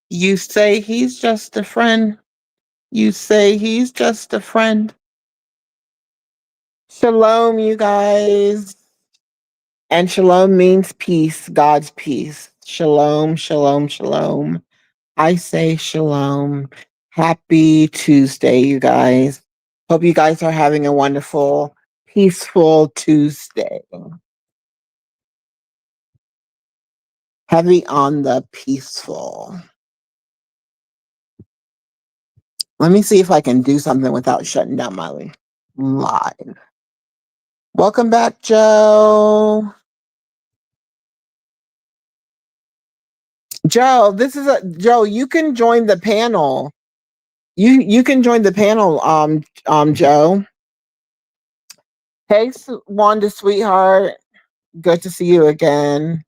You say he's just a friend. You say he's just a friend. Shalom, you guys. And shalom means peace, God's peace. Shalom, shalom, shalom. I say shalom. Happy Tuesday, you guys. Hope you guys are having a wonderful, peaceful Tuesday. Heavy on the peaceful. Let me see if I can do something without shutting down my live. Welcome back, Joe. Joe, Joe, you can join the panel. You can join the panel, Joe. Hey, Wanda, sweetheart. Good to see you again.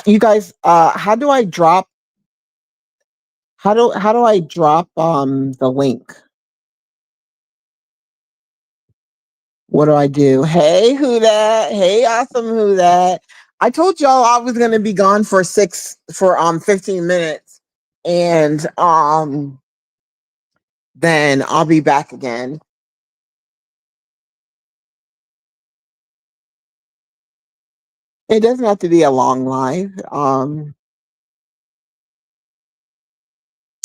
You guys, how do I drop? How do I drop the link? What do I do? Hey, who that? Hey, awesome, who that? I told y'all I was gonna be gone for 15 minutes, and then I'll be back again. It doesn't have to be a long live.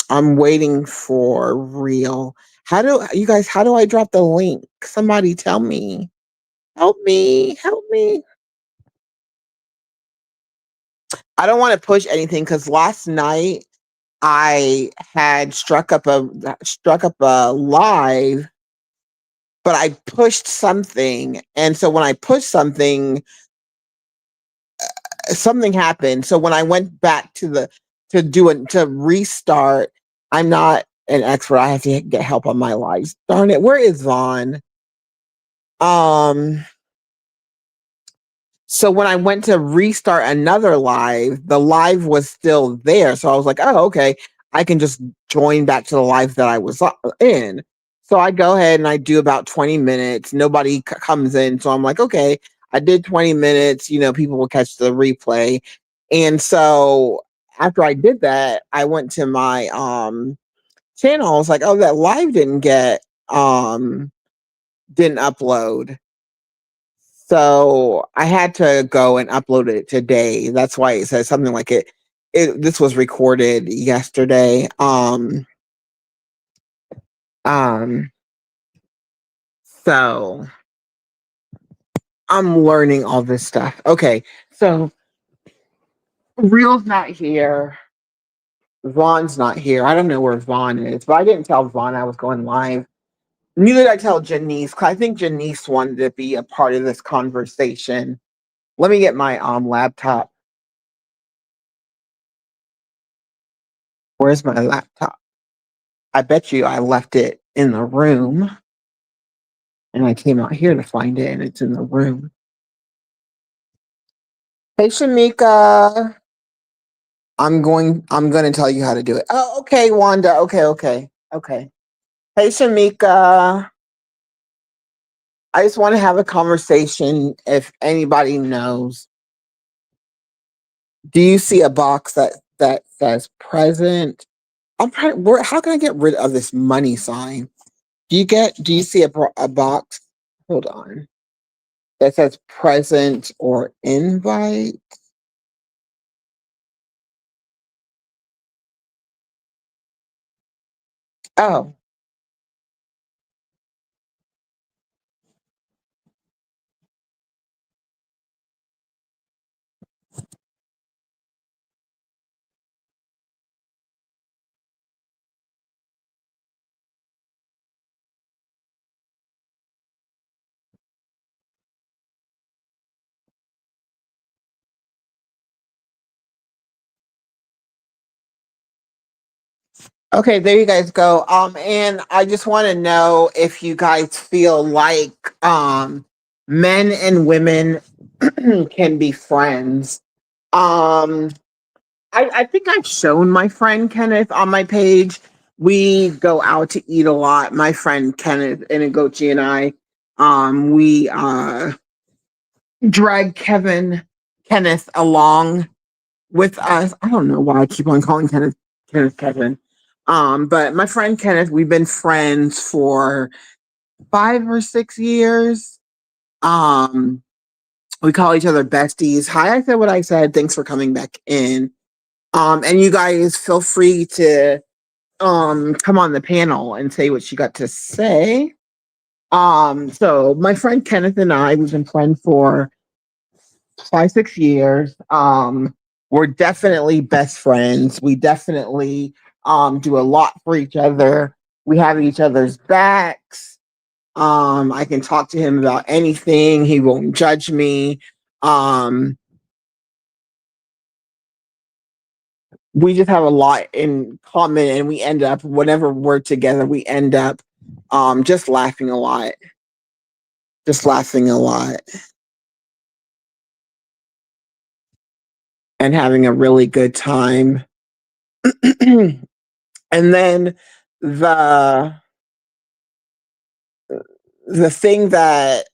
I'm waiting for real. How do you guys? How do I drop the link? Somebody tell me. Help me! Help me! I don't want to push anything because last night I had struck up a live, but I pushed something, and so when I pushed something, something happened. So when I went back to restart, I'm not an expert. I have to get help on my lives. Darn it! Where is Vaughn? Um. So when I went to restart another live, the live was still there. So I was like, oh, okay. I can just join back to the live that I was in. So I go ahead and I do about 20 minutes. Nobody comes in. So I'm like, okay, I did 20 minutes. People will catch the replay. And so after I did that, I went to my channel. I was like, oh, that live didn't upload. So I had to go and upload it today. That's why it says something like this was recorded yesterday. Um, so I'm learning all this stuff. Okay, so Real's not here. Vaughn's not here. I don't know where Vaughn is, but I didn't tell Vaughn I was going live. Neither did I tell Janice. I think Janice wanted to be a part of this conversation. Let me get my laptop. Where's my laptop? I bet you I left it in the room and I came out here to find it and it's in the room. Hey Shamika. I'm going to tell you how to do it. Oh, okay, Wanda. Okay. Hey Shamika. I just want to have a conversation if anybody knows. Do you see a box that says present? How can I get rid of this money sign? Do you see a box? Hold on. That says present or invite. Oh, okay, there you guys go. And I just want to know if you guys feel like men and women can be friends. Um I think I've shown my friend Kenneth on my page. We go out to eat a lot. My friend Kenneth Inagochi and I, we drag Kenneth along with us. I don't know why I keep on calling Kenneth Kevin. But my friend Kenneth, we've been friends for 5 or 6 years. Um, we call each other besties. Hi, I said what I said. Thanks for coming back in. And you guys feel free to come on the panel and say what you got to say. So my friend Kenneth and I, we've been friends for 5, 6 years. We're definitely best friends. We definitely do a lot for each other. We have each other's backs. I can talk to him about anything. He won't judge me. Um, we just have a lot in common, and we end up whenever we're together, we end up just laughing a lot. Just laughing a lot and having a really good time. And then the the thing that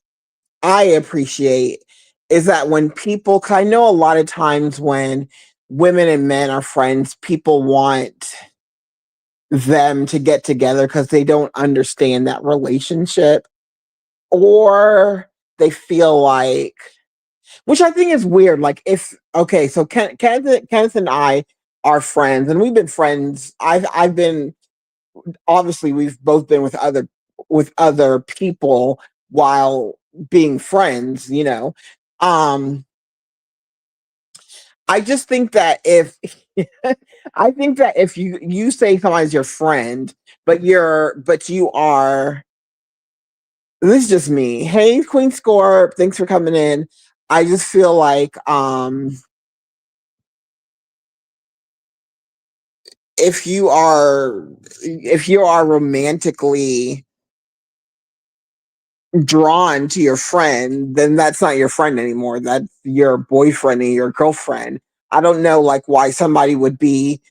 I appreciate is that when people, 'cause I know a lot of times when women and men are friends, people want them to get together because they don't understand that relationship, or they feel like, which I think is weird. Like, if, okay, so Kenneth and I are friends, and we've been friends. I've been, obviously we've both been with other people while being friends, you know. Um I just think that if I think that if you say somebody's your friend, but you are, this is just me. Hey, Queen Scorp, thanks for coming in. I just feel like if you are if you are romantically drawn to your friend, then that's not your friend anymore. That's your boyfriend and your girlfriend. I don't know, like, why somebody would be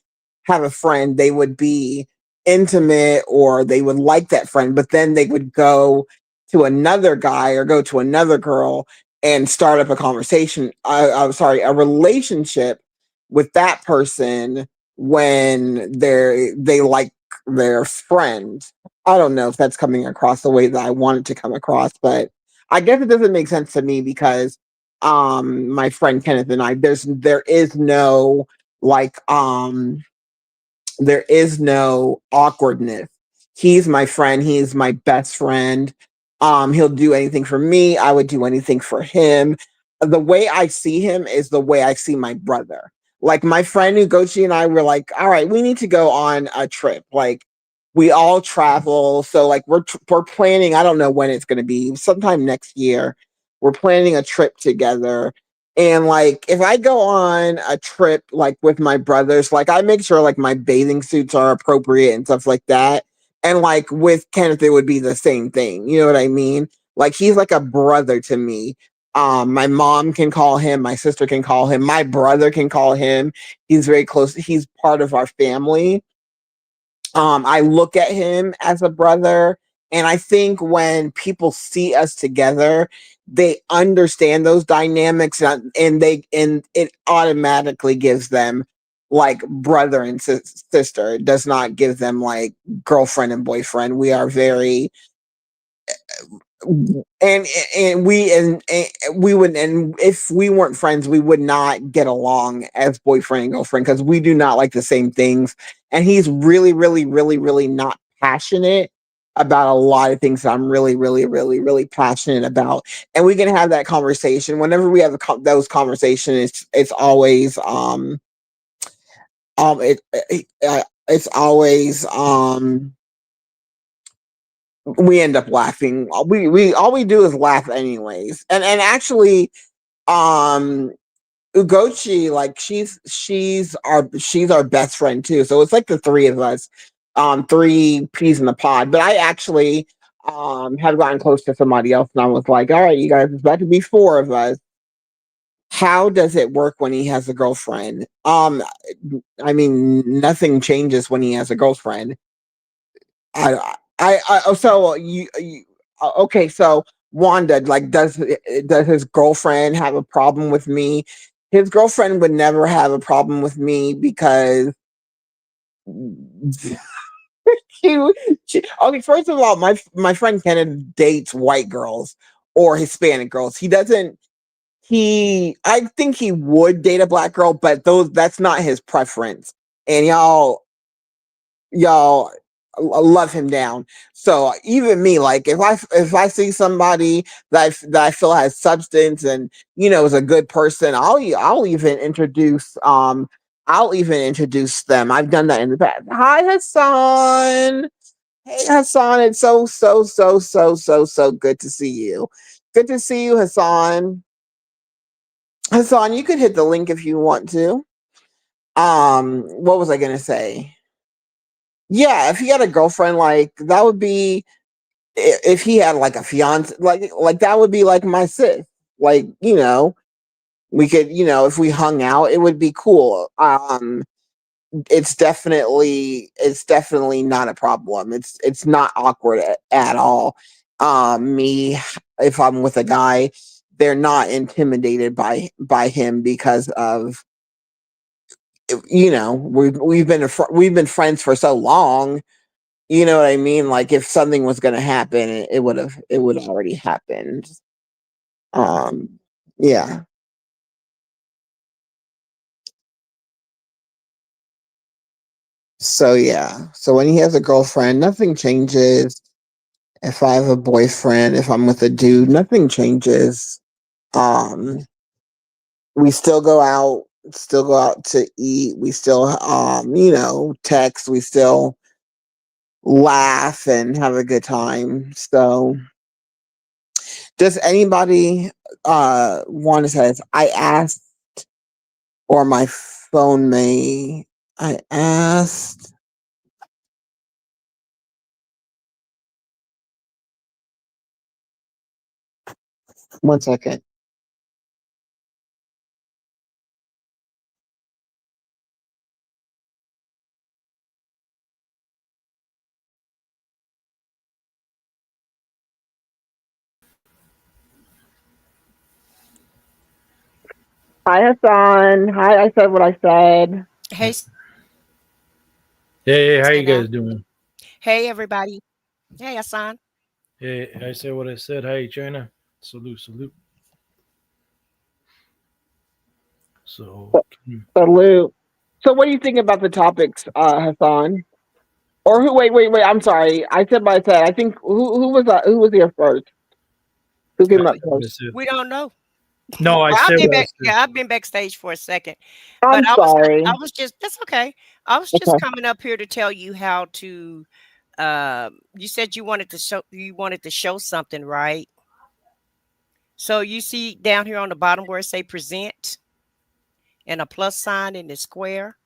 have a friend, they would be intimate or they would like that friend, but then they would go to another guy or go to another girl and start up a conversation. I'm sorry, a relationship with that person when they like their friend. I don't know if that's coming across the way that I want it to come across, but I guess it doesn't make sense to me because my friend Kenneth and I, there is no like there is no awkwardness. He's my friend, he's my best friend. He'll do anything for me, I would do anything for him. The way I see him is the way I see my brother. Like, my friend Ugochi and I were like, all right, we need to go on a trip. Like, we all travel, so like we're planning. I don't know when it's going to be. Sometime next year. We're planning a trip together, and like, if I go on a trip like with my brothers, like I make sure like my bathing suits are appropriate and stuff like that. And like with Kenneth, it would be the same thing. You know what I mean? Like, he's like a brother to me. My mom can call him, my sister can call him, my brother can call him. He's very close. He's part of our family. I look at him as a brother, and I think when people see us together, they understand those dynamics, and it automatically gives them like brother and sister. It does not give them like girlfriend and boyfriend. We are very, and and we would, and if we weren't friends, we would not get along as boyfriend and girlfriend because we do not like the same things. And he's really, really, really, really not passionate about a lot of things that I'm really, really, really, really passionate about. And we can have that conversation whenever we have those conversations. It's always it's always we end up laughing. We all we do is laugh anyways. And actually, um Ugochi, like, she's our best friend too. So it's like the three of us, three peas in the pod. But I actually have gotten close to somebody else, and I was like, all right, you guys, it's about to be four of us. How does it work when he has a girlfriend? I mean, nothing changes when he has a girlfriend. I so you okay, so Wanda, like, does his girlfriend have a problem with me? His girlfriend would never have a problem with me because she, okay, first of all, my friend Kenneth dates white girls or Hispanic girls. He doesn't. I think he would date a black girl, but that's not his preference. And y'all love him down. So even me, like, if I see somebody that I feel has substance and is a good person, I'll even introduce them. I've done that in the past. Hi, Hassan. Hey, Hassan. It's so good to see you. Good to see you, Hassan. Hassan, you could hit the link if you want to. What was I gonna say? Yeah, if he had a girlfriend, like, that would be, if he had like a fiance, like that would be like my sis. Like, we could, if we hung out, it would be cool. It's definitely not a problem. It's not awkward at all. Me, if I'm with a guy, they're not intimidated by him because of, we've been friends for so long. You know what I mean? Like, if something was going to happen, it would already happened. Um, yeah. So yeah. So when he has a girlfriend, nothing changes. If I have a boyfriend, if I'm with a dude, nothing changes. Um, we still go out to eat. We still, text. We still laugh and have a good time. So, does anybody want to say this? I asked, or my phone may. I asked. One second. Hi, Hassan. Hi, I said what I said. Hey, Hey, how you Sana. guys doing? Hey, everybody. Hey, Hassan. Hey, I said what I said. Hey, China. Salute, salute. So, Salute. So, what do you think about the topics, Hassan? Or who? Wait. I'm sorry. I said what I said. I think who was that? Who was here first? Who I came up said what I first? said. We don't know. No, I Well, I've said been what I back. said. Yeah, I've been backstage for a second, but I'm I sorry. was just. That's okay. I was just Okay. coming up here to tell you how to. You said you wanted to show something, right? So you see down here on the bottom where it say present and a plus sign in the square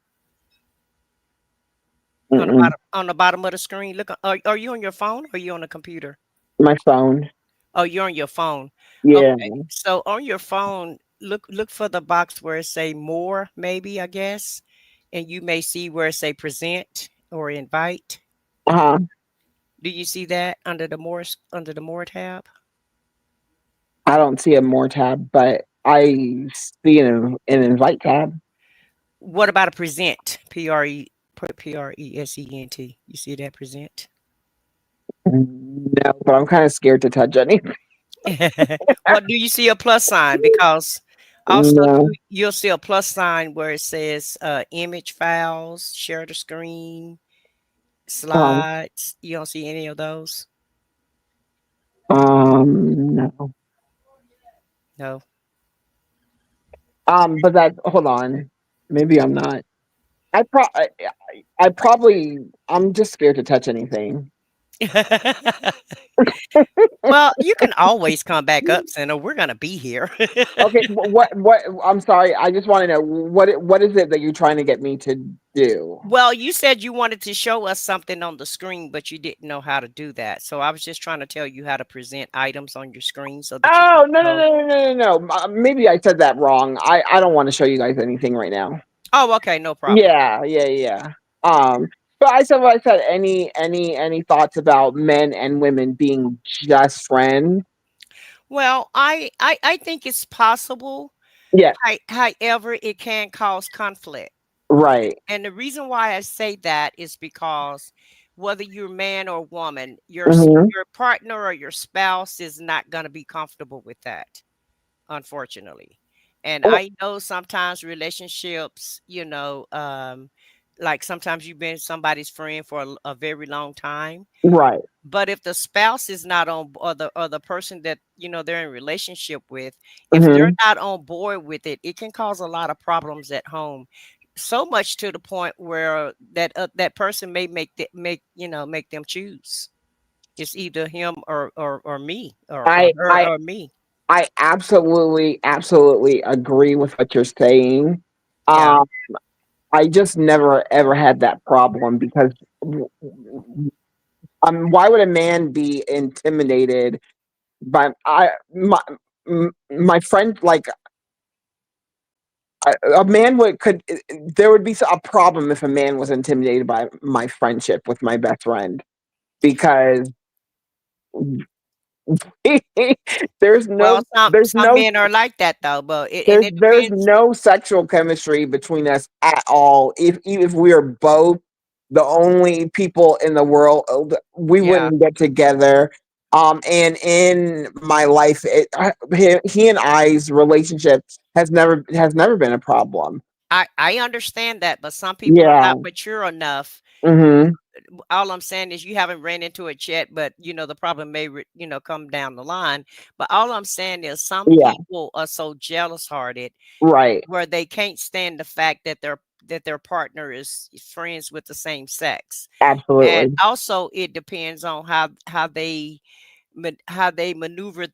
on the Mm-mm. bottom of the screen. Look, are you on your phone or are you on a computer? My phone. Oh, you're on your phone. Yeah. Okay. So on your phone, look for the box where it say more, maybe, I guess. And you may see where it say present or invite. Uh huh. Do you see that under the more tab? I don't see a more tab, but I see an invite tab. What about a present? Present. You see that present? No, but I'm kind of scared to touch anything. Well, do you see a plus sign? Because also No. you'll see a plus sign where it says image files, share the screen, Um. slides. You don't see any of those? No. No. But that. Hold on. Maybe I'm not. I pro. I probably. I'm just scared to touch anything. Well, you can always come back up, Center. We're gonna be here. Okay. What? I'm sorry. I just want to know what is it that you're trying to get me to do? Well, you said you wanted to show us something on the screen, but you didn't know how to do that. So I was just trying to tell you how to present items on your screen so that you can Oh, no, no, show. no, no, no, no, no. Maybe I said that wrong. I don't want to show you guys anything right now. Oh, okay, no problem. Yeah, yeah, yeah. Um, but I said what I said. Any thoughts about men and women being just friends? Well, I think it's possible. Yeah, However, it can cause conflict. right. And the reason why I say that is because whether you're man or woman, Mhm. your partner or your spouse is not going to be comfortable with that, unfortunately. And Oh, I know sometimes relationships, like sometimes you've been somebody's friend for a very long time, right. but if the spouse is not on, or the person that they're in relationship with, if they're Mhm. not on board with it, it can cause a lot of problems at home. So much to the point where that person may make them choose. It's either him or me, or I her I or me. I absolutely agree with what you're saying. Yeah. Um, I just never ever had that problem because why would a man be intimidated by my friend? Like a man there would be a problem if a man was intimidated by my friendship with my best friend because there's no Well, some there's some no men are like that though, but it there's depends. no sexual chemistry between us at all. If we are both the only people in the world, we Yeah, wouldn't get together. And in my life, he and I's relationship has never been a problem. I understand that, but some people are Yeah. not mature enough. Mhm. All I'm saying is you haven't ran into it yet, but the problem may come down the line. But all I'm saying is some Yeah. people are so jealous hearted Right. where they can't stand the fact that their partner is friends with the same sex. And Absolutely. also it depends on how they maneuver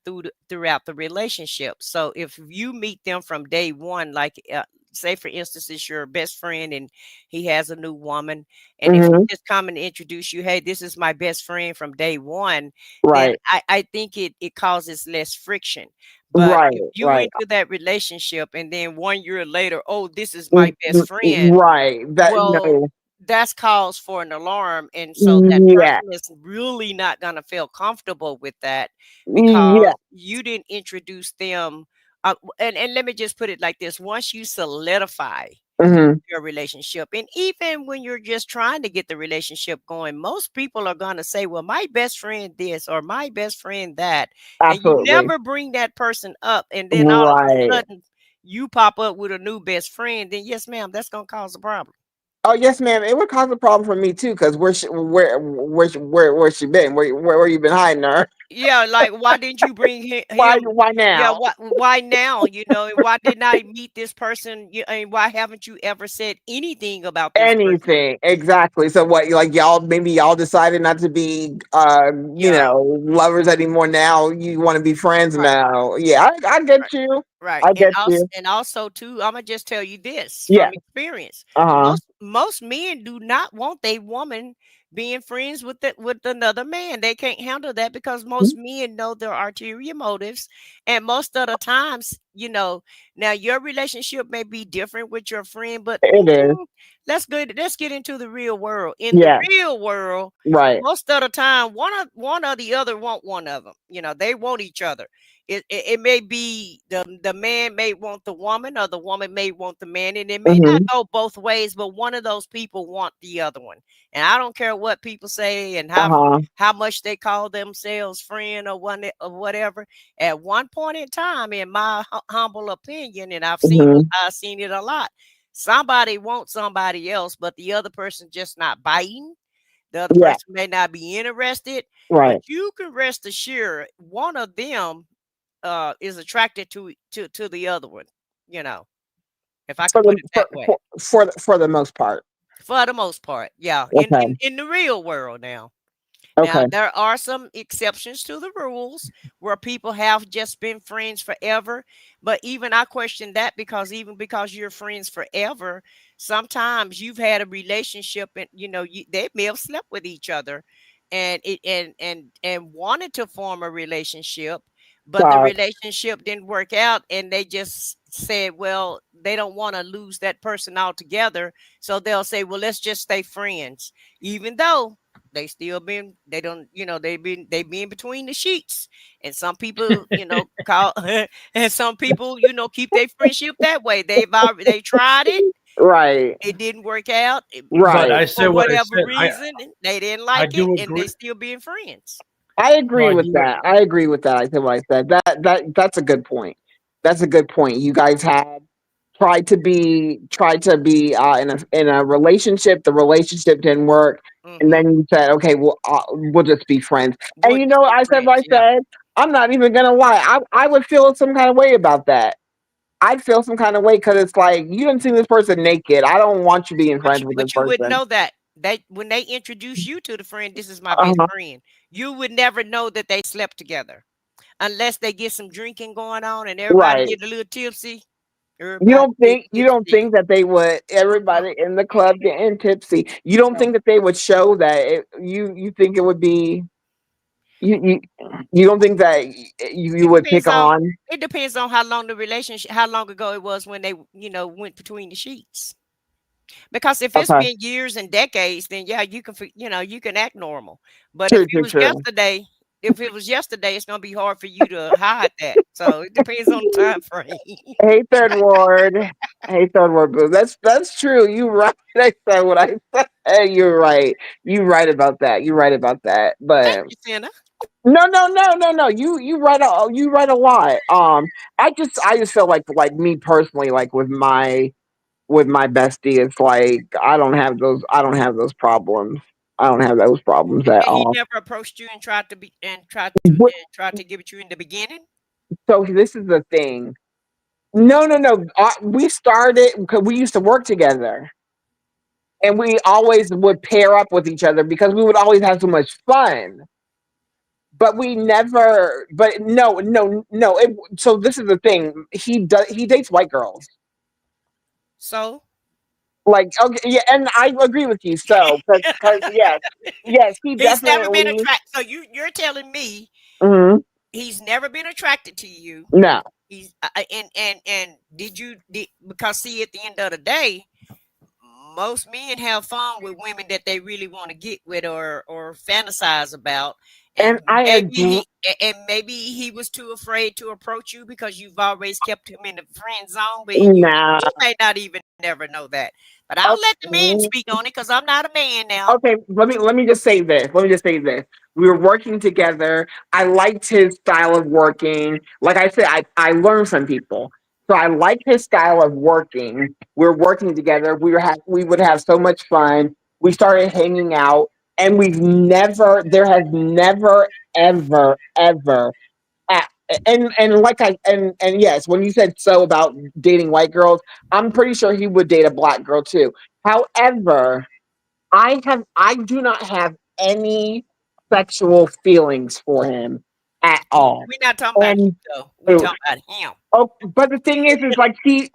throughout the relationship. So if you meet them from day one, like say for instance, it's your best friend and he has a new woman, and if he Mhm. just come and introduce you, hey, this is my best friend from day one, then Right. I think it causes less friction. But Right. if you Right. into that relationship and then 1 year later, oh, this is my best friend, Right. That well, no. that's cause for an alarm, and so that Yeah. person is really not gonna feel comfortable with that Yeah. because you didn't introduce them. And let me just put it like this: once you solidify Mhm. your relationship, and even when you're just trying to get the relationship going, most people are gonna say, "Well, my best friend this or my best friend that," and you Absolutely. never bring that person up, and then all of a Right. sudden you pop up with a new best friend. Then yes, ma'am, that's gonna cause a problem. Oh yes, ma'am. It would cause a problem for me too, because where she been? Where you been hiding her? Yeah, like why didn't you bring Why him? why Yeah, now? why now? And why didn't I meet this person? And why haven't you ever said anything about this person? Anything exactly. So what? Like y'all maybe y'all decided not to be Yeah, lovers anymore. Now you want to be friends right, now. Yeah, I get right, you. right. I get you. And also too, I'm gonna just tell you this Yeah. from experience. Uh Most men do not want a woman being friends with another man. They can't handle that because huh. most men know their ulterior motives, and most of the times, now your relationship may be different with your friend, but It is. let's get into the real world. In the Yeah. real world, Right. most of the time, one or the other want one of them. They want each other. It may be the man may want the woman or the woman may want the man, and it may not Mhm. go both ways, but one of those people want the other one. And I don't care what people say and Uh-huh. how much they call themselves friend or one or whatever. At one point in time, in my humble opinion, and Mhm. I've seen it a lot. Somebody wants somebody else, but the other person just not biting. The other Yeah. person may not be interested, but Right. you can rest assured one of them is attracted to the other one, you know, if I For could the put it that way. for the most part. For the most part, yeah. Okay. In the real world now. Now, Okay. there are some exceptions to the rules where people have just been friends forever. But even I question that because even because you're friends forever, sometimes you've had a relationship and they may have slept with each other and wanted to form a relationship, but the God. relationship didn't work out and they just said, well, they don't want to lose that person altogether. So they'll say, well, let's just stay friends, even though they still been they don't they been between the sheets, and some people call and some people keep their friendship that way. They tried it, Right. it didn't work out But Right. I for said what I whatever said. reason. They didn't I like it, do and they agree. still being friends. I No, agree I with do. that. I agree with that. I said what I said. That's a good point. That's a good point. You guys had tried to be in a relationship. The relationship didn't work, and Hmm. then you said, "Okay, we'll just be friends." And We'll just be I said what friends. I Yeah. said. I'm not even gonna lie. I would feel some kind of way about that. I'd feel some kind of way because it's like you didn't see this person naked. I don't want you being But friends you with this but you wouldn't person. know that. They when they introduce you to the friend, this is my best Uh-huh. friend. You would never know that they slept together unless they get some drinking going on and everybody Right. get a little tipsy. You Everybody don't get think you don't tipsy. think that they would Mm-mm, everybody in the club getting tipsy. You don't no. think that they would show that you think it would be you you don't think that you It would pick depends on on. how long the relationship, how long ago it was when they, went between the sheets. Because if it's Okay. been years and decades, then yeah, you can act normal. But True, true, true. if it was yesterday, it's gonna be hard for you to hide that. So it depends on the time frame. Hey third ward. Hey third ward boo. That's true. You right. I said what I said. Hey, you're right. You right about that. You right about that. Thank But you, Santa. no, no, no, no, no. You write a lot. I just feel like me personally, like with my bestie, it's like I don't have those problems. I don't have those problems at He all. never approached you and What, tried to give it you in the beginning. so this is the thing. No, no, no. We started because we used to work together, and we always would pair up with each other because we would always have so much fun. But we never. But no, no, no. So this is the thing. He dates white girls. So Like, okay, yeah, and I agree with you. So, because yes, yes, he he's never been definitely. attracted. So you're telling me Mhm. he's never been attracted to you. No, He's and did because see at the end of the day, most men have fun with women that they really want to get with or fantasize about, and and I agree. maybe he was too afraid to approach you because you've always kept him in the friend zone, but Nah. you may not even never know that. But I'll let the men Okay. speak on it because I'm not a man now. Okay, let me just say this. Let me just say this. We were working together. I liked his style of working. Like I said, I learned from people. So I liked his style of working. We were working together. We would have so much fun. We started hanging out, and there has never, ever, ever a- and like and yes, when you said so about dating white girls, I'm pretty sure he would date a black girl too. However, I do not have any sexual feelings for him at all. We're not talking about you And though. We talking about him. oh, but the thing is like he's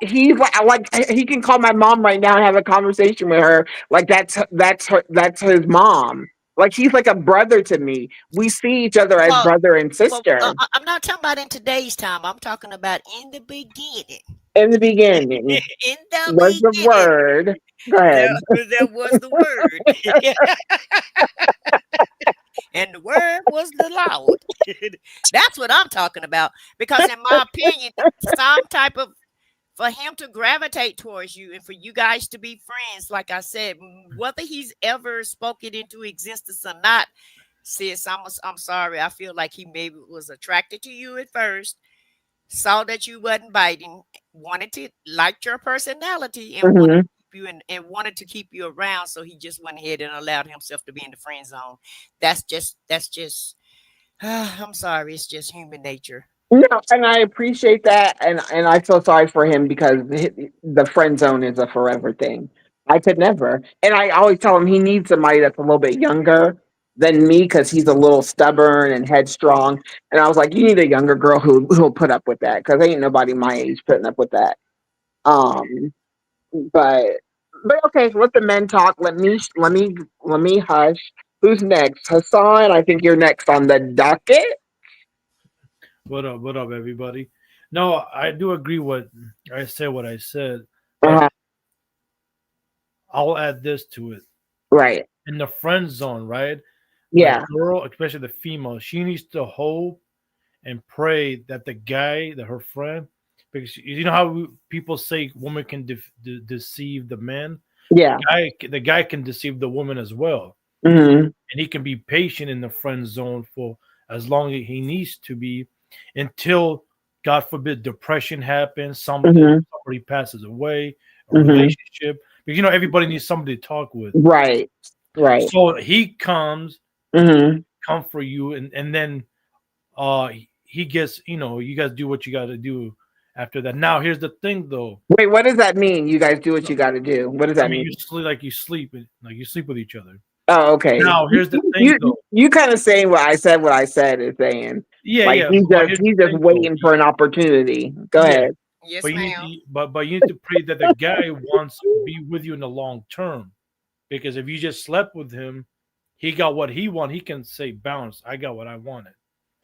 like he can call my mom right now and have a conversation with her. Like that's his mom. Like he's like a brother to me. We see each other as Well, brother and well, sister I'm not talking about in today's time. I'm talking about in the beginning. in the beginning. In the Was the beginning, word. Go ahead. there was the word, and the word was the Lord. That's what I'm talking about. Because in my opinion, some type of for him to gravitate towards you and for you guys to be friends, like I said, whether he's ever spoken into existence or not, sis, I'm sorry. I feel like he maybe was attracted to you at first, saw that you wasn't biting, wanted to liked your personality and wanted Hmm. to keep you and wanted to keep you around. So he just went ahead and allowed himself to be in the friend zone. That's just I'm sorry, it's just human nature. No, and I appreciate that, and I feel sorry for him because the friend zone is a forever thing. I could never, and I always tell him he needs somebody that's a little bit younger than me because he's a little stubborn and headstrong. And I was like, you need a younger girl who'll put up with that because ain't nobody my age putting up with that. Um, but okay, let the men talk. Let me hush. Who's next? Hassan, I think you're next on the docket. What up, everybody? No, I do agree what I said. What I said, but Uh-huh. I'll add this to it. Right. In the friend zone, right? The Yeah. girl, especially the female, she needs to hope and pray that the guy, that her friend, because you know how people say women can deceive the man. Yeah. The guy can deceive the woman as well, Hmm. and he can be patient in the friend zone for as long as he needs to be, until, God forbid, depression happens, something, Hmm. somebody passes away, a Hmm. relationship, because everybody needs somebody to talk with. Right. Right. So he comes, Hmm. come for you, and then he gets, you guys do what you got to do after that. Now here's the thing though. Wait, what does that mean? You guys do what So, you got to do. What does I that mean, you mean? sleep like you sleep with each other. Oh, okay. Now You here's the thing you, though. you kind of saying what I said. What I said is saying Yeah, like yeah, but here's he's the just thing though. waiting for an opportunity. Go Yeah, ahead. Yes, but ma'am. you need to pray that the guy wants to be with you in the long term, because if you just slept with him, he got what he want. He can say, "Bounce, I got what I wanted."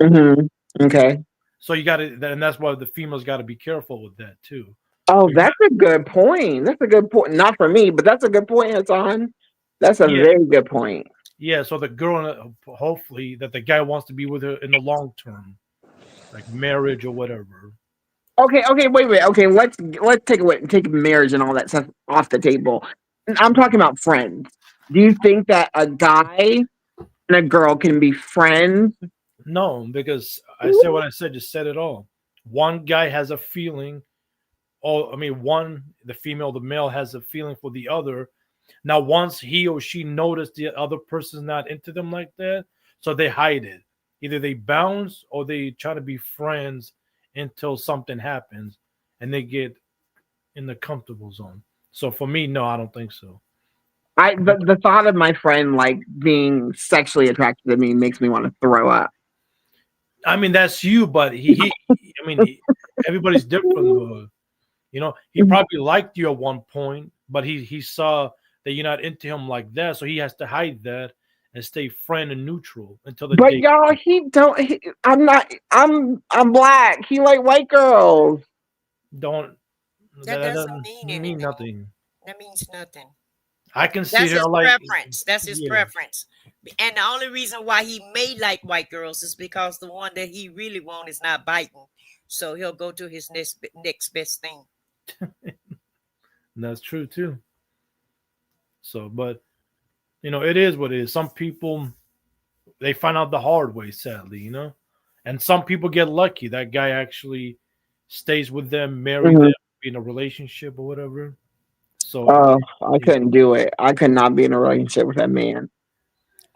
Hmm. Okay. So you got to, and that's why the females got to be careful with that too. Oh, Because that's a good point. That's a good point. Not for me, but that's a good point, Hassan. That's a yeah, very good point. yeah. So the girl, hopefully, that the guy wants to be with her in the long term, like marriage or whatever. Okay, okay, wait. Okay, let's take marriage and all that stuff off the table. I'm talking about friends. Do you think that a guy and a girl can be friends? No, because I said what I said. Just said it all. One guy has a feeling. Oh, I mean, the female, the male has a feeling for the other. Now, once he or she noticed the other person's not into them like that, so they hide it. Either they bounce or they try to be friends until something happens, and they get in the comfortable zone. So for me, no, I don't think so. The thought of my friend like being sexually attracted to me makes me want to throw up. I mean, that's you, but I mean, everybody's different. Though. He probably liked you at one point, but he saw that you're not into him like that, so he has to hide that and stay friend and neutral until the But day. y'all, I'm not. I'm black. He like white girls. Don't That that doesn't doesn't mean mean anything. nothing. That means nothing. I can see That's her his like, preference. That's his yeah, preference. And the only reason why he may like white girls is because the one that he really wants is not biting. So he'll go to his next best thing. that's true too. So, but it is what it is. Some people, they find out the hard way, sadly, and some people get lucky. That guy actually stays with them, marry them, Mhm. be in a relationship or whatever. So, Oh, I you know, couldn't do it. I could not be in a relationship with that man.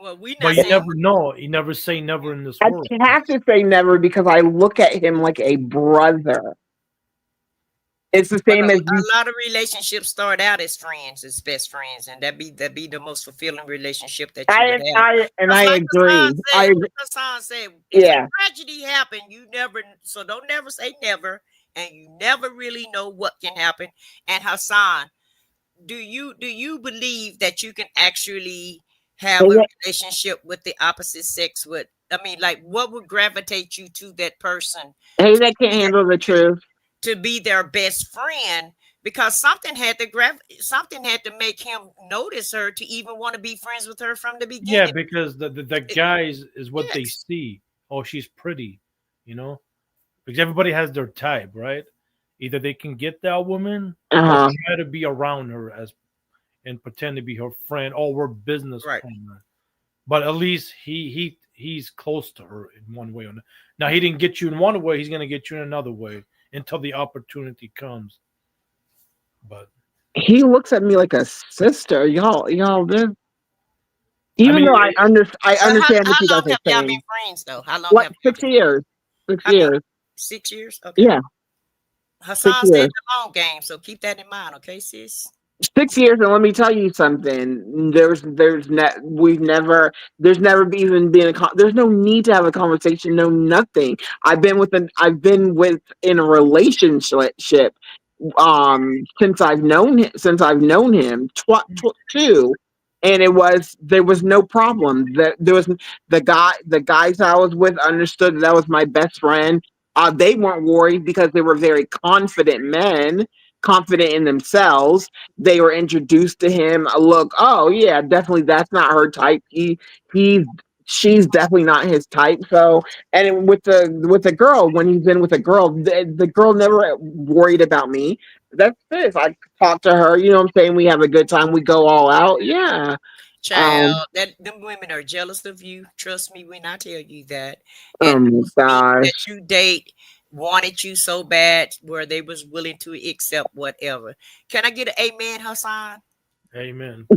Well, we but not you saying never know. You never say never in this I world. have to say never because I look at him like a brother. It's the well, same as you. a lot of relationships start out as friends, as best friends, and that be the most fulfilling relationship that you would have. I Because agree. Like Hassan said, if a Yeah. tragedy happened, you never. So don't never say never, and you never really know what can happen. And Hassan, do you believe that you can actually have a relationship with the opposite sex? With I mean, like, what would gravitate you to that person Hey, to that can't be their, handle the truth. to be their best friend? Because something had to make him notice her to even want to be friends with her from the Yeah, beginning. because the guys is what they Yes, see. Oh, she's pretty, you know, because everybody has their type, right? Either they can get that woman Uh or huh. try to be around her as and pretend to be her friend or we're business right. partner. But at least he's close to her in one way or another. Now he didn't get you in one way; he's going to get you in another way until the opportunity comes. But He looks at me like a sister. Y'all. I Even mean, though I But how understand what how you guys long are have y'all been saying. friends though? How long What have y'all 6 years? Six how many years. 6 years? Okay. Yeah, six Hassan said years. the long game, so keep that in mind, okay, sis? 6 years, and let me tell you something. There's never even been there's no need to have a conversation. No, nothing. I've been with in a relationship since I've known him two, and there was no problem. There was the guys I was with understood that was my best friend. They weren't worried because they were very confident men, confident in themselves. They were introduced to him. Look, oh yeah, definitely that's not her type. He's she's definitely not his type. So, and with the girl, when he's in with a girl, the girl never worried about me. That's this. I talk to her. You know what I'm saying? We have a good time. We go all out. Yeah. Um. Child, that them women are jealous of you. Trust me when I tell you that. Oh And my those men that gosh. you date wanted you so bad where they was willing to accept whatever. Can I get an amen, Hassan? Amen.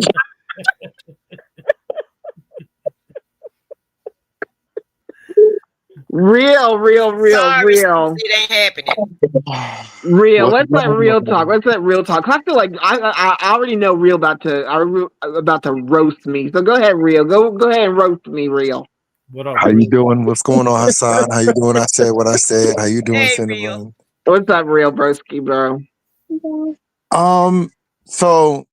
Real, real, real, Sorry, sis, real. it ain't happening. Real. What's Let's let going real talk. on? Let's let real talk. I feel like I already know real about to roast me. So go ahead, real. Go ahead and roast me, real. What up, How you bro? doing? What's going on, Hassan? How you doing? I said what I said. How you doing, Hey, real. Cinnabon? What's up, real broski, bro? Um, so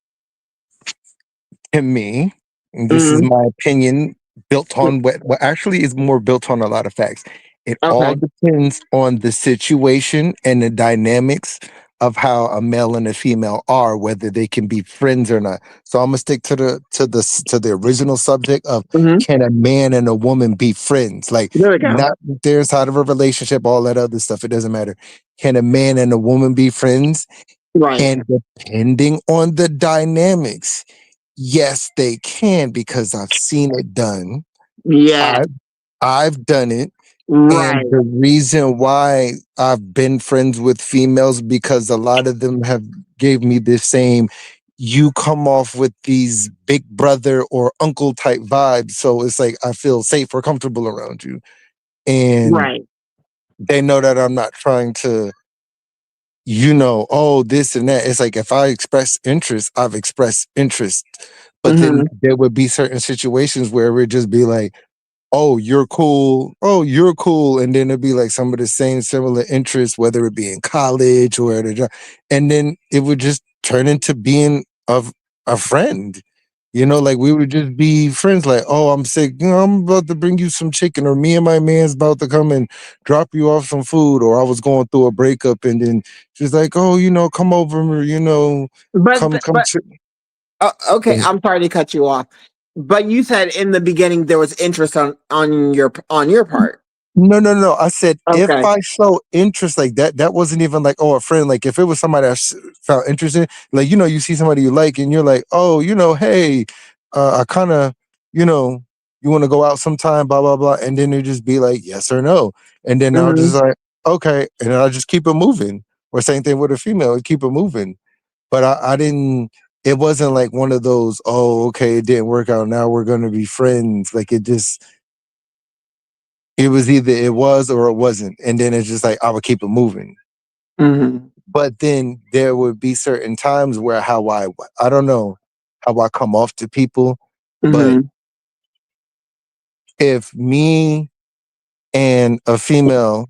to me, and this is Mm-hmm. my opinion, built on what actually is more built on a lot of facts. It all Okay. depends on the situation and the dynamics of how a male and a female are, whether they can be friends or not. So I'm gonna stick to the original subject of Mm-hmm. can a man and a woman be friends? Like There we go. not their side of a relationship, all that other stuff. It doesn't matter. Can a man and a woman be friends? Right. And depending on the dynamics, yes, they can because I've seen it done. Yeah. I've I've done it. And Right. the reason why I've been friends with females because a lot of them have gave me the same you come off with these big brother or uncle type vibes. So it's like I feel safe or comfortable around you. And Right. they know that I'm not trying to oh, this and that. It's like if I express interest, I've expressed interest. But then Mm-hmm. there would be certain situations where it would just be like, oh, you're cool. Oh, you're cool. And then it'd be like some of the same similar interests, whether it be in college or at a job. And then it would just turn into being of a friend. Like we would just be friends, like, oh, I'm sick. I'm about to bring you some chicken, or me and my man's about to come and drop you off some food, or I was going through a breakup and then she's like, oh, come over, come, come. But okay. I'm sorry to cut you off. But you said in the beginning there was interest on your part. No, no, no. I said if Okay. I show interest like that, that wasn't even like, oh, a friend. Like if it was somebody found interested, like you see somebody you like, and you're like, oh, hey, I kind of, you know, you want to go out sometime, blah blah blah, and then it just be like yes or no, and then I'll Mm-hmm. just like okay, and then I'll just keep it moving. Or same thing with a female, keep it moving. But I didn't. It wasn't like one of those. Oh, okay, it didn't work out. Now we're gonna be friends. Like it was either it was or it wasn't. And then it's just like I would keep it moving. Mm-hmm. But then there would be certain times where I don't know how I come off to people, but Mm-hmm. if me and a female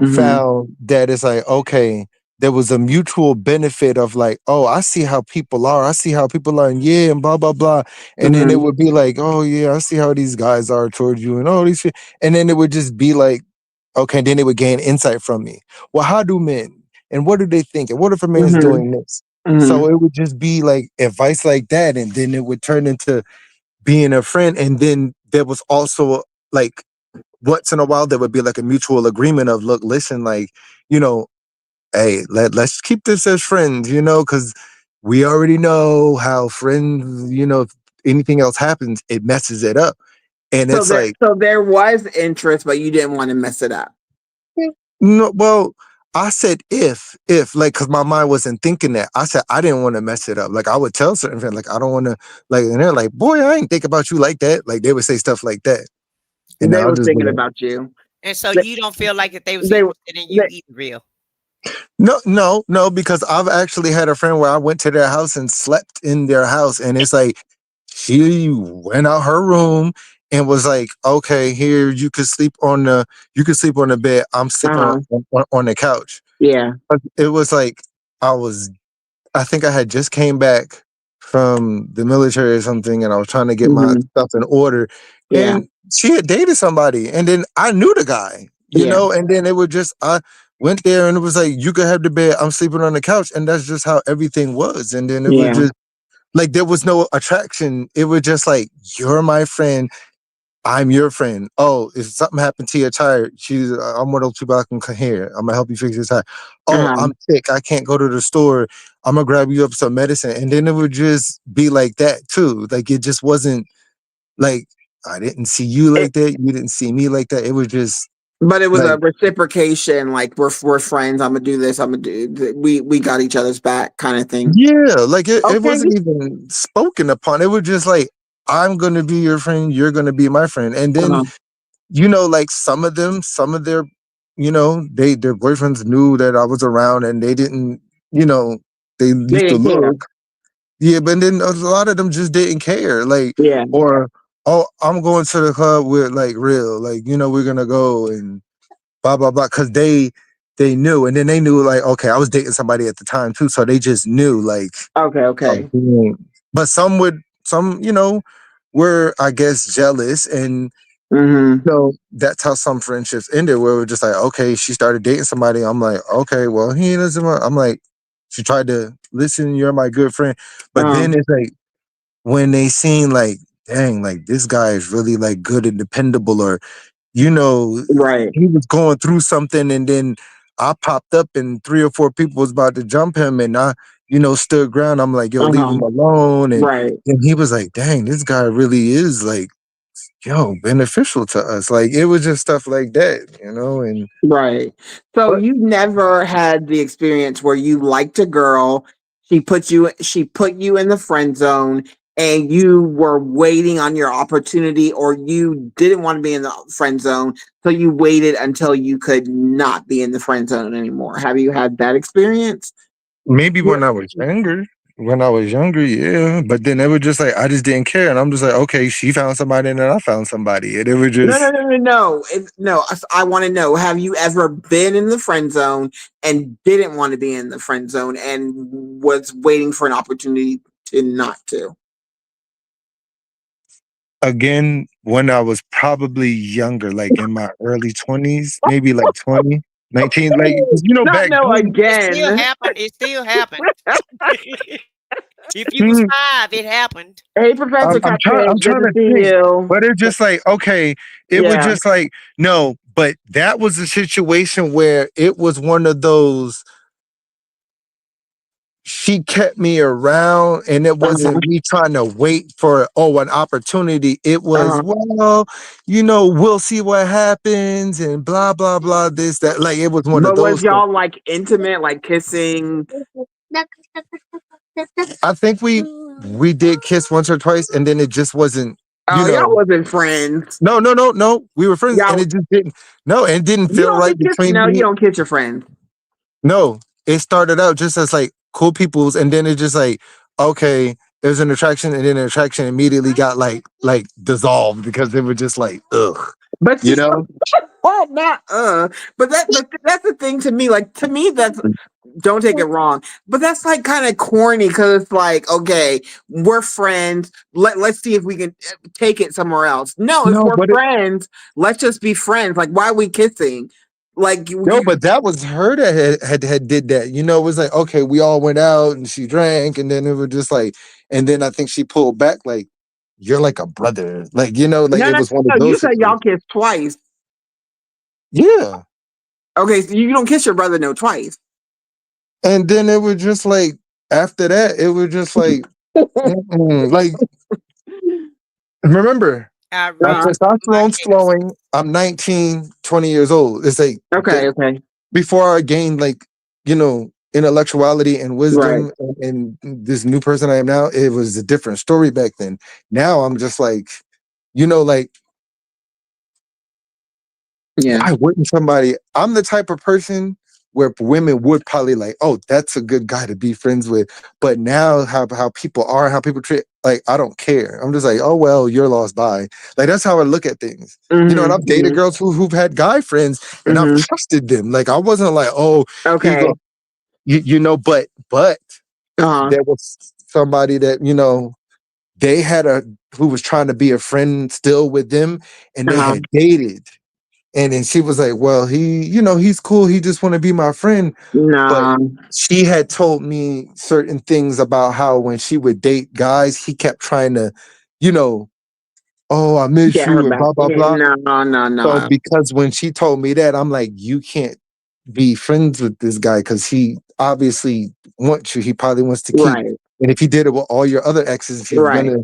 Mm-hmm. found that it's like, okay, there was a mutual benefit of like, oh, I see how people are. I see how people are, and yeah, and blah, blah, blah. And then it Mm-hmm. would be like, oh, yeah, I see how these guys are towards you, and all these, and then it would just be like, okay, then they would gain insight from me. Well, how do men? And what do they think? And what if a man is Mm-hmm. doing this? Mm-hmm. So it would just be like advice like that. And then it would turn into being a friend. And then there was also like once in a while there would be like a mutual agreement of look, listen, like, you know, hey, let's keep this as friends, because we already know how friends, if anything else happens, it messes it up. And it's like, So there was interest, but you didn't want to mess it up. no, well, I said like, because my mind wasn't thinking that. I said I didn't want to mess it up. Like I would tell certain friends, like I don't want to, like, and they're like, boy, I ain't think about you like that. Like they would say stuff like that, and They I'll was just be thinking like, about you. And so They you don't feel like that they was they, interested in you they eating real. no, no, no, because I've actually had a friend where I went to their house and slept in their house, and it's like she went out her room and was like, okay, here you could sleep on the bed. I'm sleeping uh-huh. on the couch. Yeah. But it was like I was I think I had just came back from the military or something, and I was trying to get my Mm-hmm. stuff in order. Yeah. And she had dated somebody, and then I knew the guy, Yeah. and then it would just I went there and it was like, you could have the bed, I'm sleeping on the couch, and that's just how everything was. And then it was Yeah. just like there was no attraction. It was just like, you're my friend. I'm your friend. Oh, if something happened to your tire, I'm one of those people I can come here. I'm gonna help you fix your tire. Oh, Uh-huh. I'm sick. I can't go to the store. I'm gonna grab you up some medicine. And then it would just be like that too. Like it just wasn't like I didn't see you It, like that. You didn't see me like that. It was just but it was like a reciprocation, like we're friends. I'm gonna do this. I'm gonna we got each other's back, kind of thing. yeah, like it Okay. wasn't even spoken upon. It was just like I'm gonna be your friend. You're gonna be my friend. And then Uh-huh. like some of their, their boyfriends knew that I was around and they didn't, they They used to didn't care. look. Yeah, but then a lot of them just didn't care. Like, Yeah. or, oh, I'm going to the club with like real, like, we're gonna go and blah, blah, blah. Cause they knew. And then they knew like, okay, I was dating somebody at the time too. So they just knew like, Okay. oh, Okay. but some, were, I guess, jealous and Mm-hmm. so that's how some friendships ended, where we're just like, okay, she started dating somebody. I'm like, okay, well, he doesn't want, I'm like, she tried to listen, you're my good friend. But Uh-huh. then it's like when they seen like, dang, like this guy is really like good and dependable, or, you know, Right. he was going through something and then I popped up and three or four people was about to jump him and I, stood ground. I'm like, yo, leave Uh-huh. him alone. Right. And he was like, dang, this guy really is like, beneficial to us. Like it was just stuff like that, and Right. So but you never had the experience where you liked a girl, she put you in the friend zone and you were waiting on your opportunity, or you didn't want to be in the friend zone, so you waited until you could not be in the friend zone anymore. Have you had that experience? maybe Where- when I was younger, yeah. But then it was just like I just didn't care. And I'm just like, okay, she found somebody and then I found somebody. And it was No, no, just no, no, no. No, I want to know, have you ever been in the friend zone and didn't want to be in the friend zone and was waiting for an opportunity to not to? again when I was probably younger, like in my early 20s, maybe like 20, 19, like 'cause, Not back no then. It still again. happened. It still happened. If you was hmm, 5, it happened. Hey, Professor I'm Cupcake, good trying to to see think. you. But it's just like, okay, it was Yeah. just like, no, but that was a situation where it was one of those she kept me around and it Uh-huh. wasn't me trying to wait for an opportunity. It was, Uh-huh. well, we'll see what happens and blah blah blah this that, like it was one of But was those things. y'all like intimate, like kissing? I think we did kiss once or twice and then it just wasn't, you Oh, y'all know wasn't friends. no, we were friends and Y'all, it just didn't, no, it didn't you feel don't be right kiss. between No, you me. don't kiss your friends. No, it started out just as like cool peoples, and then it just like, okay, there's an attraction, and then the attraction immediately got like dissolved because they were just like, ugh, But you see, know? well, not but that's the thing to me. Like to me, that's, don't take it wrong, but that's like kind of corny because it's like, okay, we're friends. Let's see if we can take it somewhere else. No, if No, we're but friends, let's just be friends. Like, why are we kissing? Like no, but that was her that had did that. It was like, okay, we all went out and she drank, and then it was just like, and then I think she pulled back like, you're like a brother, like like no, it no, was one of no. You those said y'all situations. kissed twice. Yeah, Okay, so you don't kiss your brother no twice. and then it was just like after that, it was just like, like remember. I My Uh-huh. remember my testosterone's case. flowing. I'm 19, 20 years old. It's like Okay, okay, before I gained like, intellectuality and right. wisdom and this new person I am now, it was a different story back then. Now I'm just like, like Yeah. why wouldn't somebody? I'm the type of person where women would probably like, oh, that's a good guy to be friends with. But now how people are, how people treat, like I don't care. I'm just like, oh well, you're lost by. Like that's how I look at things. And I've dated Mm-hmm. girls who've had guy friends and I've Mm-hmm. trusted them. Like I wasn't like, oh, he Okay. go, but Uh-huh. there was somebody that, they had a who was trying to be a friend still with them and they Uh-huh. had dated. And then she was like, well, he's cool. He just want to be my friend. But Nah. she had told me certain things about how when she would date guys, he kept trying to, you know, oh, I miss Get her you and back. blah blah blah. No, no, So no. because when she told me that, I'm like, you can't be friends with this guy because he obviously wants you. He probably wants to keep. Right, And if he did it with all your other exes, he's right, gonna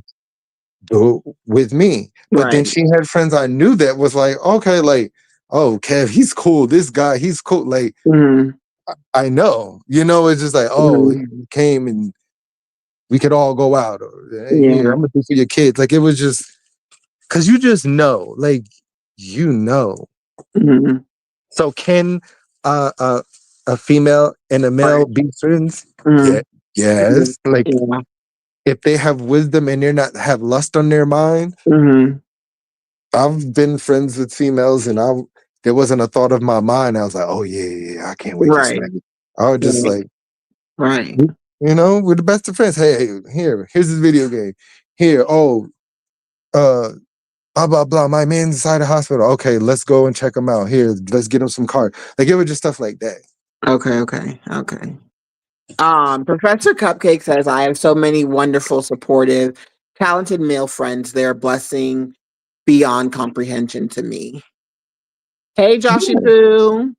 do it with me. But then right. she had friends I knew that was like, okay, like, oh, Kev, he's cool. This guy, he's cool. Like, Mm-hmm, I know, it's just like, oh, mm-hmm. he came and we could all go out. Or, hey, here, Yeah. I'm gonna do for your kids. Like, it was just because you just know, like, you know. Mm-hmm. So can uh, uh, a female and a male Right. be friends? Mm-hmm. Yeah, yes. Like Yeah. if they have wisdom and they're not have lust on their mind. Mm-hmm. I've been friends with females, and there wasn't a thought of my mind. I was like, oh yeah, yeah, yeah, I can't wait to Right. smack it. I was just Right. like, Right. we're the best of friends. Hey, here's this video game. Here, oh, blah blah blah. My man's inside the hospital. Okay, let's go and check him out. Here, let's get him some card. Like it was just stuff like that. Okay. Okay. Okay. Professor Cupcake says, I have so many wonderful, supportive, talented male friends. They're a blessing beyond comprehension to me. Hey, Joshy Yeah. Poo.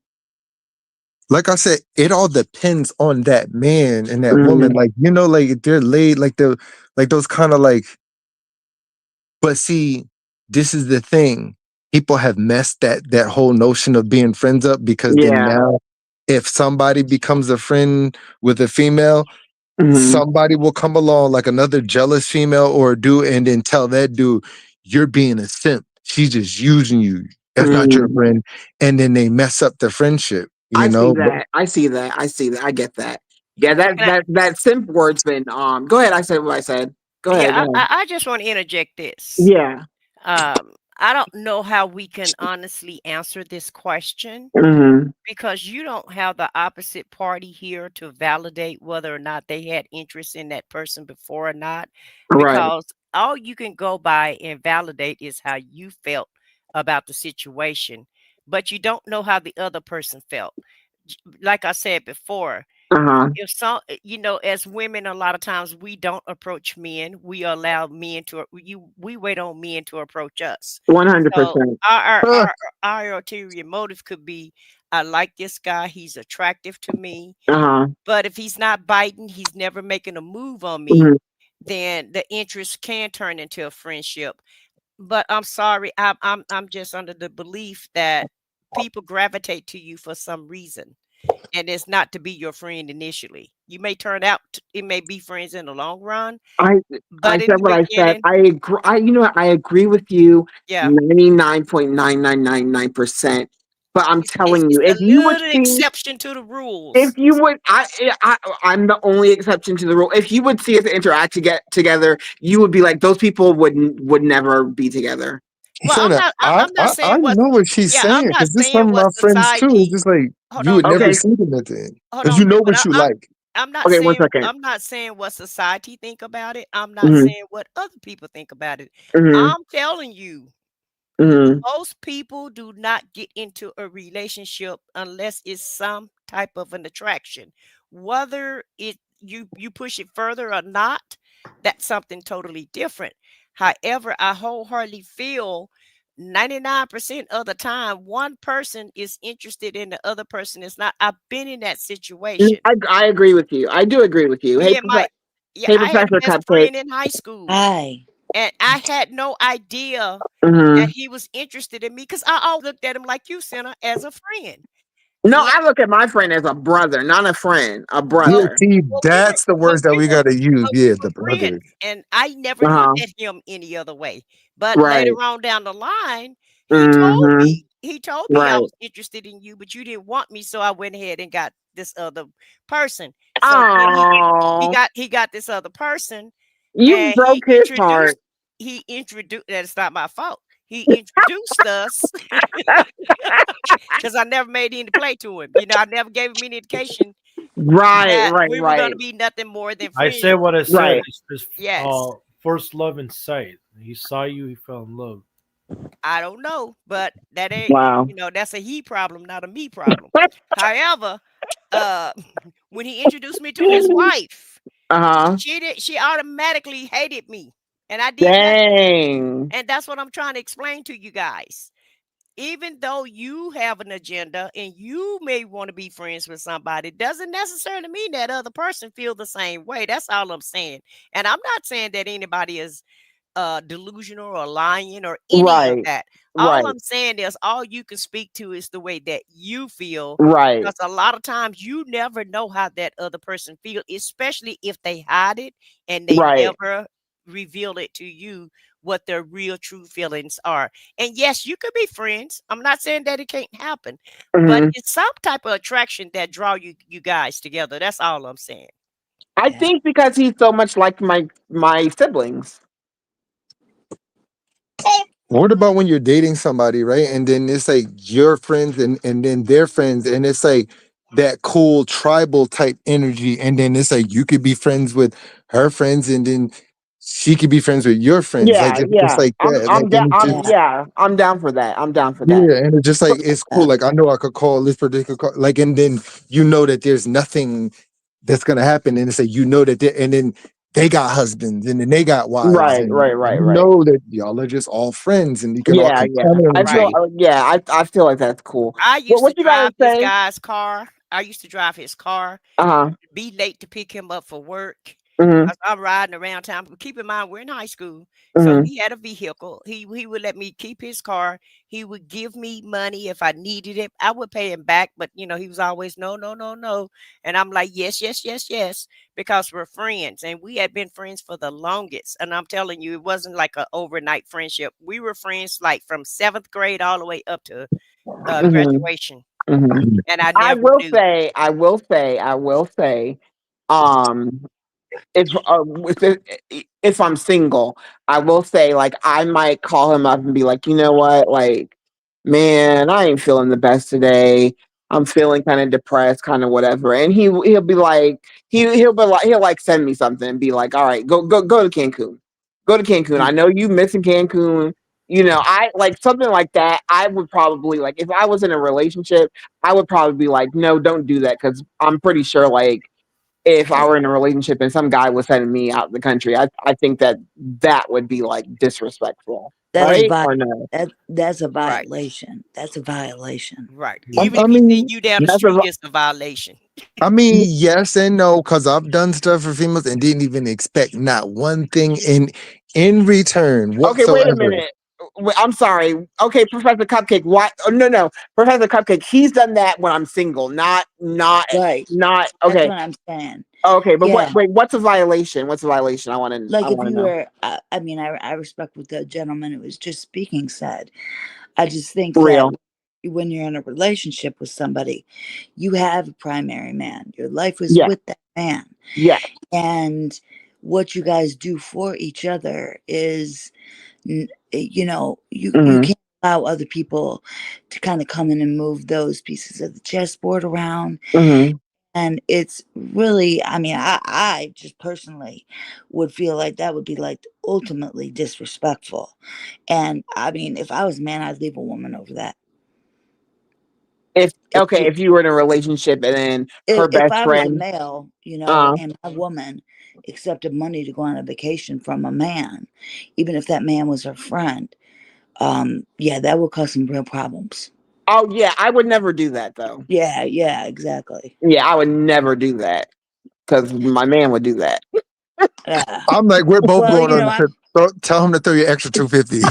Like I said, it all depends on that man and that woman. Mm-hmm. Like, like they're laid, like those kind of like, but see, this is the thing. People have messed that whole notion of being friends up because then Yeah. now if somebody becomes a friend with a female, Mm-hmm. somebody will come along like another jealous female or a dude and then tell that dude, you're being a simp. She's just using you. That's not your Mm-hmm. friend. And then they mess up the friendship, I see But that. I see that. I see that. I get that. Yeah, that Can I, that that simp word's been go ahead. I said what I said. Go ahead. yeah, Go ahead. I just want to interject this. Yeah. I don't know how we can honestly answer this question Mm-hmm. because you don't have the opposite party here to validate whether or not they had interest in that person before or not. Right. Because all you can go by and validate is how you felt about the situation, but you don't know how the other person felt. Like I said before, Uh-huh. if some, as women, a lot of times we don't approach men. We allow men to, we wait on men to approach us. So 100%. our our uh, our, our ulterior motive could be, I like this guy, he's attractive to me, Uh-huh. but if he's not biting, he's never making a move on me, Mm-hmm. then the interest can turn into a friendship. But I'm sorry, I'm just under the belief that people gravitate to you for some reason, and it's not to be your friend initially. You may turn out it may be friends in the long run, I I but in said the what I said. beginning, I agree. I agree with you yeah, 99.9999%. But I'm telling it's you, a if you would little see, exception to the if rules. you would, I'm the only exception to the rule. If you would see us interact to get together, you would be like, those people would never be together. Well, I'm Sana, not. I, I'm not I I saying what. know what she's Yeah, saying I'm not because this some saying of what my friends too. It's society. just like Hold you on, would real never Okay. quick. see them at the end Hold because on, you know real quick. what you like. I'm not Okay. One saying. second. I'm not saying what society think about it. I'm not Mm-hmm. saying what other people think about it. Mm-hmm. I'm telling you, Mm-hmm. most people do not get into a relationship unless it's some type of an attraction. Whether you push it further or not, that's something totally different. However, I wholeheartedly feel 99% of the time one person is interested and the other person is not. I've been in that situation. I agree with you. I do agree with you. Me and my Yeah, Hey, I had a Professor best Cupcake. friend in high school, Hi. and I had no idea that Mm-hmm. he was interested in me because I always looked at him like you, Senna, as a friend. No, Well, I look at my friend as a brother, not a friend, a well, Yeah, brother. see, well, that's the words that we gotta use. we Yeah, were the brothers. friends, and I never Uh-huh. looked at him any other way. But later Right. on down the line, Mm-hmm. he told me I Right. was interested in you, but you didn't want me, so I went ahead and got this other person. So then Oh, he got this other person, you and broke his heart. he introduced that's not my fault. He introduced us because I never made any play to him. I never gave him any indication Right, that right, we were going right, to be nothing more than I said friends. what I said. right. It's just Yes. first love in sight. He saw you, he fell in love. I don't know, but that ain't, Wow. that's a he problem, not a me problem. However, uh, when he introduced me to his wife, Uh-huh. she automatically hated me. And I did that too. Dang. And that's what I'm trying to explain to you guys. Even though you have an agenda and you may want to be friends with somebody, doesn't necessarily mean that other person feel the same way. That's all I'm saying. And I'm not saying that anybody is delusional or lying or any of Right. that. All Right. I'm saying is all you can speak to is the way that you feel. Right. Because a lot of times you never know how that other person feels, especially if they hide it and they Right. never reveal it to you what their real true feelings are. And yes, you could be friends. I'm not saying that it can't happen, but Mhm. it's some type of attraction that draw you guys together. That's all I'm saying. I Yeah. think because he's so much like my siblings. What about when you're dating somebody, right? And then it's like your friends and then their friends, and it's like that cool tribal type energy. And then it's like you could be friends with her friends, and then she could be friends with your friends. Like Yeah, it's yeah. like that. Like, I'm down. and it's I'm just Yeah. yeah. I'm down for that. I'm down for that. yeah, and it's just like it's Uh, cool. Like I know I could call this particular call, like, and then you know that there's nothing that's gonna happen, and it's like you know that, and then they got husbands, and then they got wives, Right. and Right. Right. you Right. know that y'all are just all friends, and you can all Yeah. confide Yeah. on I each feel. Right. other. Yeah. I feel like that's cool. I What used to What you gotta drive this say? guy's car. I used to drive his car, Uh huh. be late to pick him up for work. Mhm. I'm riding around town. But keep in mind, we're in high school, so Mhm. he had a vehicle. He would let me keep his car. He would give me money if I needed it. I would pay him back, but he was always no, no, no, no. And I'm like, yes, yes, yes, yes, because we're friends, and we had been friends for the longest. And I'm telling you, it wasn't like an overnight friendship. We were friends like from seventh grade all the way up to Mhm. graduation, Mhm. and I I never will knew. say. I will say. I will say. Um. If I'm single, I will say like I might call him up and be like, you know what, like, man, I ain't feeling the best today. I'm feeling kind of depressed, kind of whatever. And he'll be like, he'll like send me something and be like, all right, go to Cancun, go to Cancun. I mm, know you missing Cancun. I like something like that. I would probably like if I was in a relationship, I would probably be like, no, don't do that because I'm pretty sure like if I yeah. were in a relationship and some guy was sending me out the country, I think that would be like disrespectful, That's right? vi- Or no? that's a Right, violation. That's a violation. right. Yeah. Even I if he see mean, you down the That's a street, it's a violation. I mean, yes and no, because I've done stuff for females and didn't even expect not one thing in return okay. Wait a whatsoever. minute. I'm sorry. Okay, Professor Cupcake. What? Oh, no, no, Professor Cupcake. He's done that when I'm single. Right. Not. That's Okay. what I'm saying. Okay, but Yeah. wait. What's a violation? What's a violation? I want to. I Like if want to you know. were, I mean, I respect what the gentleman who was just speaking said. I just think that Real. when you're in a relationship with somebody, you have a primary man. Your life was Yeah. with that man. Yeah. And what you guys do for each other is, you Mm-hmm. can't allow other people to kind of come in and move those pieces of the chessboard around. Mm-hmm. And it's really, I mean, I just personally would feel like that would be like ultimately disrespectful. And I mean, if I was a man, I'd leave a woman over that. If It's okay, just, if you were in a relationship and then her if best I was a friend. male, Uh. and my woman accepted money to go on a vacation from a man, even if that man was her friend, yeah, that would cause some real problems. Oh yeah, I would never do that though. Yeah, yeah, exactly. Yeah, I would never do that because my man would do that. Yeah. I'm like, we're both Well, going on the trip. Tell him to throw your extra 250.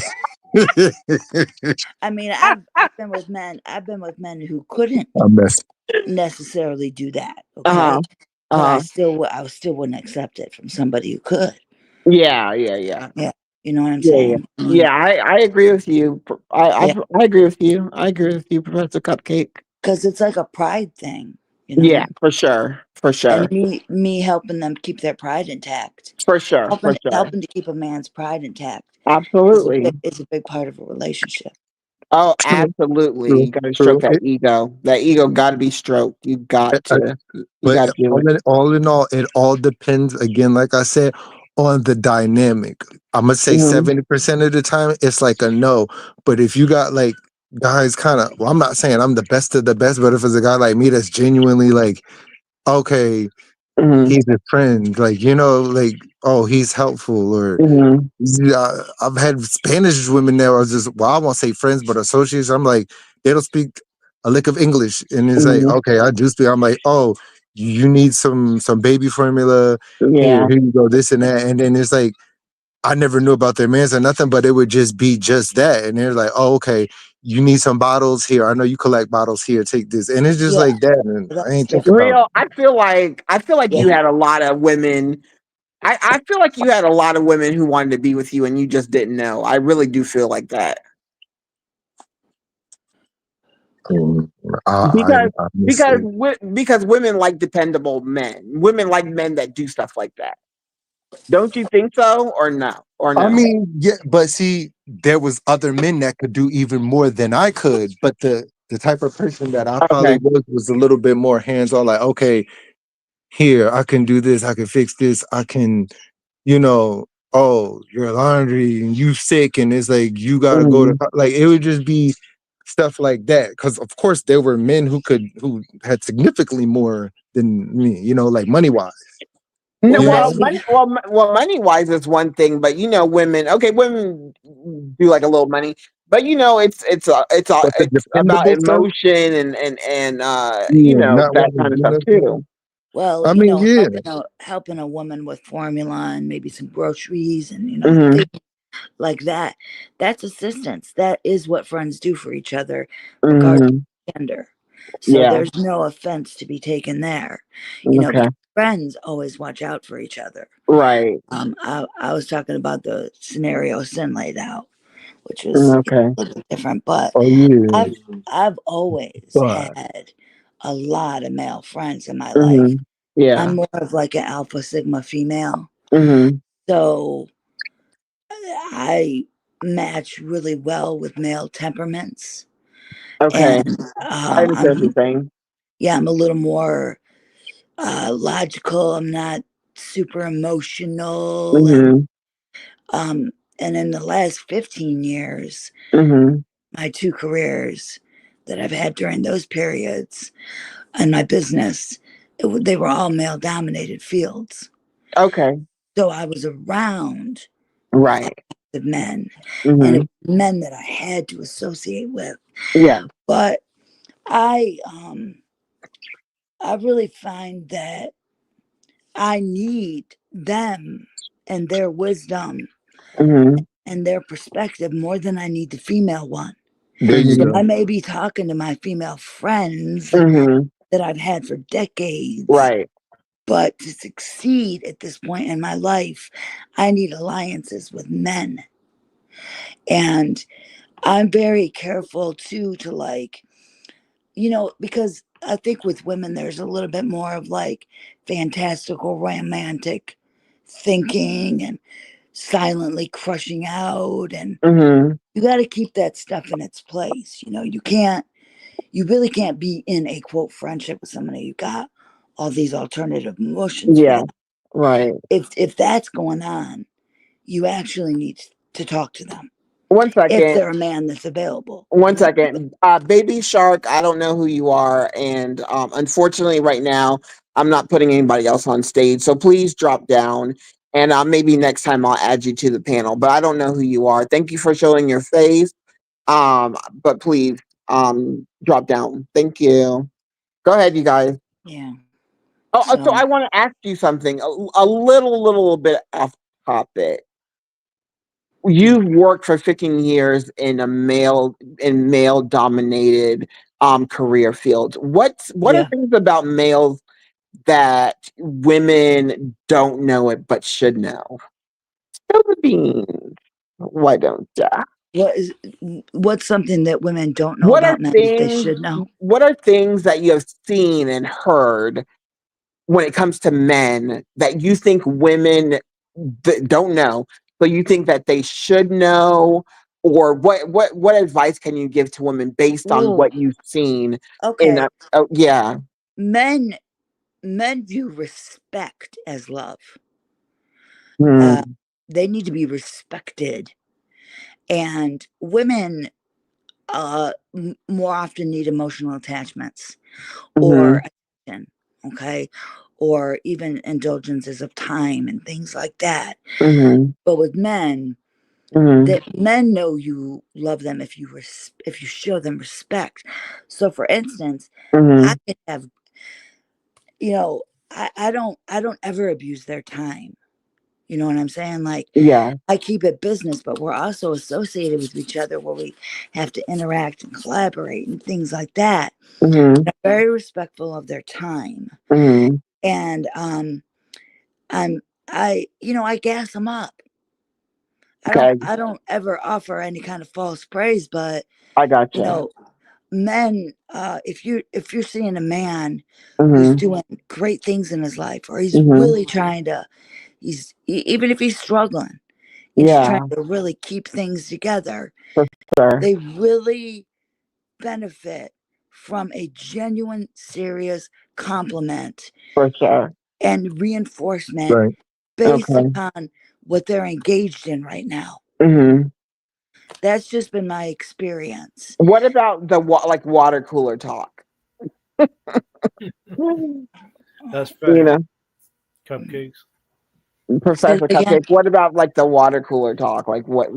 I mean, I've been with men. I've been with men who couldn't I mess. necessarily do that. Uh huh. Okay, Uh but huh. I still wouldn't accept it from somebody who could. Yeah. Yeah. Yeah. Yeah, you know what I'm Yeah. Yeah. saying? I mean, Yeah. I agree with you. yeah, I agree with you. I agree with you, Professor Cupcake. because it's like a pride thing, you Yeah, know. for sure. For And sure. me helping them keep their pride intact, For sure. For sure. helping to keep a man's pride intact Absolutely. is a big part of a relationship. Oh, True, absolutely. true, You got to stroke true. that ego. That ego got to be stroked. You got to. You But got to do it. all in all, it all depends, again, like I said, on the dynamic. I'm gonna say Hmm. 70% of the time it's like a no. But if you got like guys kind of, well, I'm not saying I'm the best of the best, but if it's a guy like me that's genuinely like, okay, Mhm. he's a friend, like, you know, like, oh, he's helpful, or Mhm. yeah, I've had Spanish women there. I was just, well, I won't say friends, but associates. I'm like, they don't speak a lick of English, and it's like, Mhm. okay, I do speak. I'm like, oh, you need some baby formula. Yeah. Here you go, this and that, and then it's like, I never knew about their mans or nothing, but it would just be just that, and they're like, oh, okay, you need some bottles here. I know you collect bottles here. Take this, and it's just Yeah, like that, and I that's ain't think about different. Real. I feel like you Yeah. had a lot of women. I feel like you had a lot of women who wanted to be with you and you just didn't know. I really do feel like that. it. Because I because honestly. because women like dependable men. Women like men that do stuff like that. Don't you think so? Or no? Or I no? mean, yeah, but see, there was other men that could do even more than I could. But the type of person that I probably Okay. was a little bit more hands on. Like, okay, here I can do this. I can fix this. I can, you know, oh, your laundry and you sick, and it's like you gotta go to Mhm. like it would just be stuff like that. Because of course there were men who had significantly more than me. You know, like money wise. No, Well, You well, that's know, money, because, money wise is one thing, but women. Okay, women do like a little money, but but the it's about dependable stuff. emotion and Yeah, not that want to kind of do stuff nothing. too. I mean, yeah. helping a woman with formula and maybe some groceries and Mhm. things like that. That's assistance. That is what friends do for each other, regardless Mhm. of gender. So Yeah. there's no offense to be taken there, Okay. because friends always watch out for each other. Right. I was talking about the scenario Sin laid out, which was Okay. a little different, but Oh yeah. I've I've always But had a lot of male friends in my life. Mhm. Yeah. I'm more of like an alpha sigma female, Mhm. so I match really well with male temperaments, Okay. and I understand what you're I'm saying. yeah, I'm a little more logical. I'm not super emotional, Mhm. um, and in the last 15 years, Mhm. my two careers that I've had during those periods and my business, they were all male dominated fields. Okay. So I was around Right. the men, and it Mhm. was men that I had to associate with. Yeah. But I I really find that I need them and their wisdom Mhm. and their perspective more than I need the female one. there you So Mhm. go. I may be talking to my female friends Mhm. that I've had for decades, Right. but to succeed at this point in my life, I need alliances with men. And I'm very careful too to like, because I think with women, there's a little bit more of like fantastical romantic thinking and silently crushing out. And Mhm. you got to keep that stuff in its place. You really can't be in a quote friendship with somebody you got all these alternative emotions Yeah. with. Right. If that's going on, you actually need to talk to them One if second. they're a man that's available. One second. Baby Shark, I don't know who you are. And unfortunately, right now, I'm not putting anybody else on stage. So please drop down. And maybe next time I'll add you to the panel. But I don't know who you are. Thank you for showing your face. But please drop down. Thank you. Go ahead, you guys. Yeah. So So I want to ask you something a little bit off topic. yeah. You've worked for 15 years in male dominated career fields. What are Yeah. things about males that women don't know it but should know? Spill the beans. Why don't ya? What is what's something that women don't know What are about men that they things should know? what are things that you have seen and heard when it comes to men that you think women don't know, but you think that they should know, or what advice can you give to women based on Oh, what you've seen in okay. a oh, yeah. Men men view respect as love. Uh, Mm, they need to be respected, and women more often need emotional attachments or mhm, attention. Okay, or even indulgences of time and things like that. Mhm. But with men, Mhm. that men know you love them if if you show them respect. So for instance, I Mhm. could have, you know, I don't ever abuse their time. You know what I'm saying? Like, Yeah. I keep it business, but we're also associated with each other where we have to interact and collaborate and things like that. Mhm. I'm very respectful of their time. Mhm. And I'm I gas them up. I don't Okay. I don't ever offer any kind of false praise, but I you gotcha. know, men, if you're seeing a man who's Mhm. doing great things in his life, or he's Mhm. really trying to, even if he's struggling and he's trying Yeah, to really keep things together, for sure. they really benefit from a genuine, serious compliment For sure. and reinforcement Right. based Okay. upon what they're engaged in right now. Mhm. That's just been my experience. What about the like water cooler talk? You That's facts. know, Cupcakes. Say that Professor again. Cupcake. What about like the water cooler talk? Like what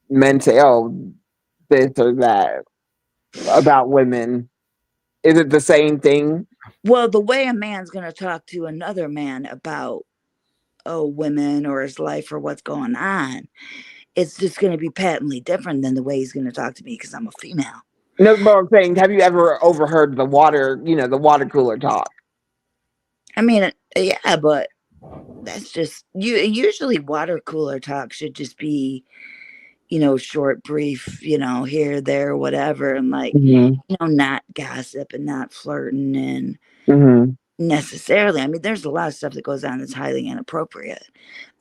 men say, oh, this or that about women. Is it the same thing? Well, the way a man's going to talk to another man about, women or his life or what's going on, it's just going to be patently different than the way he's going to talk to me because I'm a female. No, but I'm saying, have you ever overheard the water cooler talk? I mean, yeah, but that's just you. Usually, water cooler talk should just be, short, brief, here, there, whatever, and like, Mhm. not gossip and not flirting and Mhm. necessarily. I mean, there's a lot of stuff that goes on that's highly inappropriate.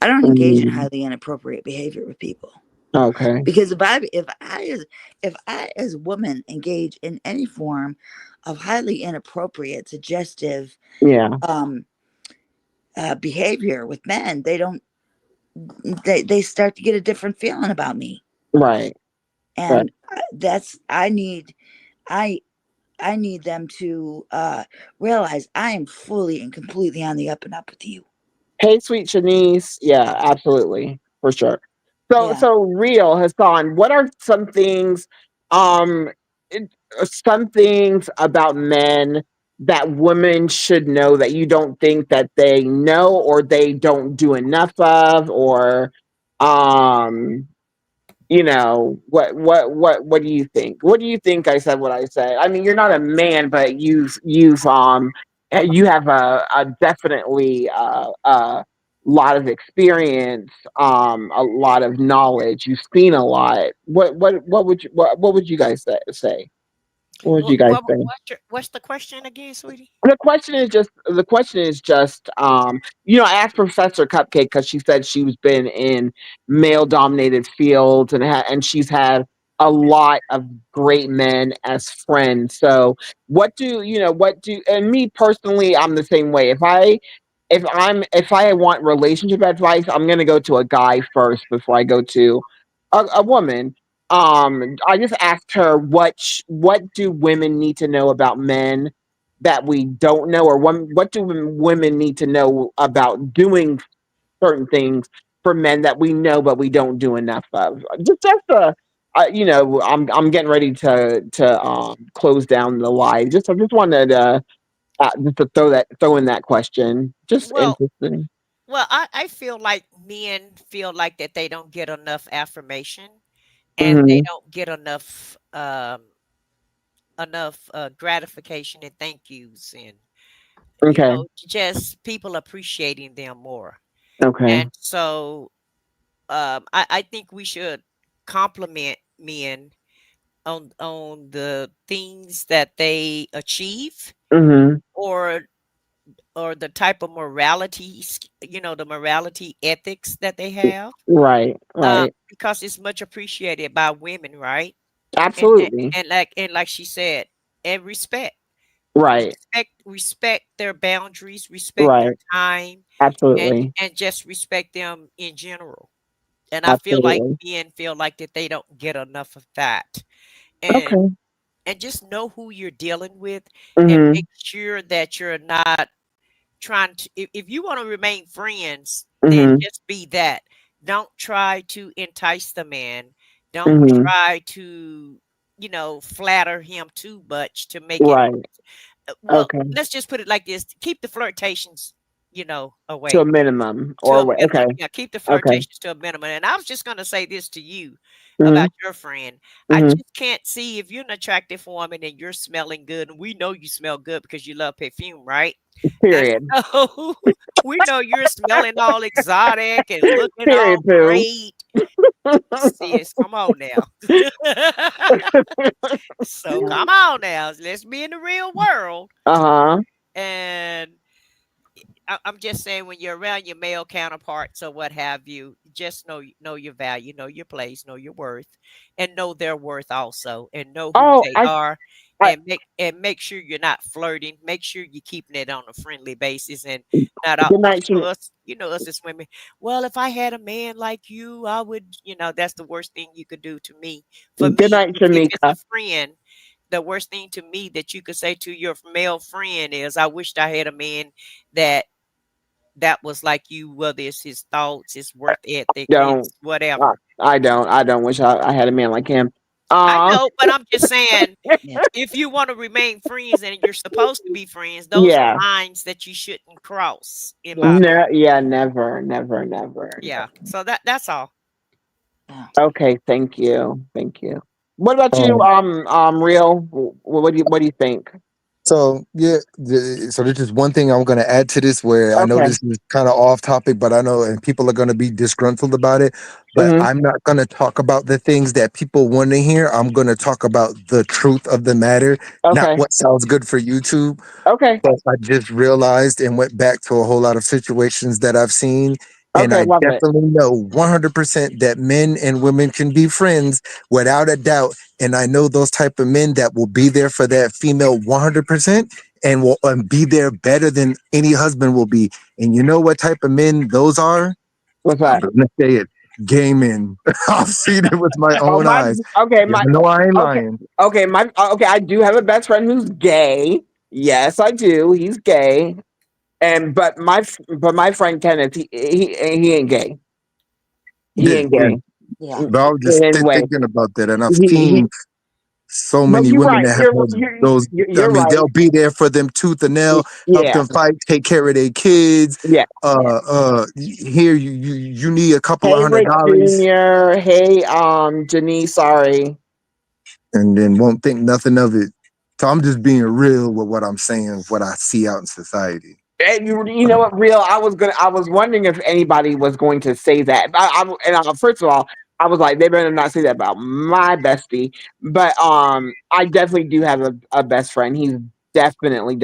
I don't engage in Mhm. highly inappropriate behavior with people Okay. because if I as a woman engage in any form of highly inappropriate, suggestive Yeah. um, behavior with men, they start to get a different feeling about me, Right. Right. and that's I need them to realize I am fully and completely on the up and up with you. Hey, sweet Shanice. Yeah, absolutely. For sure. So, Yeah. so real Hassan, what are um, some things about men that women should know that you don't think that they know or they don't do enough of, or, um, what do you think? What do you think I said what I said? I mean, you're not a man, but you have a definitely lot of experience, a lot of knowledge. You've seen a lot. What would you guys say? What would you What, guys what say? what's the question again, sweetie? The question is just I asked Professor Cupcake because she said she's been in male dominated fields and she's had a lot of great men as friends. So what do and me personally, I'm the same way. If I want relationship advice, I'm gonna go to a guy first before I go to a woman. I just asked her what do women need to know about men that we don't know, or what do women need to know about doing certain things for men that we know but we don't do enough of. I'm getting ready to close down the live. I just wanted just to throw in that question. Just Well, interesting. I feel like men feel like that they don't get enough affirmation and they Hmm. don't get enough gratification and thank yous and Okay. just people appreciating them more. Okay. And so I think we should compliment men on the things that they achieve, Hmm. or the type of morality, the morality ethics that they have, Right. Right. because it's much appreciated by women, right? And and, Absolutely. and like she said, and Right. respect their boundaries, respect their Right. time, and Absolutely. just respect them in general. And I feel like Absolutely. men feel like that they don't get enough of that. And Okay. just know who you're dealing with and Hmm. make sure that you're not trying to, if you want to remain friends, then Mhm. just be that. Don't try to entice the man. Don't Mhm. try to, flatter him too much to make it. Right. Well, Okay. let's just put it like this: keep the flirtations, To a away minimum to or a what? minimum. Okay. Yeah, keep the Okay. flirtations to a minimum. And I was just gonna say this to you Mhm. about your friend. I Mhm. just can't see if you're an attractive woman and you're smelling good, and we know you smell good because you love perfume, right? And Period. so we know you're smelling all exotic and looking all Period. Pooh. great. Sis, come on now. So Yeah. come on now. Let's be in the real world. Uh-huh. And I'm just saying, when you're around your male counterparts or what have you, just know your value, know your place, know your worth, and know their worth also, and know who Oh, they are, I and make sure you're not flirting. Make sure you're keeping it on a friendly basis, and not out. good night, Us, us as women. Well, if I had a man like you, I would. That's the worst thing you could do to me. For good me, night, if it's a Shamika. friend, the worst thing to me that you could say to your male friend is, I wished I had a man that was like you, whether it's his thoughts, his work ethic, his Don't. I, whatever. I don't. I don't wish I had a man like him. I Uh know, but I'm just saying, Yeah. if you want to remain friends and you're supposed to be friends, those are yeah. lines that you shouldn't cross, in my Yeah. opinion. No, yeah, never, never, never. Yeah. So that's all. Yeah. Okay, thank you. Thank you. What about you, Um, Real? What do you think? So yeah, so there's just one thing I'm going to add to this where I know Okay. this is kind of off topic, but I know and people are going to be disgruntled about it. But Mhm. I'm not going to talk about the things that people want to hear. I'm going to talk about the truth of the matter, not Okay. what sounds good for YouTube. Okay. But I just realized and went back to a whole lot of situations that I've seen. And Okay, I love it. definitely know 100% that men and women can be friends without a doubt. And I know those type of men that will be there for that female 100% and will be there better than any husband will be. And you know what type of men those are? What's I'm that? going to say it. Gay men. I've seen it with my Oh own my eyes. okay, Y'all my know I ain't okay. lying. Okay, okay, I do have a best friend who's gay. Yes, I do. He's gay. And but my friend Kenneth, he ain't gay. He Yeah. ain't gay Yeah. in But I was just any way. thinking about that. And I've He seen so but many you're women right. that have You're those. I you're mean, right. they'll be there for them tooth and nail, help Yeah. them fight, take care of their kids. Yeah. Yeah. Here you need a couple of Hey hundred Rick dollars, Jr. Hey Janice, sorry. and then won't think nothing of it. So I'm just being real with what I'm saying, what I see out in society. And you know what, real? I was wondering if anybody was going to say that. First of all, I was like, they better not say that about my bestie. But I definitely do have a best friend. He's definitely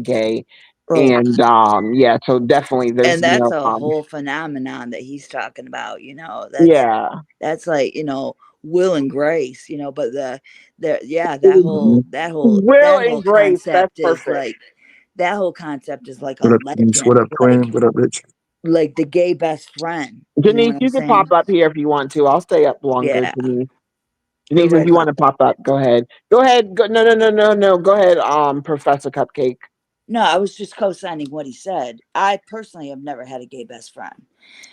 gay, Well, and yeah, so definitely there's and that's a whole phenomenon that he's talking about. yeah, That's like, will and grace, but yeah, Mhm. will that whole and grace. That's concept is perfect. like, that whole concept is like a What up, Peace? What legend, up, Twin? What up, Rich? like the gay best friend. You know Janice, what I'm you can pop saying? up here if you want to. I'll stay up longer, Yeah. Janice. But Denise, if right you on. want to pop up, go ahead. Go ahead. Go, no, no, no, no, no. Go ahead, Professor Cupcake. No, I was just co-signing what he said. I personally have never had a gay best friend,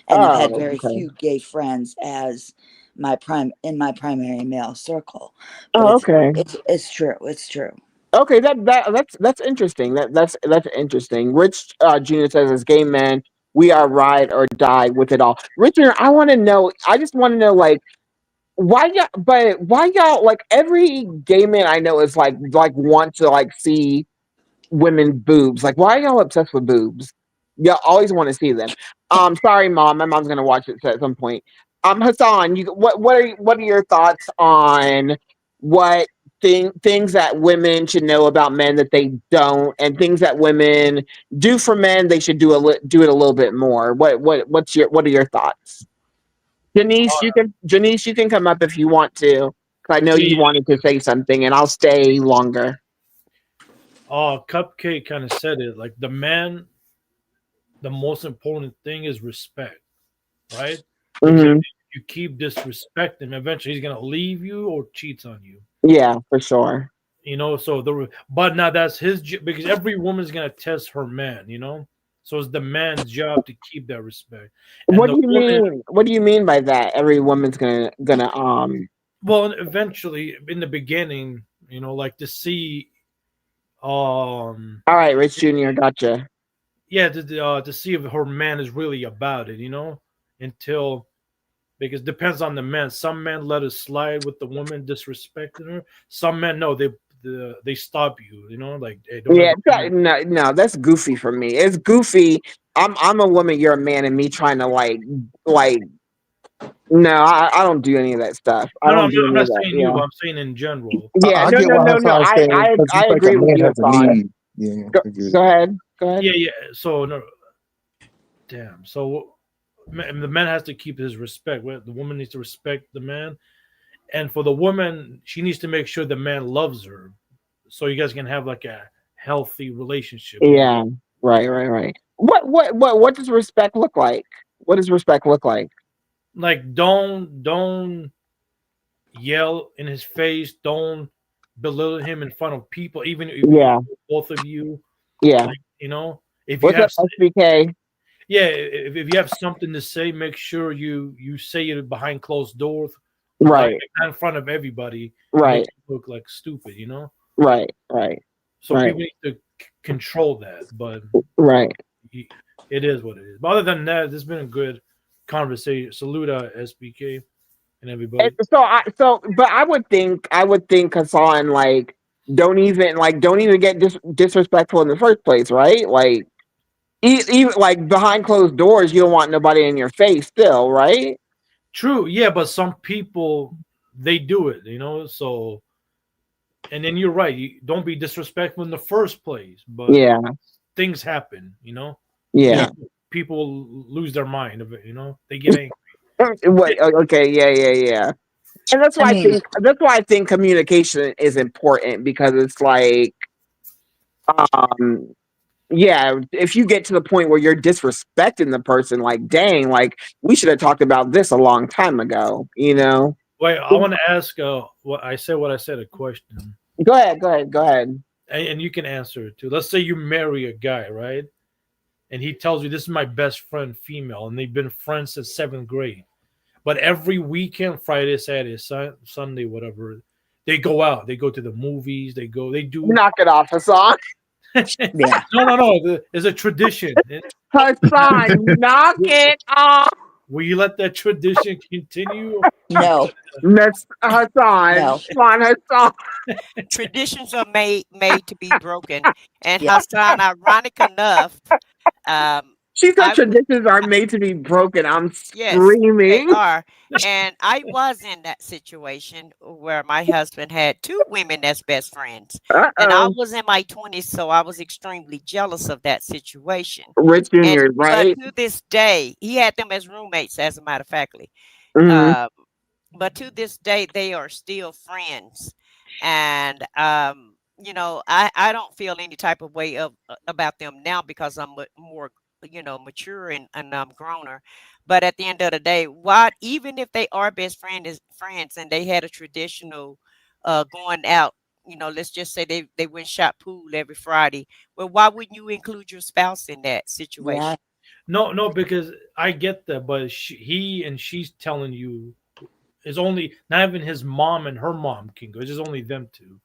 and have had Oh, very okay. few gay friends as my primary male circle. But Oh, okay. it's true. It's true. Okay, that's interesting. That's interesting. Rich Junior says, as gay men, we are ride or die with it all. Richard, I want to know. I just want to know, like, why y'all like every gay man I know is like want to like see women's boobs. Like, why are y'all obsessed with boobs? Y'all always want to see them. Sorry, mom. My mom's gonna watch it at some point. Hassan, what are your thoughts on what things that women should know about men that they don't, and things that women do for men they should do it a little bit more? What are your thoughts? Janice, you can come up if you want to. 'Cause I know See, you wanted to say something, and I'll stay longer. Cupcake kind of said it. Like the man, the most important thing is respect, right? Because if Hmm. you keep disrespecting him, eventually he's gonna leave you or cheats on you. Yeah, for sure. So but now that's because every woman's gonna test her man, so it's the man's job to keep that respect. And What the do you woman, mean? What do you mean by that? Every woman's gonna well, eventually in the beginning, like to see, um All right, Rich Jr. Gotcha. yeah, to see if her man is really about it, until, because it depends on the man. Some men let it slide with the woman disrespecting her. Some men, no, they stop you, like, hey, don't Yeah, ever come here. no, no, that's goofy for me. It's goofy. I'm a woman, you're a man, and me trying to like no, I don't do any of that stuff. I No, no, don't do I'm any not of that. saying you, Yeah. but I'm saying in general. Yeah, I no, get no, what no, no. Hassan's saying because I it's like a agree with man you, has a Hassan. need. Yeah, Go, I get it. go ahead. Go ahead. Yeah, yeah. So no, damn. So the man has to keep his respect. The woman needs to respect the man, and for the woman, she needs to make sure the man loves her, so you guys can have like a healthy relationship. Yeah. Right, right, right. What does respect look like? What does respect look like? Like, don't yell in his face. Don't belittle him in front of people, even if Yeah. both of you, Yeah. like, if you What's have, up, SBK? yeah, if you have something to say, make sure you say it behind closed doors, like Right. not in front of everybody, and make Right. it look like stupid. Right. Right. So Right. people need to control that, but Right. y- it is what it is. But other than that, this has been a good conversation. Salute, SBK and And everybody. but I would think Hassan don't even get disrespectful in the first place, right? Like even like behind closed doors, you don't want nobody in your face, still, right? True, yeah, but some people, they do it. So, and then you're right. You don't be disrespectful in the first place, but Yeah. things happen. Yeah. Yeah, People lose their mind of it. They get angry. What? Okay. Yeah. Yeah. Yeah. And that's I why I mean, think that's why I think communication is important because it's like, um, yeah, if you get to the point where you're disrespecting the person, like, dang, like we should have talked about this a long time ago, you know? Wait, I want to ask. What I said, a question, Go ahead, go ahead, go ahead. and you can answer it too. Let's say you marry a guy, right? And he tells you, this is my best friend, female, and they've been friends since seventh grade. But every weekend, Friday, Saturday, Sunday, whatever, they go out. They go to the movies. They do. Knock it off, Hassan. yeah. No, no, no. There's a tradition. Hassan, knock it off. Will you let that tradition continue? No, Miss Hassan. no. Come on, Hassan. Traditions are made to be broken. And Yeah. Hassan, ironic enough, um, She said I traditions are made to be broken. I'm yes, they screaming. are. And I was in that situation where my husband had two women as best friends. And I Uh-oh. was in my 20s, so I was extremely jealous of that situation. Rich And Jr., but right? to this day, he had them as roommates, as a matter of factly. Hmm. Um, but to this day, they are still friends. And I don't feel any type of way about them now because I'm more mature and I'm growner. But at the end of the day, what even if they are best friends and they had a traditional going out, let's just say they went shot pool every Friday. Well, why wouldn't you include your spouse in that Yeah. situation? No, no, because I get that, but she's telling you, is only not even his mom and her mom can go. It's just only them two.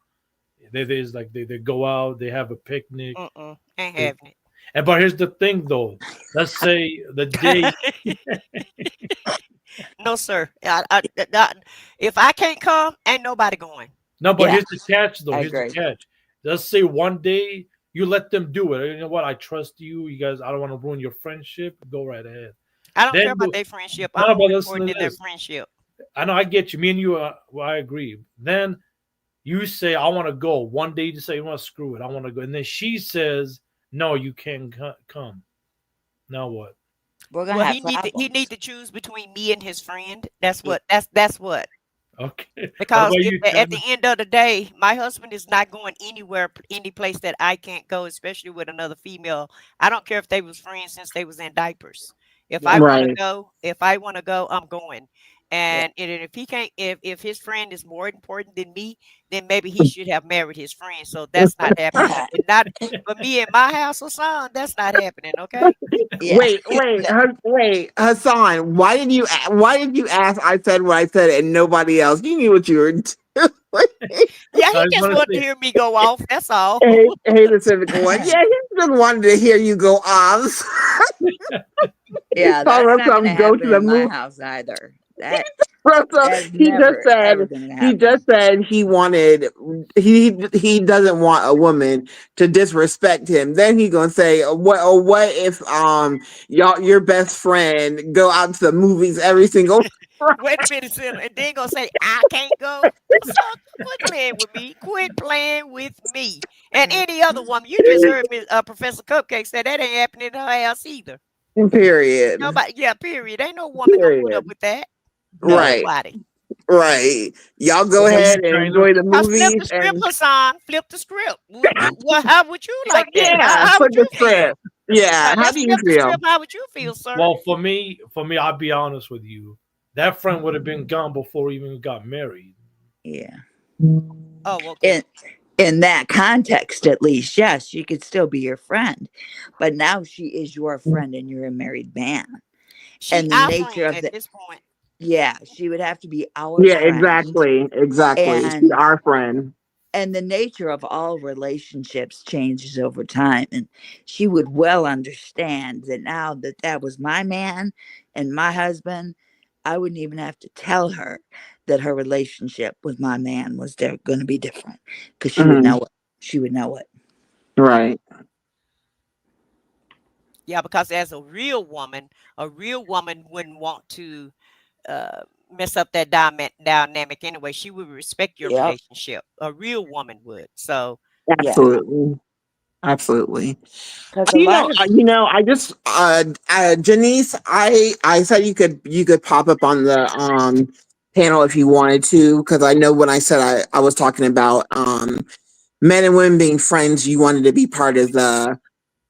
There's like they go out, they have a picnic. Ain't They, having and but here's the thing though. Let's say the day. it. No, sir. If I can't come, ain't nobody going. No, but Yeah. here's the catch though. I Here's the agree. catch. Let's say one day you let them do it. You know what? I trust you. You guys, I don't want to ruin your friendship. Go right ahead. I don't care Then about their friendship. no, I'm no, more but listen important to than their this. friendship. I know I get you. Me and you, well, I agree. Then you say, I want to go. One day you say, you want to screw it. I want to go. And then she says, no, you can't come. Now what? We're gonna Well, have he need problems. to choose between me and his friend. That's what. Okay. What Because about if you, at the Shannon? end of the day, my husband is not going anywhere, any place that I can't go, especially with another female. I don't care if they was friends since they was in diapers. If I Yeah. want to Right. go, if I want to go, I'm going. Yeah. And if he can't, if his friend is more important than me, then maybe he should have married his friend. So that's not happening. And not for me in my house or son, that's not happening. Okay. Yeah. Wait, Hassan. Why did you ask? I said what I said, and nobody else. You knew what you were doing. Yeah, he I just just want to wanted to say, hear me go off. That's all. Hey, the civic one. Yeah, he just wanted to hear you go off. Yeah, Told that's us not gonna some go to happen the in my movie. house either. So That's he just never ever said gonna he just happen. said he wanted he doesn't want a woman to disrespect him. Then he gonna say what if your best friend go out to the movies every single Wait a minute, Santa. And then gonna say I can't go. So quit playing with me. Quit playing with me. And any other woman. You just heard me, Professor Cupcake say that ain't happening in her house either. period. Nobody. Yeah. Period. Ain't no woman gonna put up Period. with that. no. Right. Nobody. Right. Y'all go What about ahead you, and China? enjoy the Flip movies the script, and Hassan. Flip the script. How would you like that? yeah, How flip would the you feel? script. Yeah. How Let's do you flip the feel? script. How would you feel, sir? Well, for me, I'll be honest with you. That friend would have been gone before we even got married. Yeah. Oh, okay. In in that context, at least, yes, she could still be your friend. But now she is your friend and you're a married man. She And the our nature friend of at the this point. yeah, she would have to be our Yeah, friend. exactly. Exactly. She's And our friend. the nature of all relationships changes over time, and she would well understand that now that that was my man and my husband, I wouldn't even have to tell her that her relationship with my man was going to be different, because she would Hmm. know it. She would know it. Right. Yeah, because as a real woman wouldn't want to uh, mess up that dynamic anyway. She would respect your Yep. relationship. A real woman would. So Yeah, Absolutely. Absolutely. because a lot of I just Janice, I said you could pop up on the panel if you wanted to, because I know when I said I was talking about men and women being friends, you wanted to be part of the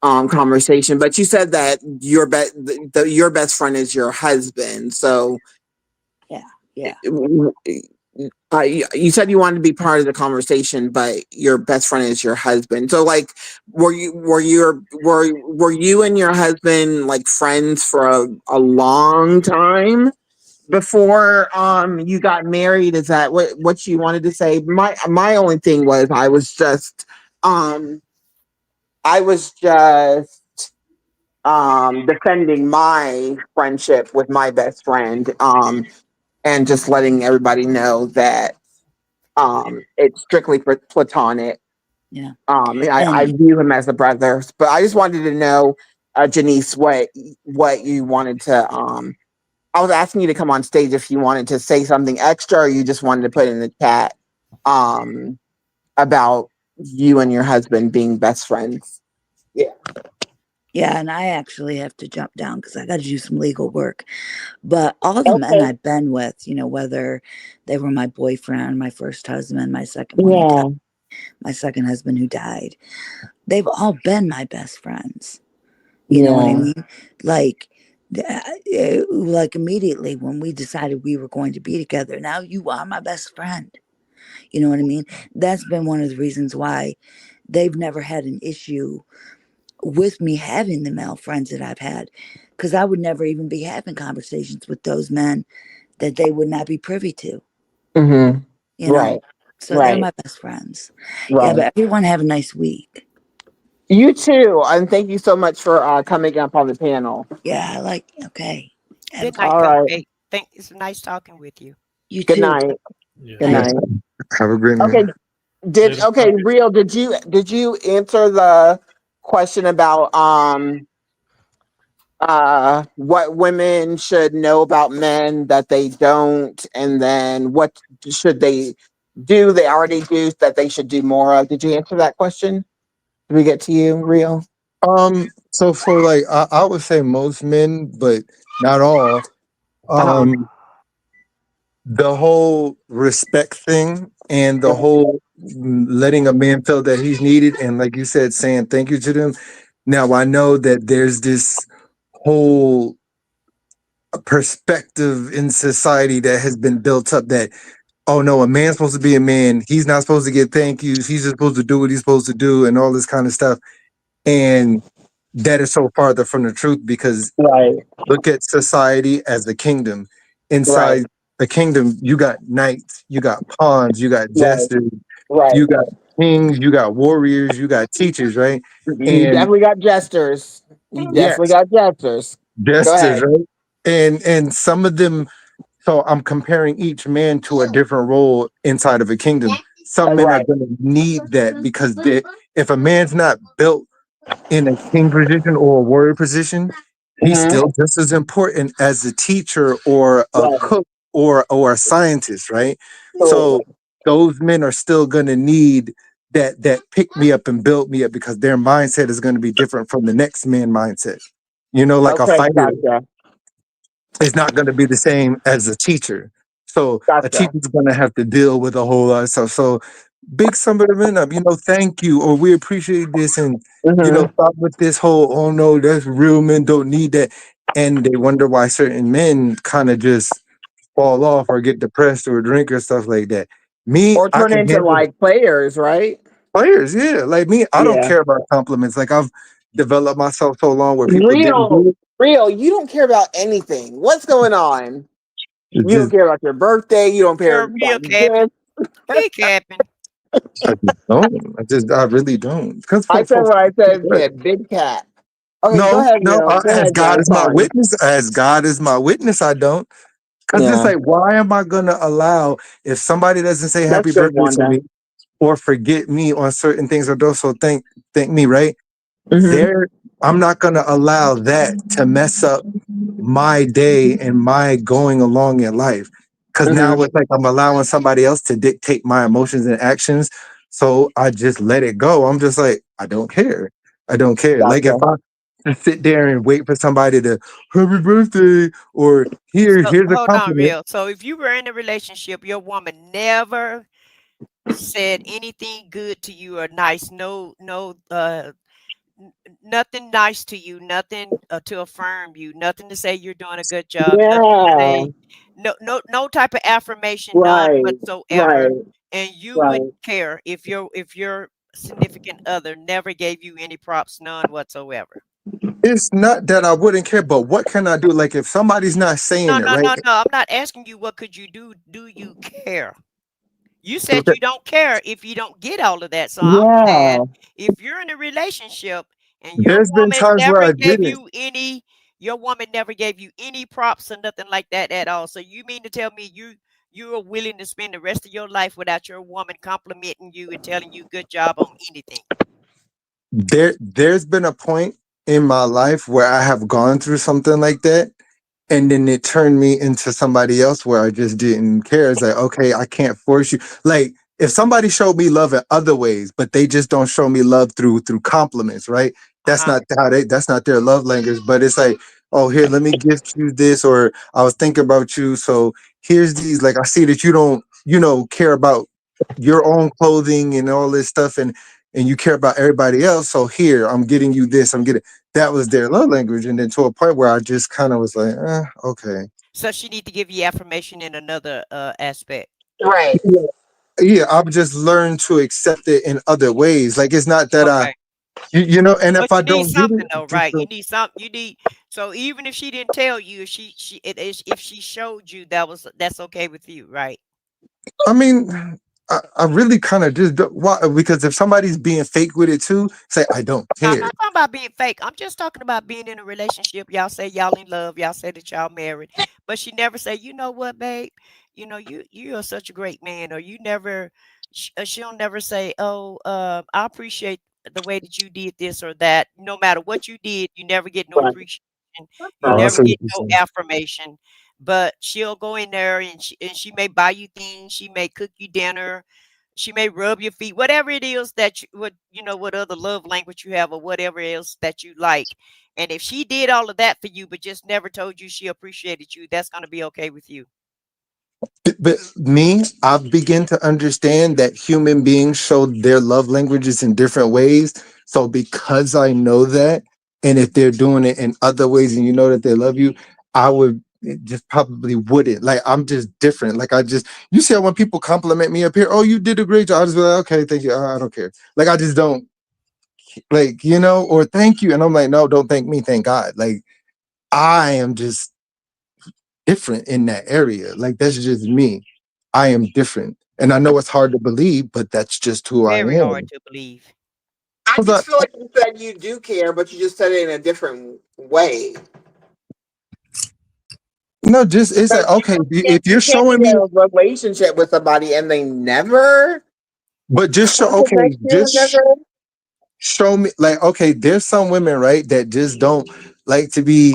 conversation, but you said that your best friend is your husband. So yeah, yeah. you said you wanted to be part of the conversation, but your best friend is your husband. So, like, were you and your husband like friends for a long time before you got married? Is that what you wanted to say? My only thing was um I was just defending my friendship with my best friend, and just letting everybody know that it's strictly for platonic. Yeah. I And view him as a brother, but I just wanted to know, Janice, what you wanted to. I was asking you to come on stage if you wanted to say something extra, or you just wanted to put in the chat um, about you and your husband being best friends. Yeah. yeah, and I actually have to jump down because I got to do some legal work. But all the men Okay. I've been with, whether they were my boyfriend, my first husband, Yeah. my second husband who died, they've all been my best friends. You know what I Yeah. mean? Like, like immediately when we decided we were going to be together, now you are my best friend. You know what I mean? That's been one of the reasons why they've never had an issue with me having the male friends that I've had, because I would never even be having conversations with those men that they would not be privy to, Mm-hmm. you know? Right. So they're Right. my best friends. Yeah, Right. but everyone have a nice week. You too, and thank you so much for coming up on the panel. Yeah, okay. Have a good great, night, All right. Cupcake. Think it's nice talking with you. you Good too. night. Yeah. Good Bye. night. Have a great Okay. night. Later. Real, did you answer the question about what women should know about men that they don't, and then what should they do they already do that they should do more of? Did you answer that question? Did we get to you, Real? So for like I would say most men, but not all. Uh-huh. Um, the whole respect thing and the Yeah. whole letting a man feel that he's needed, and like you said, saying thank you to them. Now I know that there's this whole perspective in society that has been built up that, oh no, a man's supposed to be a man. He's not supposed to get thank yous. He's just supposed to do what he's supposed to do and all this kind of stuff. And that is so farther from the truth because Right. look at society as a kingdom. Right. Inside the kingdom, you got knights, you got pawns, you got Right. jesters, Right. you got kings, you got warriors, you got teachers, right? You And definitely got jesters. You definitely yes, got jesters. Go jesters, ahead. right? And some of them, so I'm comparing each man to a different role inside of a kingdom. Some men are Right. going to need that because if a man's not built in a king position or a warrior position, he's Mm-hmm. still just as important as a teacher or a Right. cook or a scientist, right? So Totally. those men are still going to need that pick me up and build me up because their mindset is going to be different from the next man mindset. You know, like a Okay. fighter Gotcha. is not going to be the same as a teacher. So a Gotcha. teacher's going to have to deal with a whole lot of stuff. So big some of the men up, thank you, or we appreciate this, and Mm-hmm. stop with this whole, oh no, that's real men don't need that, and they wonder why certain men kind of just fall off or get depressed or drink or stuff like that. Me, Or I turn can into handle like players, right? players, yeah. Like me, I don't Yeah. care about compliments. Like I've developed myself so long where people didn't Real, do it. real. You don't care about anything. What's going on? It's You don't just care about your birthday. You don't care You're real about capping. this. He capping. I just don't. I really don't. Because I said what I said. Big cat. Okay, go no, ahead, no. Neil. Go As ahead, Neil. God I'm is my sorry. witness, I don't. Because it's Yeah, like, why am I gonna allow if somebody doesn't say that's happy good, birthday to Wanda. me or forget me on certain things or don't so thank me, right? Mm-hmm. There, I'm not gonna allow that to mess up my day and my going along in life. Cause now Mm-hmm. it's like I'm allowing somebody else to dictate my emotions and actions. So I just let it go. I'm just like, I don't care. I don't care. Like if Gotcha. I just sit there and wait for somebody to happy birthday or So here's a hold on, compliment. real. So if you were in a relationship, your woman never said anything good to you or nice, nothing nice to you, nothing to affirm you, nothing to say you're doing a good job, nothing to Yeah. say, no type of affirmation, none Right. whatsoever, Right. and you Right. wouldn't care if your significant other never gave you any props, none whatsoever. It's not that I wouldn't care, but what can I do? Like if somebody's not No, saying it, no, right? no, no. I'm not asking you what could you do. Do you care? You said Okay, you don't care if you don't get all of that. So I'm saying Yeah. if you're in a relationship and there's been times where I didn't. your woman never gave you any props or nothing like that at all. So you mean to tell me you are willing to spend the rest of your life without your woman complimenting you and telling you good job on anything? There's been a point in my life where I have gone through something like that, and then it turned me into somebody else where I just didn't care. It's like, okay, I can't force you. Like if somebody showed me love in other ways, but they just don't show me love through compliments, right? That's Uh-huh. not that's not their love language. But it's like, oh, here, let me gift you this, or I was thinking about you, so here's these. Like I see that you don't, care about your own clothing and all this stuff, and you care about everybody else. So here, I'm getting you this. I'm getting that was their love language, and then to a point where I just kind of was like, okay. So she need to give you affirmation in another aspect. Right. Yeah, yeah, I've just learned to accept it in other ways. Like it's not that Okay. and if But I you need don't get it, something though, just right? You need something. You need so even if she didn't tell you, if if she showed you that's okay with you, right? I mean, I really kind of just why because if somebody's being fake with it too, say I don't Now, I'm care. not talking about being fake. I'm just talking about being in a relationship. Y'all say y'all in love. Y'all say that y'all married, but she never say, you know what, babe? You are such a great man, or you never. She'll never say, oh, I appreciate the way that you did this or that. No matter what you did, you never get no Right. appreciation. You Oh, I Right. never see what get you're no saying. affirmation. But she'll go in there and she may buy you things. She may cook you dinner, she may rub your feet, whatever it is that what other love language you have or whatever else that you like. And if she did all of that for you, but just never told you she appreciated you, that's going to be okay with you. But me, I've begun to understand that human beings show their love languages in different ways. So because I know that, and if they're doing it in other ways and you know that they love you, I would it just probably wouldn't. Like I'm just different. Like you see how when people compliment me up here, oh, you did a great job. I just be like, okay, thank you. I don't care. Like I just don't like, or thank you. And I'm like, no, don't thank me. Thank God. Like I am just different in that area. Like that's just me. I am different. And I know it's hard to believe, but that's just who I Very hard am. to believe. I 'Cause I- just feel like you said you do care, but you just said it in a different way. no, just it's But like, okay, if you you're can't be showing in me, a relationship with somebody and they never but just show okay, compliment you, just never. show me like, okay, there's some women, right, that just don't like to be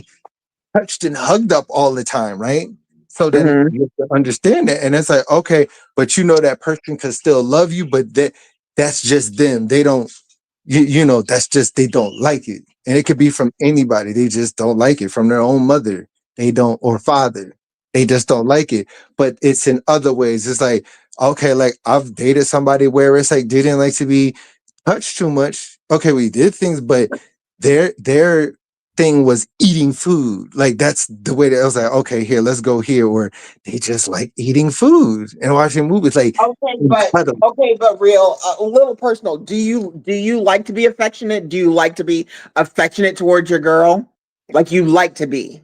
touched and hugged up all the time, right? So then Hmm. you have to understand that. And it's like, okay, but that person could still love you, but that's just them. They don't, that's just, they don't like it. And it could be from anybody. They just don't like it from their own mother. They don't, or father. They just don't like it. But it's in other ways. It's like, okay, like I've dated somebody where it's like, they didn't like to be touched too much. Okay, we did things, but their thing was eating food. Like that's the way that I was like, okay, here, let's go here. Or they just like eating food and watching movies, like Okay, and but cuddle. real, a little personal. Do you like to be affectionate? Do you like to be affectionate towards your girl? Like you like to be?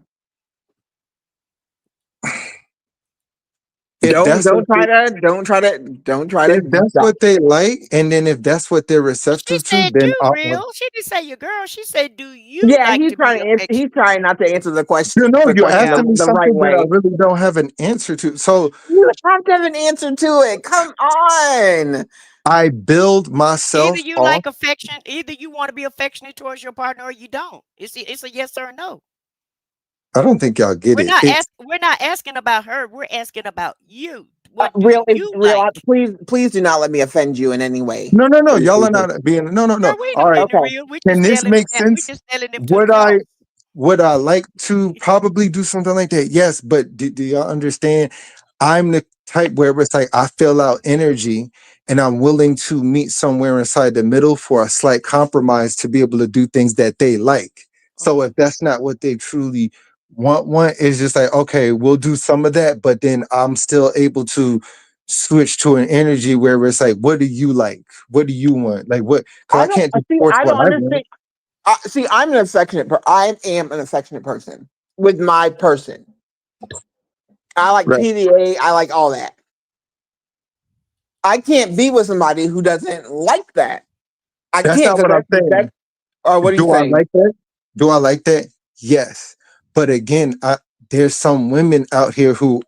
If Don't that's what don't try they, to don't try to don't try if to. that's what they like, and then if that's what they're She receptive to, said, then "Do real." She didn't say your girl. She said, "Do you Yeah, like to be affectionate?" he's trying not to answer the question you're Yeah. the, asking me the right something that I way. really don't have an answer to. So You have to have an answer to it. Come on. I build Either myself you off. like affection, either you want to be affectionate towards your partner, or you don't. It's a yes or a no. I don't think y'all get it. It's We're not asking about her. We're asking about you. What do Real, you real. like? Please do not let me offend you in any way. no, no, no. Please, Y'all please, are please. not being no, no, Girl, no. we ain't All right. offending Okay. real. Can this make We sense? just telling them to the Would I cross. would I like to probably do something like that? Yes, but do y'all understand? I'm the type where it's like I fill out energy and I'm willing to meet somewhere inside the middle for a slight compromise to be able to do things that they like. So if that's not what they truly want is just like, okay, we'll do some of that, but then I'm still able to switch to an energy where it's like, what do you like? What do you want? Like what? Because I I don't can't just see. force I what don't I want. understand. See, I am an affectionate person with my person. I like Right. PDA. I like all that. I can't be with somebody who doesn't like that. I That's can't not because what I'm that's. saying. Or what are you Do I saying? like that? Do I like that? Yes. But again, there's some women out here who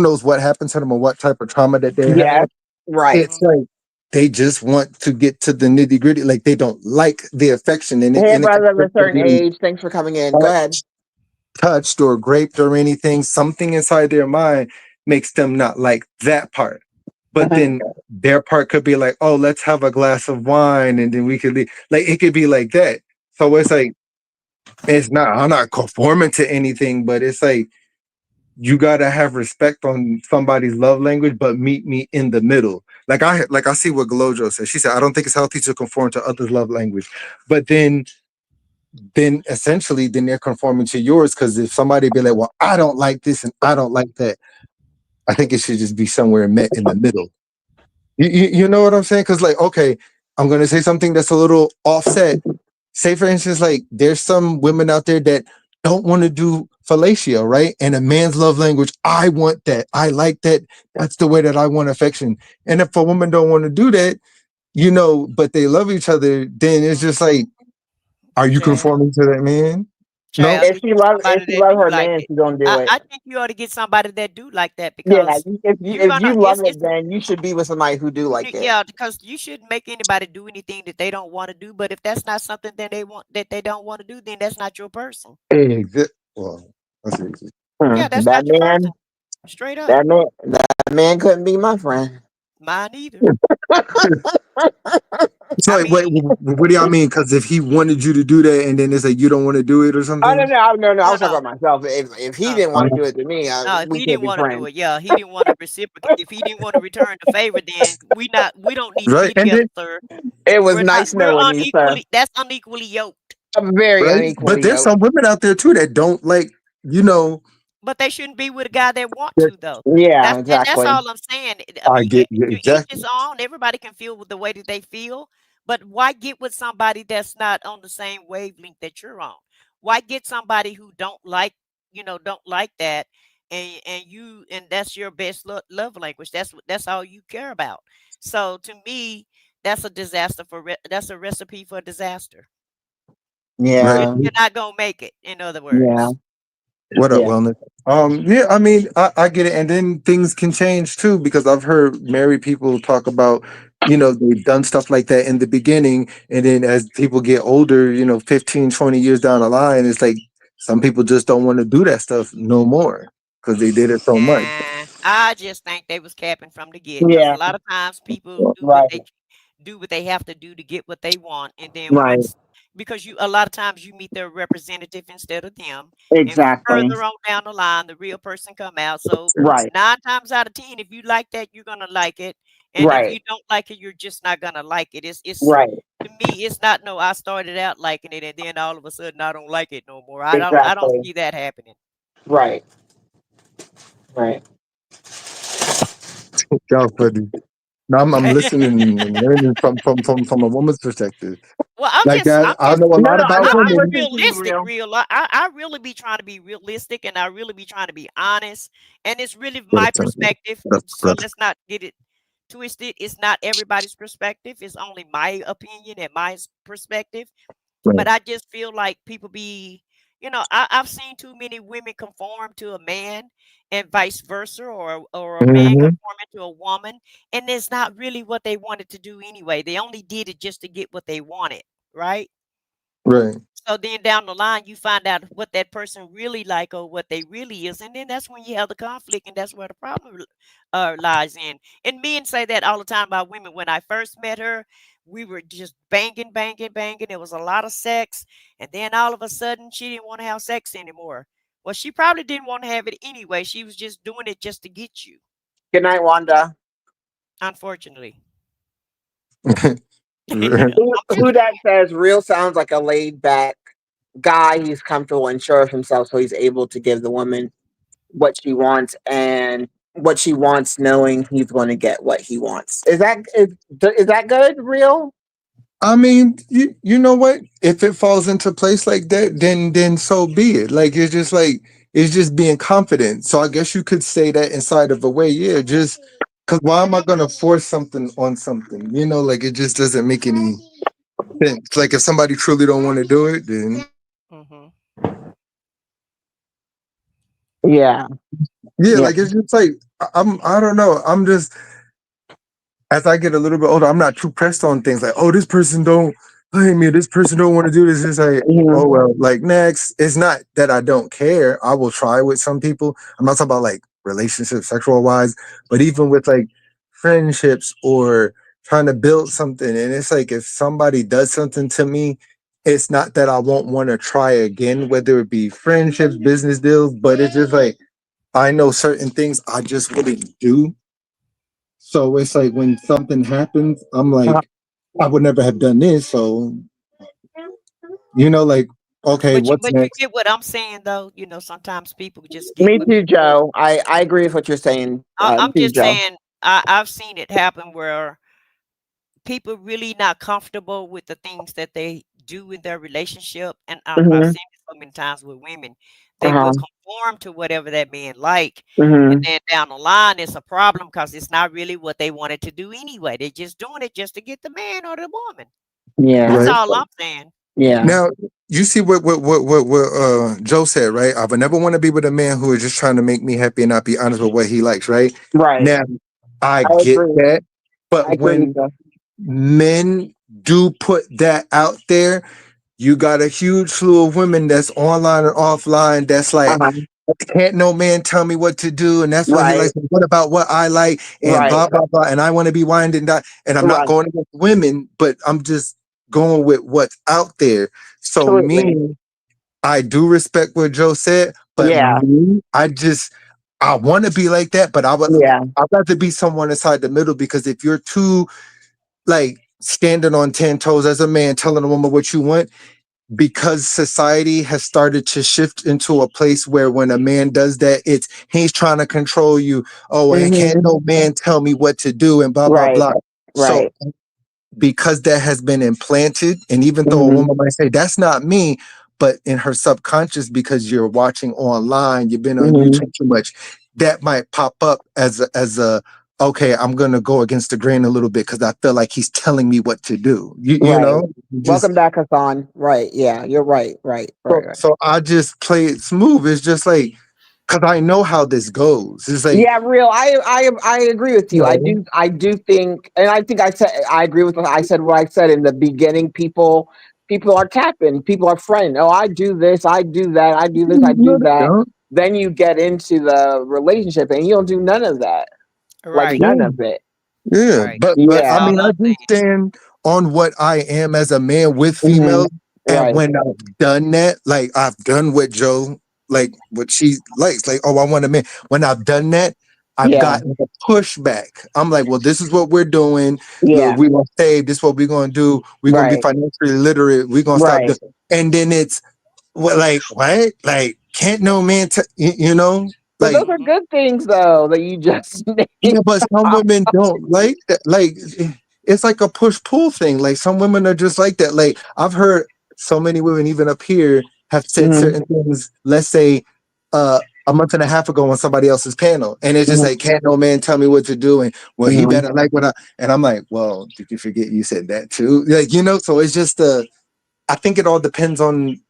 knows what happened to them or what type of trauma that they Yes. have. Right. It's like they just want to get to the nitty gritty. Like they don't like the affection in it, Hey, and it could brother of a just certain be age. Thanks for coming in. Go ahead. touched or graped or anything. Something inside their mind makes them not like that part. But Mhm. then their part could be like, oh, let's have a glass of wine and then we could leave. Like it could be like that. So it's like I'm not conforming to anything, but it's like you gotta have respect on somebody's love language, but meet me in the middle. Like I see what Glojo said. She said, I don't think it's healthy to conform to others' love language. But then essentially then they're conforming to yours because if somebody be like, well, I don't like this and I don't like that, I think it should just be somewhere met in the middle. You know what I'm saying? Because like, okay, I'm gonna say something that's a little offset. Say for instance, like there's some women out there that don't want to do fellatio, right? And a man's love language, I want that. I like that. That's the way that I want affection. And if a woman don't want to do that, but they love each other, then it's just like, are you Child, conforming to that man? No. child, do get If somebody she that love do her like man, it. she gonna do it. I think you ought to get somebody that do like that Yeah. because If you're gonna you love it, then you should be with somebody who do like it. yeah, because you shouldn't make anybody do anything that they don't want to do. But if that's not something that they don't want to do, then that's not your person. Well, that's it. Yeah, that's That not your person. man, Straight up. that man couldn't be my friend. Mine either. So I like, wait, mean, what do y'all mean? Because if he wanted you to do that, and then it's like you don't want to do it or Oh no, something. no! I no, was talking no, about myself. If he no. didn't want to do it to me, No, if we he can't didn't be want to do friends. it, yeah, he didn't want to reciprocate. If he didn't want to return the favor, then we don't need to Right, be and together, then sir. It was nice We're knowing you, sir. unequally. That's unequally yoked. I'm very right, but unequally there's yoked. some women out there too that don't like, you know, But they shouldn't be with a guy that want That- to though. Yeah, That's exactly. all I'm saying. I I mean, get you to each his exactly. own. Everybody can feel with the way that they feel, but why get with somebody that's not on the same wavelength that you're on? Why get somebody who don't like, don't like that, and that's your best love language. That's all you care about. So to me, that's a disaster that's a recipe for disaster. Right. Yeah, You're not gonna make it. In other yeah, words. What up, yeah. wellness? Yeah, I mean, I get it, and then things can change too because I've heard married people talk about, they've done stuff like that in the beginning, and then as people get older, 15, 20 years down the line, it's like some people just don't want to do that stuff no more because they did it so much. I just think they was capping from the get because a Yeah, lot of times people right, do what they have to do to get what they want, and then right. once because you a lot of times you meet their representative instead of them, and Exactly. further on down the line the real person come out. So Right, 9 times out of 10, if you like that, you're gonna like it, and if right, you don't like it, you're just not gonna like it. It's right. to me, it's not no. I started out liking it, and then all of a sudden I don't like it no more. I don't Exactly. see that happening. Right, right. Y'all funny. Now I'm listening and learning from a woman's perspective. Well, I'm Like just that, I'm I just know a No, lot no, about I'm I'm women. listening to you, realistic, real. real. I really be trying to be realistic, and I really be trying to be honest. And it's really What my up, son? perspective. What up, So brother? let's not get it twisted. It's not everybody's perspective. It's only my opinion and my perspective. Right. But I just feel like people be, I've seen too many women conform to a man and vice versa, or a man Hmm. conforming to a woman, and it's not really what they wanted to do anyway. They only did it just to get what they wanted, right? Right. So then down the line, you find out what that person really like or what they really is, and then that's when you have the conflict, and that's where the problem lies in. And men say that all the time about women. When I first met her, we were just banging, banging, banging. There was a lot of sex, and then all of a sudden, she didn't want to have sex anymore. Well, she probably didn't want to have it anyway. She was just doing it just to get you. Good night, Wanda. Unfortunately, Right. Who that says real sounds like a laid back guy. He's comfortable and sure of himself, so he's able to give the woman what she wants and what she wants, knowing he's going to get what he wants. Is that good? Real? I mean, you know what? If it falls into place like that, then so be it. Like it's just being confident. So I guess you could say that inside of a way, yeah. Just because why am I gonna force something on something? Like it just doesn't make any sense. Like if somebody truly don't want to do it, then hmm Yeah, yeah. yeah. Like it's just like I don't know. I'm just as I get a little bit older, I'm not too pressed on things like, oh, this person don't blame me, this person don't want to do this. It's like, oh Mhm. well, like next. It's not that I don't care. I will try with some people. I'm not talking about like relationships, sexual wise, but even with like friendships or trying to build something. And it's like if somebody does something to me, it's not that I won't want to try again, whether it be friendships, business deals, but it's just like I know certain things I just wouldn't do, so it's like when something happens, I'm Uh-huh. like, I would never have done this. So, like, okay, But you what's but you next? get what I'm saying though. Sometimes people just get Me what too, people. Joe. I agree with what you're saying, I'm too, just Joe. saying I've seen it happen where people really not comfortable with the things that they do in their relationship, and I've Hmm. seen it so many times with women. They will Uh-huh. conform to whatever that man like, and Hmm. then down the line it's a problem because it's not really what they wanted to do anyway. They're just doing it just to get the man or the woman. Yeah, That's Right all I'm saying. yeah. now, you see what Joe said, right? I would never want to be with a man who is just trying to make me happy and not be honest with what he likes, right? Right. Now, I I get agree. that, I but agree, when Joe. men do put that out there, you got a huge slew of women that's online and offline that's like, Uh-huh. can't no man tell me what to do, and that's what he Right. likes. And what about what I like, and Right. blah blah blah. And I want to be wined and that. And I'm not Right. going against women, but I'm just going with what's out there. So Absolutely. me, I do respect what Joe said, but Yeah. me, I want to be like that, but Yeah. I'd rather be someone inside the middle because if you're too like standing on 10 toes as a man telling a woman what you want, because society has started to shift into a place where when a man does that, it's he's trying to control you. Oh, and can't Mhm. no man tell me what to do and blah blah Right. blah. So Right. because that has been implanted, and even though a Mhm. woman might say that's not me, but in her subconscious, because you're watching online, you've been on Mhm. YouTube too much, that might pop up as a okay, I'm gonna go against the grain a little bit because I feel like he's telling me what to do. You Right. know, just Welcome back, Hassan. Right. Yeah, you're right. Right. so Right. Right. so I just play it smooth. It's just like because I know how this goes. It's like Yeah, real. I agree with you you. know, I do think, and I think I agree with what I said. What I said in the beginning. People are capping. People are fronting. Oh, I do this. I do that. I do this. I no, do they that. don't. Then you get into the relationship, and you don't do none of that. Like Right. none of it. Yeah, Right. but It's I Yeah. all mean, I love do thing. stand on what I am as a man with Hmm. females, and Right. when I've done that, like I've done what Joe, like what she likes, like oh, I want a man. When I've done that, I've Yeah. gotten a pushback. I'm like, well, this is what we're doing. Look, Yeah. we're gonna save. This is what we're gonna do. We're gonna be Right. financially literate. We're gonna stop Right. doing. And then it's what, like what, like can't no man, you know, But like those are Mhm. good things, though, that you just named. yeah, but some women don't like that. Like it's like a push pull thing. Like some women are just like that. Like I've heard so many women, even up here, have said Mhm. certain things. Let's say a month and a half ago on somebody else's panel, and it's just Mhm. like, can't no man tell me what to do, and well, he Mhm. better like what I. And I'm like, well, did you forget you said that too? Like you know, so it's just I think it all depends on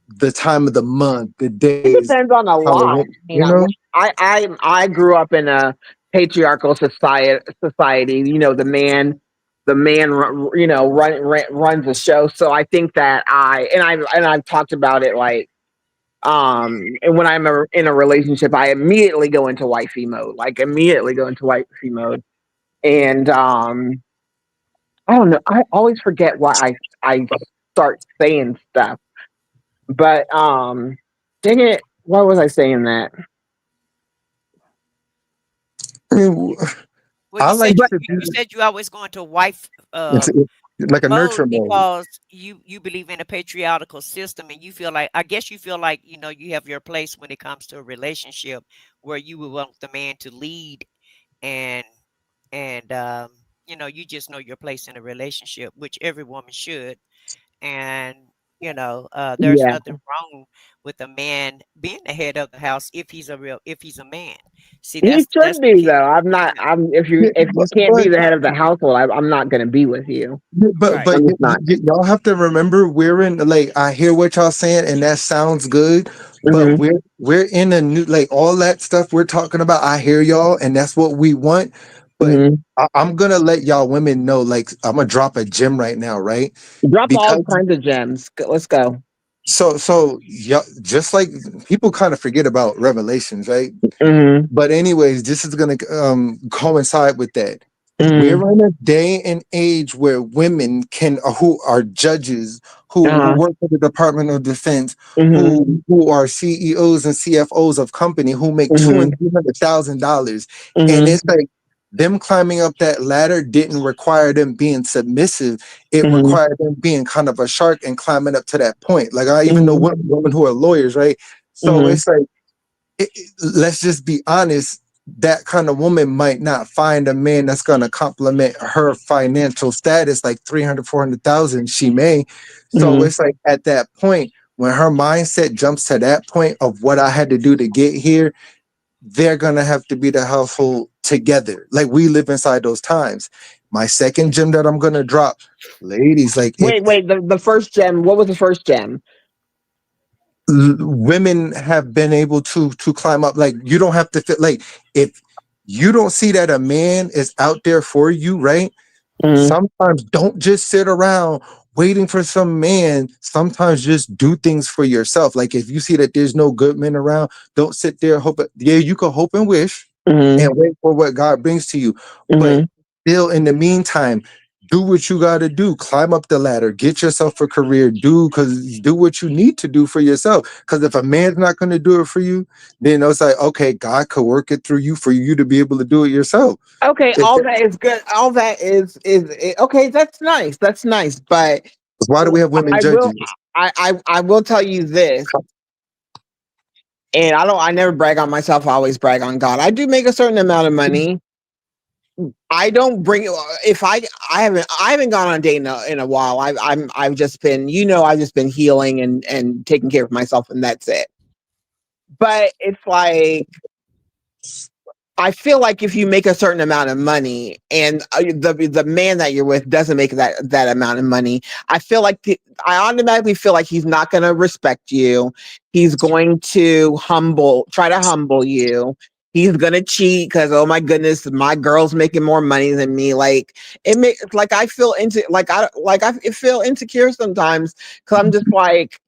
the time of the month, the It days, depends on a how the lot. you know. I grew up in a patriarchal society. Society, the man, runs the show. So I think that I've talked about it like, and when in a relationship, I immediately go into wifey mode. Like immediately go into wifey mode, and I don't know. I always forget why I start saying stuff, but dang it, why was I saying that? I mean, Well, I like But to be you said you always go into wife it's like a mode nurture mode. because you believe in a patriarchal system, and you feel like, I guess you feel like, you have your place when it comes to a relationship where you would want the man to lead, and and you just know your place in a relationship, which every woman should. And there's yeah, nothing wrong with a man being the head of the house if he's a man. See, he that's should the be key. though. I'm not. Yeah. I'm Yeah, if you can't but be the head of the household, I'm not going to be with you. Right. I'm just not. y'all have to remember we're in like I hear what y'all saying and that sounds good, but Hmm. we're in a new like all that stuff we're talking about. I hear y'all and that's what we want, but Hmm. I'm gonna let y'all women know like I'm gonna drop a gem right now, right? Drop all Because kinds of gems. Let's go. so yeah, just like people kind of forget about revelations, right? Hmm. But anyways, this is gonna coincide with that. Hmm. We're in a day and age where women can who are judges, who Uh-huh. work for the Department of Defense, Hmm. who are CEOs and CFOs of company who make two Hmm. and $300,000, and Hmm. it's like them climbing up that ladder didn't require them being submissive. It Hmm. required them being kind of a shark and climbing up to that point. Like I even know Hmm. women who are lawyers, right? So Hmm. it's like let's just be honest, that kind of woman might not find a man that's going to complement her financial status like 300, 400,000. She may. So Hmm. it's like at that point when her mindset jumps to that point of what I had to do to get here, they're going to have to be the household together, like we live inside those times. My second gem that I'm going to drop, ladies, like if Wait. The first gem. What was the first gem? women have been able to climb up, like you don't have to fit like if you don't see that a man is out there for you, right? Hmm. Sometimes don't just sit around waiting for some man. Sometimes just do things for yourself. Like if you see that there's no good men around, don't sit there hoping. Yeah, you can hope and wish Hmm. and wait for what God brings to you. But Hmm. still, in the meantime, do what you got to do. Climb up the ladder. Get yourself a career. Do what you need to do for yourself. Because if a man's not going to do it for you, then it's like okay, God could work it through you for you to be able to do it yourself. Okay, If, all that is good. All that is okay. That's nice. That's nice. But why do we have women I will. judges? I will tell you this, and I never brag on myself. I always brag on God. I do make a certain amount of money. I don't bring if I haven't gone on a date in a while. I've just been, I've just been healing and taking care of myself, and that's it. But it's like I feel like if you make a certain amount of money and the man that you're with doesn't make that amount of money, I feel like I automatically feel like he's not going to respect you. He's going to try to humble you. He's going to cheat because, oh my goodness, my girl's making more money than me. Like it makes like I feel I feel insecure sometimes because I'm just like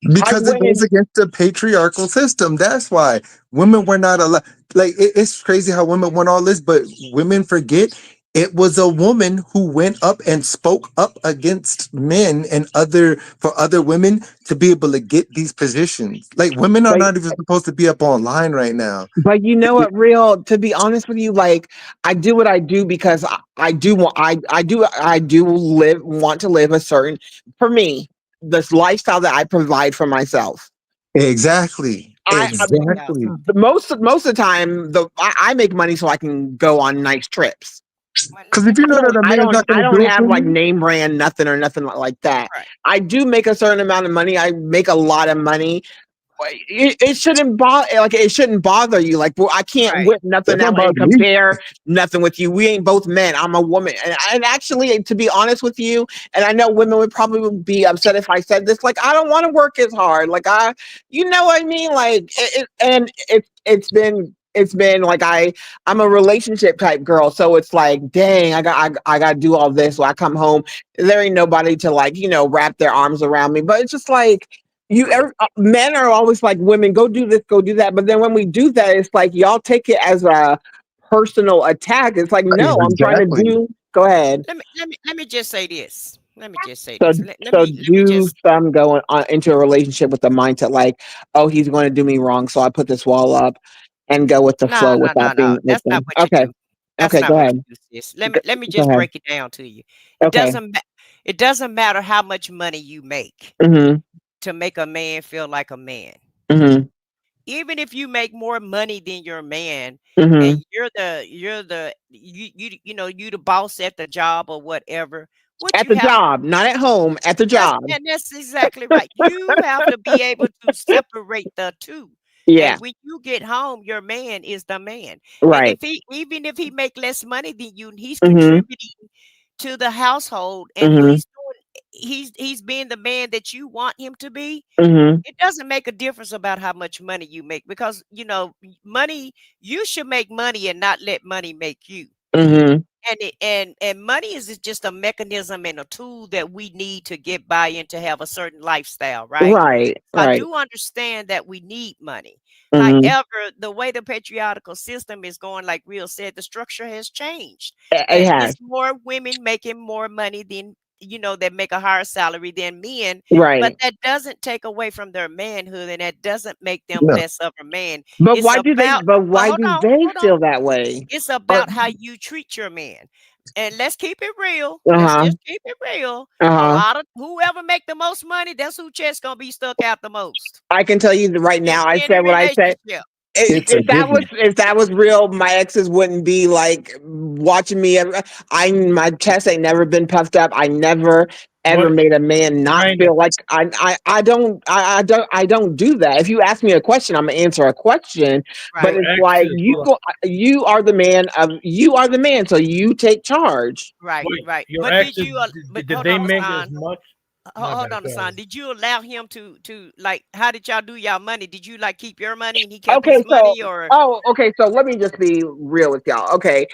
I Because it went goes against the patriarchal system. That's why women were not allowed. Like it's crazy how women want all this, but women forget it was a woman who went up and spoke up against men and other women to be able to get these positions. Like women are like not even supposed to be up online right now. But you know what, real, to be honest with you, like I do what I do because I do want I do want to live a certain, for me, this lifestyle that I provide for myself. Exactly. Let me tell y'all Exactly. something. Most of the time I make money so I can go on nice trips. Because if you know that a man's not I going to don't do it have for like you, name brand nothing or nothing like that. Right, I do make a certain amount of money. I make a lot of money. It shouldn't bother, like it shouldn't bother you. Like, well, I can't right, whip nothing that's not out and about me. compare nothing with you. We ain't both men. I'm a woman, and actually, to be honest with you, and I know women would probably be upset if I said this. Like, I don't want to work as hard. Like, you know what I mean? Like, it's been like I'm a relationship type girl, so it's like, dang, I got to do all this. So I come home, there ain't nobody to like wrap their arms around me. But it's just like men are always like, women, go do this, go do that. But then when we do that, it's like y'all take it as a personal attack. It's like, no, I'm trying to Exactly. do. Go ahead. let me just say this. Let me just say So this. so Let me do just some going on into a relationship with the mindset like, oh, he's going to do me wrong, so I put this wall up and go with the no, flow no, no, without no. being That's not open. what you Okay, do. That's okay, not go what you ahead. do, sis. Go, Let me go just ahead. break it down to you. It Okay. doesn't it doesn't matter how much money you make Mhm. to make a man feel like a man. Mhm. Even if you make more money than your man and Mhm. you the boss at the job or whatever, what At you the have job, not at home. At the job. that's exactly right. You have to be able to separate the two. Yeah. And when you get home, your man is the man. And Right. if he even if he make less money than you, he's Mhm. contributing to the household and Mhm. he's being the man that you want him to be. Mhm. It doesn't make a difference about how much money you make because money, you should make money and not let money make you. Mhm. And money is just a mechanism and a tool that we need to get by and to have a certain lifestyle, right? Right. I Right. do understand that we need money. Mhm. However, the way the patriarchal system is going, like Real said, the structure has changed. It has. It's more women making more money than that make a higher salary than men, but Right. that doesn't take away from their manhood and that doesn't make them No. less of a man. But It's why do they? about But why do they hold on. feel that way? It's Uh, about how you treat your man. And let's keep it real. Uh Let's huh. just keep it real. Uh A huh. lot of whoever make the most money, that's who chest gonna be stuck out the most I can tell you that right in now. I any said what I said. relationship. it's a given. If that was real, my exes wouldn't be like watching me. My chest ain't never been puffed up. I never ever What made a man not kind of feel like I don't do that. If you ask me a question, I'm gonna answer a question. But Right. your it's like exes? Hold on. you are the man you are the man, so you take charge. Right, Wait, right. your But did exes? you Did, but did hold they on, make as Hassan. much? My Hold bad. on, Go ahead. Hassan. Did you allow him to like how did y'all do y'all money? Did you like keep your money and he kept Okay, his so money or okay, so let me just be real with y'all. Okay,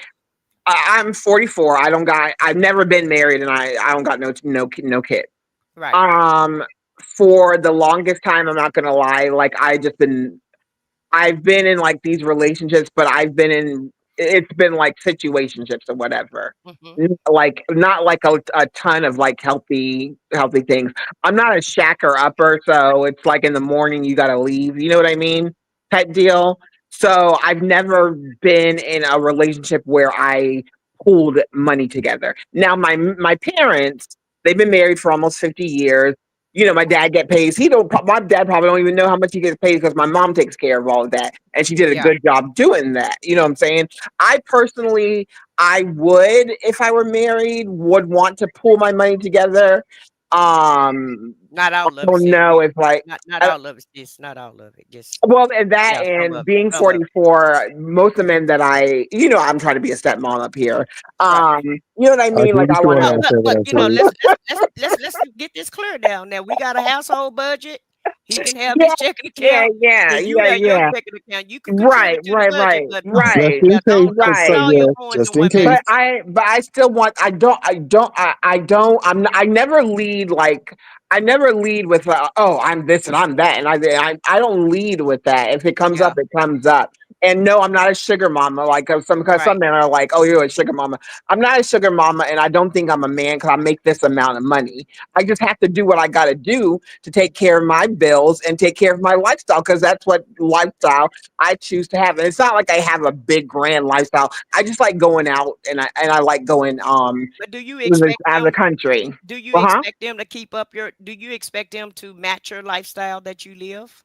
I'm 44. I've never been married, and I don't got no kid. right. Um, for the longest time, I'm not gonna lie. Like I've been in like these relationships, but it's been like situationships or whatever. Hmm. Like not like a ton of like healthy things. I'm not a shacker upper, so it's like in the morning you gotta leave. You know what I mean? Type deal. So I've never been in a relationship where I pooled money together. Now my parents, they've been married for almost 50 years. My dad get paid. He don't. My dad probably don't even know how much he gets paid because my mom takes care of all of that, and she did a Yeah. good job doing that. You know what I'm saying? I personally, I would, if I were married, would want to pool my money together. Not I all of it, don't sis. know if like Not all of it, sis. Not all of it. Just well, and that yeah, some and of it. being Some of it. 44, most of the men that I'm trying to be a stepmom up here. Right. You know what I I mean? agree Like with I you want on to. that. I said what But I said. let's get this clear down. Now we got a household budget. He can have Yeah, his checking yeah, account, yeah, and you yeah, have your yeah. checking account. You can Right, contribute to the right, budget, right, but Just right, in case, don't cause put right. all your yeah, coins just in in one case. basket. But I still want. I never lead like. I never lead with oh, I'm this and I'm that, and I don't lead with that. If it comes up, Yeah. it comes up. And no, I'm not a sugar mama. Like because some Right. men are like, oh, you're a sugar mama. I'm not a sugar mama, and I don't think I'm a man because I make this amount of money. I just have to do what I got to do to take care of my bills and take care of my lifestyle because that's what lifestyle I choose to have. And it's not like I have a big grand lifestyle. I just like going out and I like going But out of the country. do you Uh-huh. expect them to keep up your do you expect them to match your lifestyle that you live?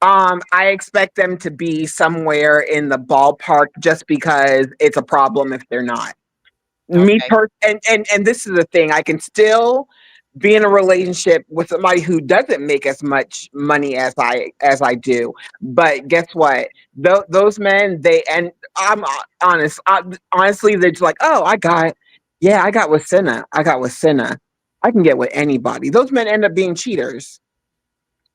I expect them to be somewhere in the ballpark just because it's a problem if they're not. Okay. And this is the thing, I can still be in a relationship with somebody who doesn't make as much money as I do. But guess what? Those men, they and I'm honest. Honestly, they're just like, oh, yeah, I got with Senna. I got with Senna. I can get with anybody. Those men end up being cheaters.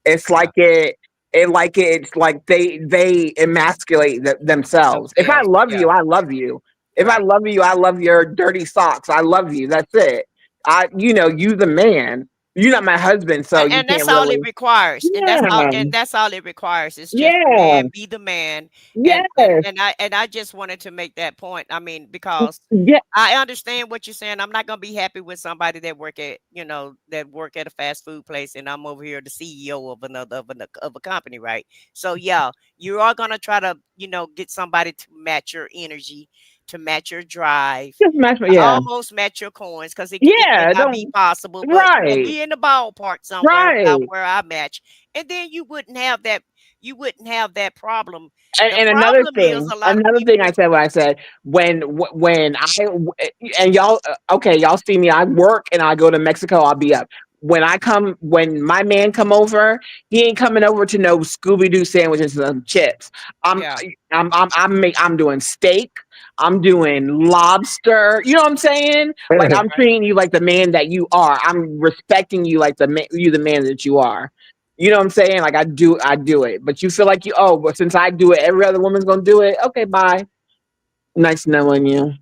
It's Yeah. like it's like they emasculate themselves. If I Themselves. love Yeah. you, I love you. If I Right. love you, I love your dirty socks. I love you. That's it. You the man. You're not my husband, so you And can't that's all it really. requires. Yeah, And that's all it requires. It's just the yeah, man be the man. yes, And I just wanted to make that point. I mean, because yeah. I understand what you're saying. I'm not gonna be happy with somebody that that work at a fast food place, and I'm over here the CEO of of a company, right? So yeah, you are gonna try to get somebody to match your energy, to match your drive, Just match. to Yeah, almost match your coins, because it may yeah. not be Don't. possible, but Right, be in the ballpark somewhere about right. where I match, and then you wouldn't have that problem. The And problem is a lot of another thing I people. said, what I said when and y'all, okay, y'all see me. I work and I go to Mexico. I'll be up. When my man come over, he ain't coming over to no Scooby Doo sandwiches and chips. I'm, Yeah. I'm doing steak. I'm doing lobster. You know what I'm saying? Like I'm Right. treating you like the man that you are. I'm respecting you like the man that you are. You know what I'm saying? Like I do it. But you feel like but since I do it, every other woman's gonna do it. Okay, bye. Nice knowing you.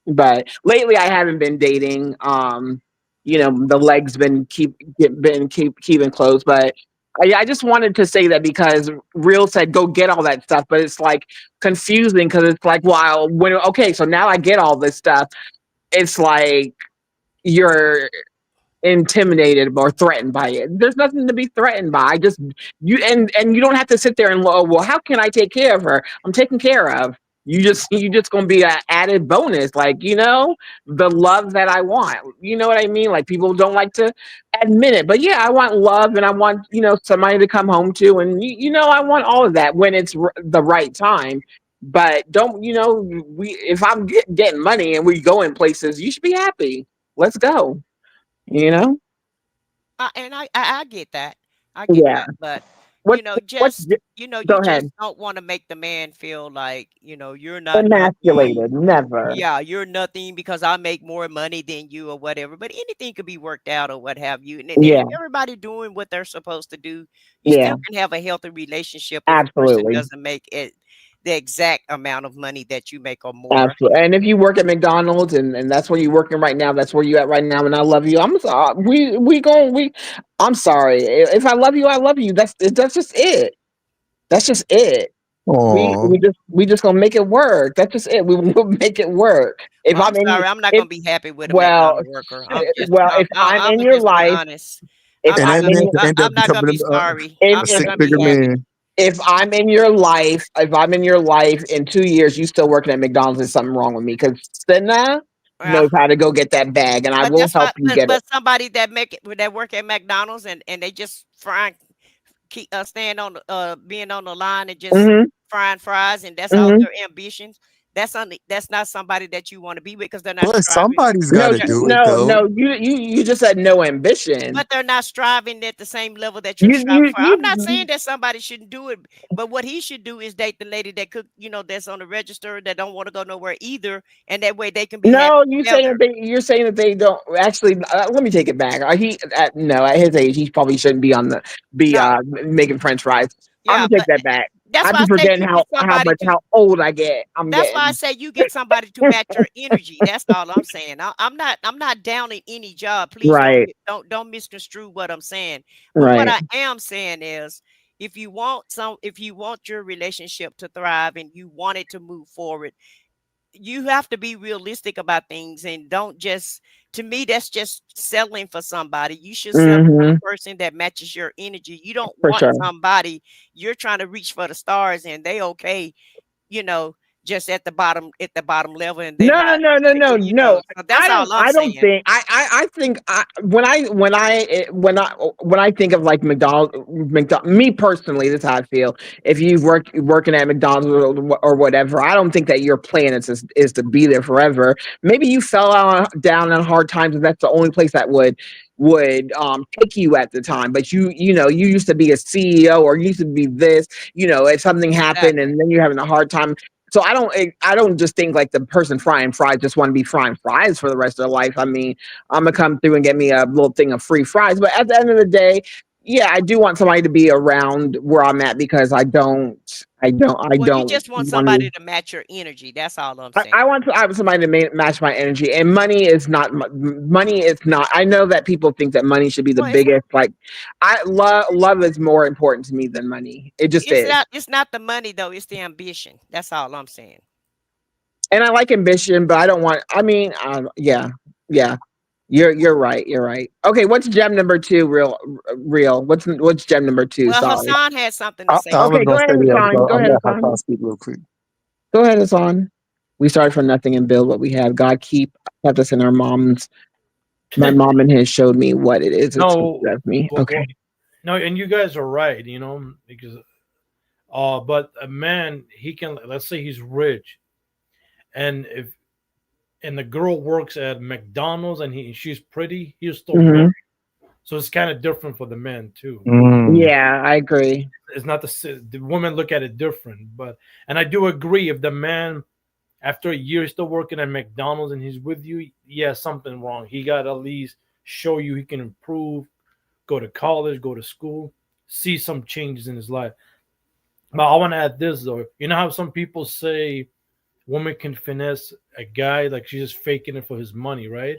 But lately I haven't been dating. The legs been keeping close. But I just wanted to say that because Real said go get all that stuff, but it's like confusing because it's like, wow, so now I get all this stuff. It's like you're intimidated or threatened by it. There's nothing to be threatened by. I just and you don't have to sit there and well, how can I take care of her? I'm taken care of. You just gonna be an added bonus, like the love that I want. You know what I mean? Like people don't like to admit it, but yeah, I want love and I want somebody to come home to, and I want all of that when it's the right time. But don't we? If I'm getting money and we go in places, you should be happy. Let's go. You know? And I get that. I get Yeah. that. But, What you go just ahead. don't want to make the man feel like, you're not nothing. Emasculated. Never. Yeah, you're nothing because I make more money than you or whatever. But anything could be worked out or what have you. And if Yeah. everybody doing what they're supposed to do, you Yeah. still can have a healthy relationship if a person Absolutely. doesn't make it the exact amount of money that you make or more. Absolutely. And if you work at McDonald's and that's where you're working right now, that's where you at right now, and I love you. I'm sorry. I'm sorry. If I love you, I love you. That's just it. That's just it. We Oh, we just we just gonna make it work. That's just it. We will make it work. If Well, I'm I'm in sorry, I'm not if gonna be happy with a well McDonald worker. I'm just if I'm in Imma your just be life, honest. if and I'm that in man your could end up I'm not gonna becoming be sorry. if I'm a not if six gonna be figure happy. man. if I'm in your life in 2 years, you still working at McDonald's, there's something wrong with me. Because Senna, Well, knows how to go get that bag, and I but will that's help why. you get it. But somebody that make it that work at McDonald's and they just frying keep stand on the being on the line and just Hmm. frying fries and that's all Hmm. their ambitions. That's not somebody that you want to be with because they're not But striving. somebody's got No, to They're, do it no, though. no. You just said no ambition. but they're not striving at the same level that you're You striving you for. I'm not saying you. that somebody shouldn't do it, but what he should do is date the lady that cook, that's on the register that don't want to go nowhere either, and that way they can be happy No, you saying together. that you're saying that they don't actually. Let me take it back. He no, at his age, he probably shouldn't be on the be No, making French fries. I'm yeah, gonna take but that back. that's I why be I say forgetting you get how somebody much to how old I get. I'm That's why I getting say you get somebody to match your energy. That's all I'm saying. I'm not downing any job. Please don't right, get- don't misconstrue what I'm saying. But what right. I am saying is if you want your relationship to thrive and you want it to move forward, you have to be realistic about things and don't just to me that's just settling for somebody. You should settle for the Hmm. person that matches your energy. You don't For want sure. somebody you're trying to reach for the stars and they okay, you know, just at the bottom level, and they're No, no, not, no, no, no, no. so that's all I'm I don't saying. think. I think when I think of like McDonald's, me personally, this is how I feel. If you working at McDonald's or whatever, I don't think that your plan is to be there forever. Maybe you fell down on hard times, and that's the only place that would take you at the time. But you used to be a CEO or you used to be this. If something happened Exactly. and then you're having a hard time, so I don't just think like the person frying fries just want to be frying fries for the rest of their life. I mean, I'm gonna come through and get me a little thing of free fries, but at the end of the day, yeah, I do want somebody to be around where I'm at because I Well, you don't just want want to. somebody to match your energy. That's all I'm I, saying. I want to, I want somebody to match my energy, and money is not money is not. I know that people think that money should be the Well, it's biggest. Like, I love is more important to me than money. It just it's is. not it's not the money though, it's the ambition. That's all I'm saying. And I like ambition, but I don't want. I mean, yeah, yeah. You're right. You're right. Okay, what's gem number two? Real. What's gem number two? Well, Sorry. Hassan had something to I, say I was Okay, go gonna first. ahead, say yeah. Hassan. So Go I'm ahead, gonna have Hassan. to speak real quick. Go ahead, Hassan. We started from nothing and build what we have. God kept us in our moms. My mom and his showed me what it is expected No, of me. Okay. no, and you guys are right, because but a man, he can, let's say he's rich, and if and the girl works at McDonald's and she's pretty, he'll still marry. Hmm. So it's kind of different for the men too. Mm. Yeah, I agree. It's not the women look at it different, but and I do agree if the man after a year still working at McDonald's and he's with you, yeah, something wrong. He got to at least show you he can improve, go to college, go to school, see some changes in his life. But I want to add this though. You know how some people say woman can finesse a guy like she's just faking it for his money, right?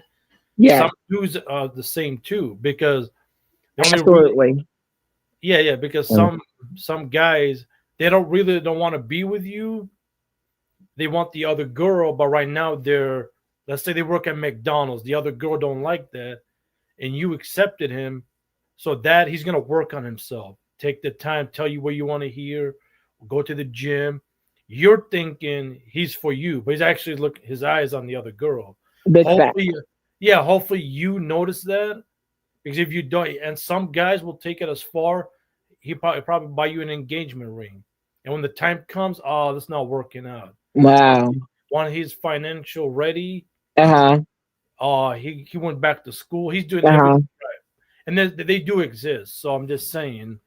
Yes, Some dudes are the same too because they only really, absolutely. yeah, because Mm. some guys they don't want to be with you. They want the other girl, but right now they're, let's say they work at McDonald's. The other girl don't like that, and you accepted him, so that he's gonna work on himself. Take the time, tell you what you want to hear, go to the gym. You're thinking he's for you, but he's actually look his eyes on the other girl. Big fact. Hopefully, yeah, hopefully you notice that because if you don't, and some guys will take it as far, he probably buy you an engagement ring, and when the time comes, oh, that's not working out. Once Wow. when he's financial ready, Uh huh. he went back to school. He's doing Uh everything huh. right, and they do exist. So I'm just saying,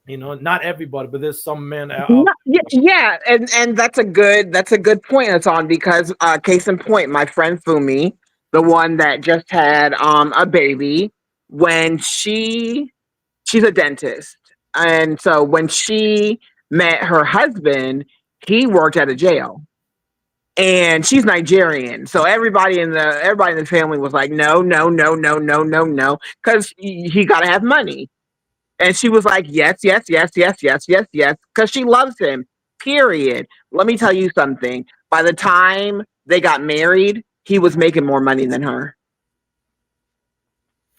not everybody, but there's some men out. Yeah, yeah, and that's a good point that's on because case in point, my friend Fumi, the one that just had a baby, when she's a dentist, and so when she met her husband, he worked at a jail. And she's Nigerian, so everybody in the family was like, no, no, no, no, no, no, no, because he got to have money. And she was like, yes, yes, yes, yes, yes, yes, yes, because she loves him. Period. Let me tell you something. By the time they got married, he was making more money than her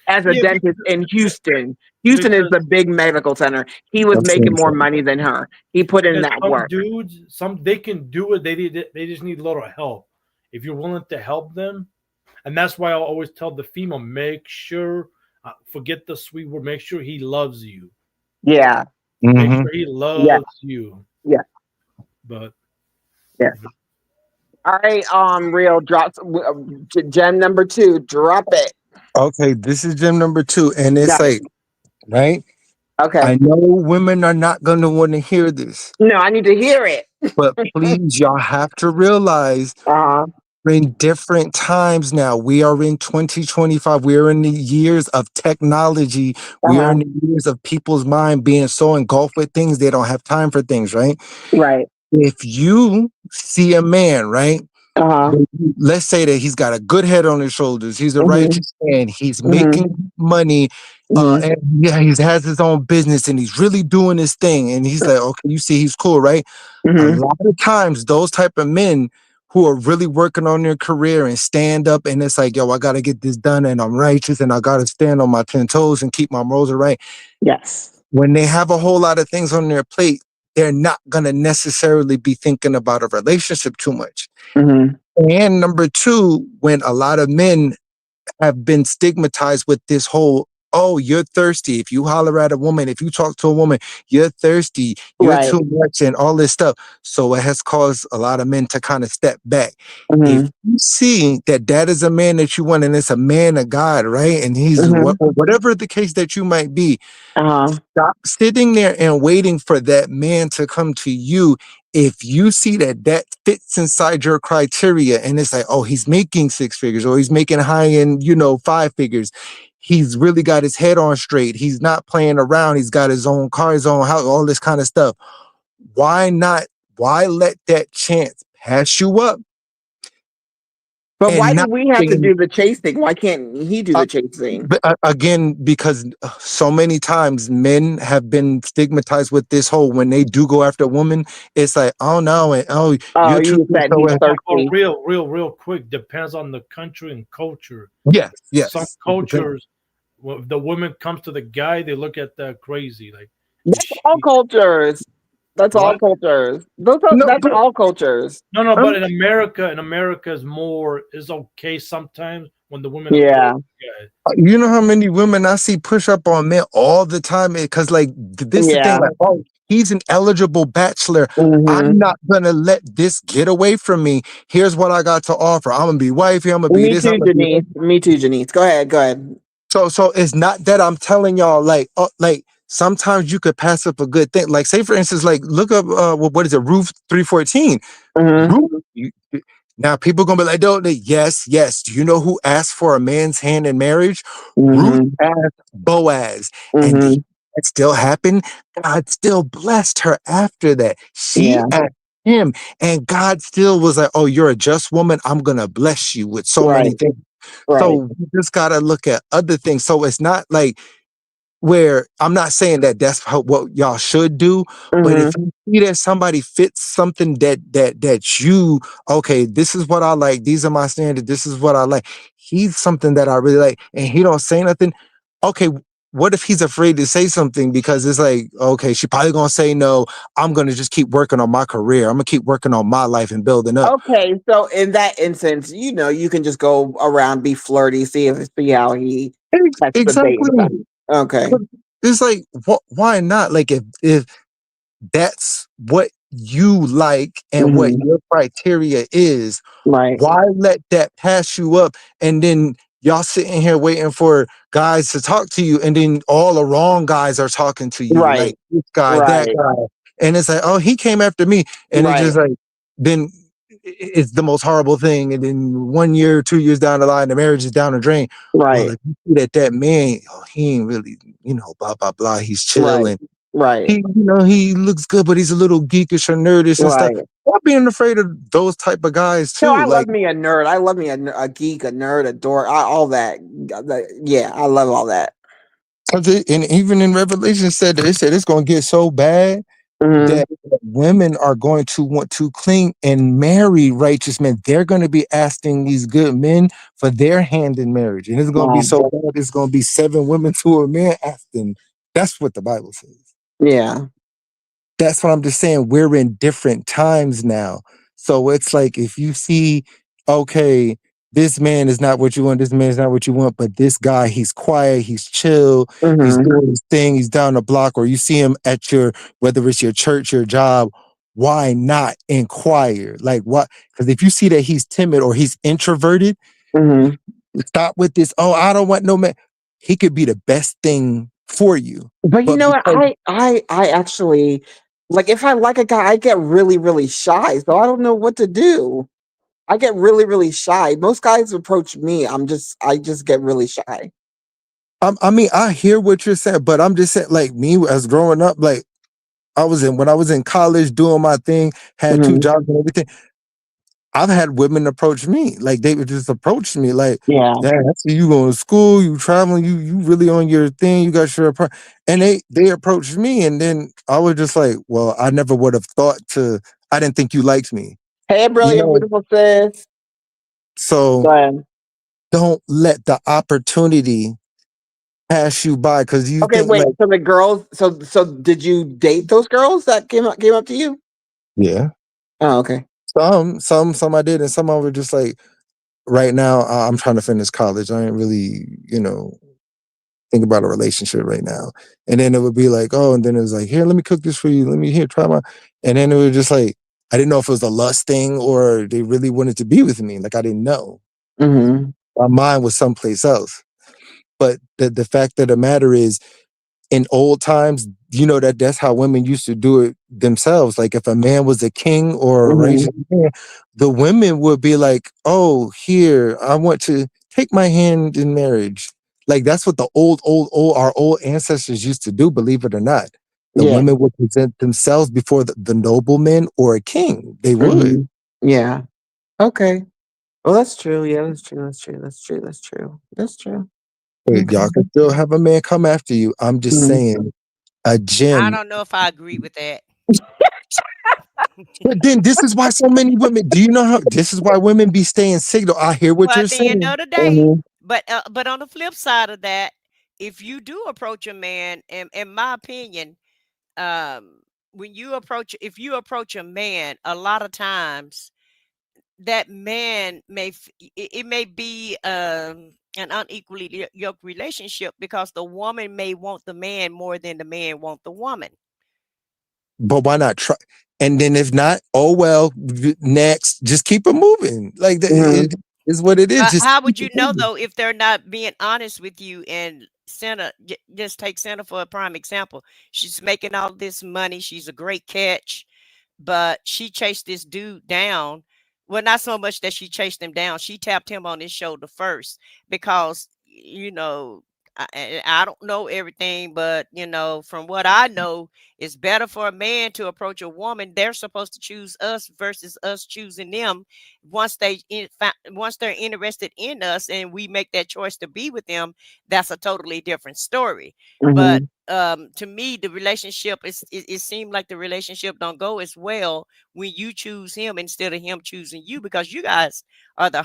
as a Yeah, dentist in Houston. Houston is because the big medical center. He was I've making seen more some. money than her. He put in because that some work. dudes, they can do it. They just need a little help. if you're willing to help them, and that's why I'll always tell the female, make sure, forget the sweet word, make sure he loves you. Yeah. Make Mhm. sure he Yeah. loves you. Yeah. But Yeah. All right. Real drops. Gem number 2. Drop it. Okay, this is gem number 2, and Yeah. it's like, right? Okay. I know women are not gonna want to hear this, No, I need to hear it. but please, y'all have to realize Uh-huh. we're in different times now. We are in 2025. We are in the years of technology. We are Uh-huh. in the years of people's mind being so engulfed with things they don't have time for things, right? Right. If you see a man, right? Uh-huh. Let's say that he's got a good head on his shoulders. He's a Mm-hmm. righteous man. He's Mm-hmm. making money. Mm-hmm. And yeah, he has his own business and he's really doing his thing. And he's like, okay, you see, he's cool, right? A Mm-hmm. lot of times, those type of men who are really working on their career and stand up, and it's like, yo, I got to get this done, and I'm righteous, and I got to stand on my 10 toes and keep my morals right. Yes. When they have a whole lot of things on their plate, they're not gonna necessarily be thinking about a relationship too much. Mm-hmm. And number 2, when a lot of men have been stigmatized with this whole, oh, you're thirsty. If you holler at a woman, if you talk to a woman, you're thirsty, you're Right. too much, and all this stuff. So it has caused a lot of men to kind of step back. Mm-hmm. If you see that that is a man that you want, and it's a man of God, right? And he's Mm-hmm. whatever the case that you might be, Uh-huh. stop sitting there and waiting for that man to come to you. If you see that that fits inside your criteria, and it's like, oh, he's making 6 figures, or he's making high end, 5 figures. He's really got his head on straight. He's not playing around. He's got his own car, his own house, all this kind of stuff. Why not? Why let that chance pass you up But why and do not we have to think? do the chasing? Why can't he do the chasing? But again, because so many times men have been stigmatized with this whole, when they do go after a woman, it's like, oh no, and oh, Oh, you're too you said he's so. thirsty. real quick, depends on the country and culture. Yes, Some yes. It depends. cultures, when the woman comes to the guy, they look at that crazy. Like, is That's all she cultures. That's all what? cultures. No, That's but all cultures. No, no, um, but in America is okay sometimes when the women approach Yeah. the guy. you know how many women I see push up on men all the time? Because like this is the thing, Yeah. like, oh, he's an eligible bachelor. Mm-hmm. I'm not gonna let this get away from me. Here's what I got to offer. I'm gonna be wifey. I'm gonna be Me this. I'm too, gonna be Janice. Me too, Janice. Go ahead. Go ahead. so it's not that I'm telling y'all like, oh, like sometimes you could pass up a good thing. Like say for instance, like look up what is it, Roof 314. Mm-hmm. Roof, now people gonna be like, don't they? Yes, yes. Do you know who asked for a man's hand in marriage? Ruth Mm-hmm. asked Boaz, and Mm-hmm. that still happened. God still blessed her after that. She Yeah. asked him, and God still was like, oh, you're a just woman. I'm gonna bless you with so many Right. things. Right. So we just gotta look at other things. So it's not like, where I'm not saying that that's what y'all should do, but if Mm-hmm. you see that somebody fits something that you, okay, this is what I like, these are my standards, this is what I like. He's something that I really like, and he don't say nothing. Okay, what if he's afraid to say something because it's like, okay, she probably gonna say no. I'm gonna just keep working on my career. I'm gonna keep working on my life and building up. Okay, so in that instance, you can just go around, be flirty, see how he catch the bait and stuff. Exactly. Okay. It's like, why not? Like if that's what you like and what Mm-hmm. your criteria is, Right. why let that pass you up? And then y'all sitting here waiting for guys to talk to you, and then all the wrong guys are talking to you, like Right. this guy, that Right. guy. And it's like, oh, he came after me. And it's Right. just like, then it's the most horrible thing. And then 1 year, 2 years down the line, the marriage is down the drain. Well, Right. if you see that man, oh, he ain't really, blah, blah, blah. He's Right. chilling. Right. He looks good, but he's a little geekish or nerdish and stuff. Right. I'm being afraid of those type of guys No, too. I love Like, me a nerd. I love me a geek, a nerd, a dork, all that. Yeah, I love all that. and even in Revelation said that, it said it's going to get so bad Mm-hmm. that women are going to want to cling and marry righteous men. They're going to be asking these good men for their hand in marriage, and it's going to be so bad. It's going to be 7 women to a man asking. That's what the Bible says. Yeah. That's what I'm just saying. We're in different times now. So it's like, if you see okay, this man is not what you want, this man is not what you want, but this guy, he's quiet, he's chill, he's Mm-hmm. doing his thing, he's down the block, or you see him at your, whether it's your church, your job, why not inquire? Like what? Because if you see that he's timid or he's introverted, Mm-hmm. stop with this, oh, I don't want no man. He could be the best thing for you. But you But know what? because I actually like if I like a guy, I get really, really shy. So I don't know what to do. I get really, really shy. Most guys approach me. I just get really shy. I mean, I hear what you're saying, but I'm just saying, like me as growing up, like when I was in college doing my thing, had two Hmm. jobs and everything. I've had women approach me, like they would just approach me, like, Yeah. "Yeah, I see you going to school, you traveling, you really on your thing, you got your and they approached me, and then I was just like, well, I never would have thought to. I didn't think you liked me, Hey, you brilliant, know. beautiful sis. So Go ahead. don't let the opportunity pass you by because you Okay, think wait. like, So the girls. So did you date those girls that came up to you? yeah, Oh, okay. some I did, and some I were just like, right now I'm trying to finish college. I ain't really, think about a relationship right now. And then it would be like, oh, and then it was like, here, let me cook this for you. Let me here, try my. And then it was just like, I didn't know if it was a lust thing or they really wanted to be with me. Like I didn't know. Mm-hmm. My mind was someplace else. But the fact of the matter is, in old times, that's how women used to do it themselves. Like if a man was a king or a Mm-hmm. righteous man, the women would be like, "Oh, here, I want to take my hand in marriage." Like that's what the our old ancestors used to do. Believe it or not, the Yeah. women would present themselves before the nobleman or a king. They would. Mm-hmm. Yeah. Okay. Well, that's true. Yeah, that's true. That's true. That's true. That's true. That's true. But Okay. y'all can still have a man come after you. I'm just Mhm. saying, a I gem. don't know if I agree with that. But then this is why so many women, do you know how this is why women be staying single? I hear what Well, you're at the end saying. of the day, Mhm. but on the flip side of that, if you do approach a man, in my opinion, um, if you approach a man, a lot of times that man it may be an unequally yoked relationship because the woman may want the man more than the man want the woman. But why not try? And then if not, oh well, next, just keep it moving. Like it Mhm. is what it is. Just How keep would you it know moving. though if they're not being honest with you? And just take Santa for a prime example. She's making all this money. She's a great catch, but she chased this dude down. Well, not so much that she chased him down. She tapped him on his shoulder first because I don't know everything, but from what I know, it's better for a man to approach a woman. They're supposed to choose us versus us choosing them. Once they're interested in us and we make that choice to be with them, that's a totally different story. But Mhm. to me, the relationship it seemed like the relationship don't go as well when you choose him instead of him choosing you, because you guys are the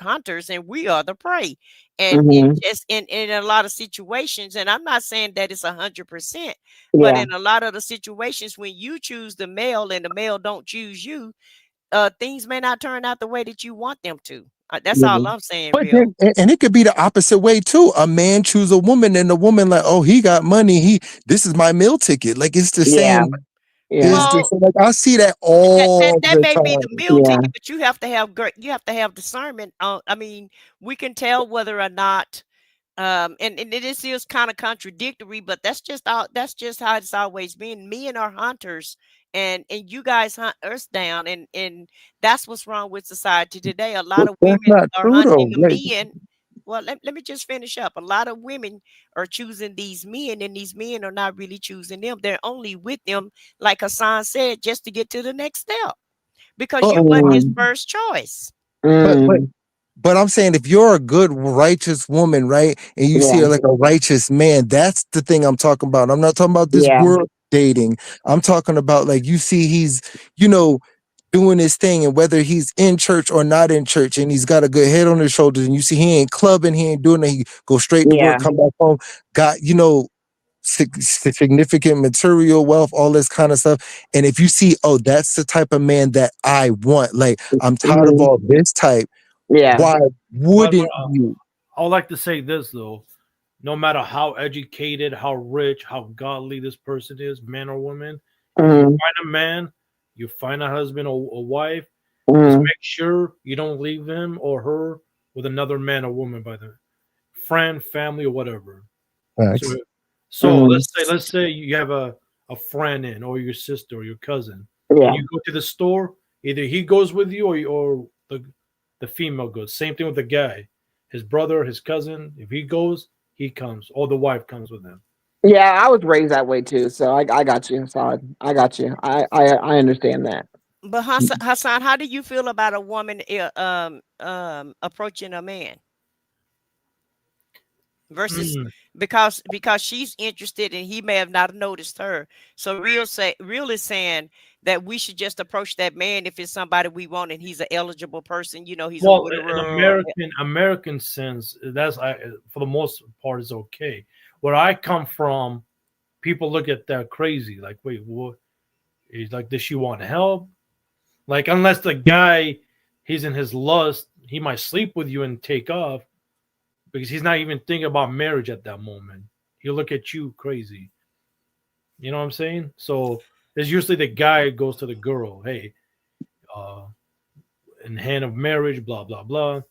hunters and we are the prey. And it Mhm. just in a lot of situations, and I'm not saying that it's 100%, but Yeah. in a lot of the situations when you choose the male and the male don't choose you, things may not turn out the way that you want them to. That's all Yeah. I'm saying, But then, real. and it could be the opposite way too. A man choose a woman, and the woman like, oh, he got money. This is my meal ticket. Like it's the Yeah. same. It's Yeah. the Well, same. Like I see that that all that the may be the time. meal Yeah. ticket, but you have to have discernment. I mean, we can tell whether or not and this is kind of contradictory, but that's just how it's always been. Me and our hunters, and you guys hunt us down, and that's what's wrong with society today. A lot But of that's women not are true hunting though. the Like, men. Well, let me just finish up. A lot of women are choosing these men, and these men are not really choosing them. They're only with them, like Hassan said, just to get to the next step because but you weren't his Mm. first choice. but but Mm. But I'm saying if you're a good righteous woman, right, and you see Yeah. her like a righteous man, that's the thing I'm talking about. I'm not talking about this Yeah. world dating. I'm talking about like you see he's, you know, doing his thing, and whether he's in church or not in church, and he's got a good head on his shoulders, and you see he ain't clubbing, he ain't doing it, he go straight to work, Yeah. come back home, got, significant material wealth, all this kind of stuff. And if you see, oh, that's the type of man that I want, like I'm tired of Mhm. all this type, Yeah. why But wouldn't you? I would like to say this though: no matter how educated, how rich, how godly this person is, man or woman, if you Mhm. find a man, you find a husband or a wife, just Mhm. make sure you don't leave him or her with another man or woman by the friend, family, or whatever. So, Facts. so Mhm. let's say you have a friend in, or your sister, or your cousin, and Yeah. you go to the store. Either he goes with you, or the female goes. Same thing with the guy, his brother, his cousin. If he goes, he comes, or the wife comes with him. Yeah, I was raised that way too, so I got you, Saad. I got you. I understand that. But Hassan, how do you feel about a woman approaching a man versus Mm. because she's interested and he may have not noticed her. So real is saying that we should just approach that man if it's somebody we want and he's an eligible person. You know, he's a Well, in widower. American sense, that's for the most part is okay. Where I come from, people look at that crazy. Like, wait, what? He's like, does she want help? Like, unless the guy, he's in his lust, he might sleep with you and take off because he's not even thinking about marriage at that moment. He'll look at you crazy. You know what I'm saying? So there's usually the guy goes to the girl, hey, uh, in hand of marriage, blah blah blah.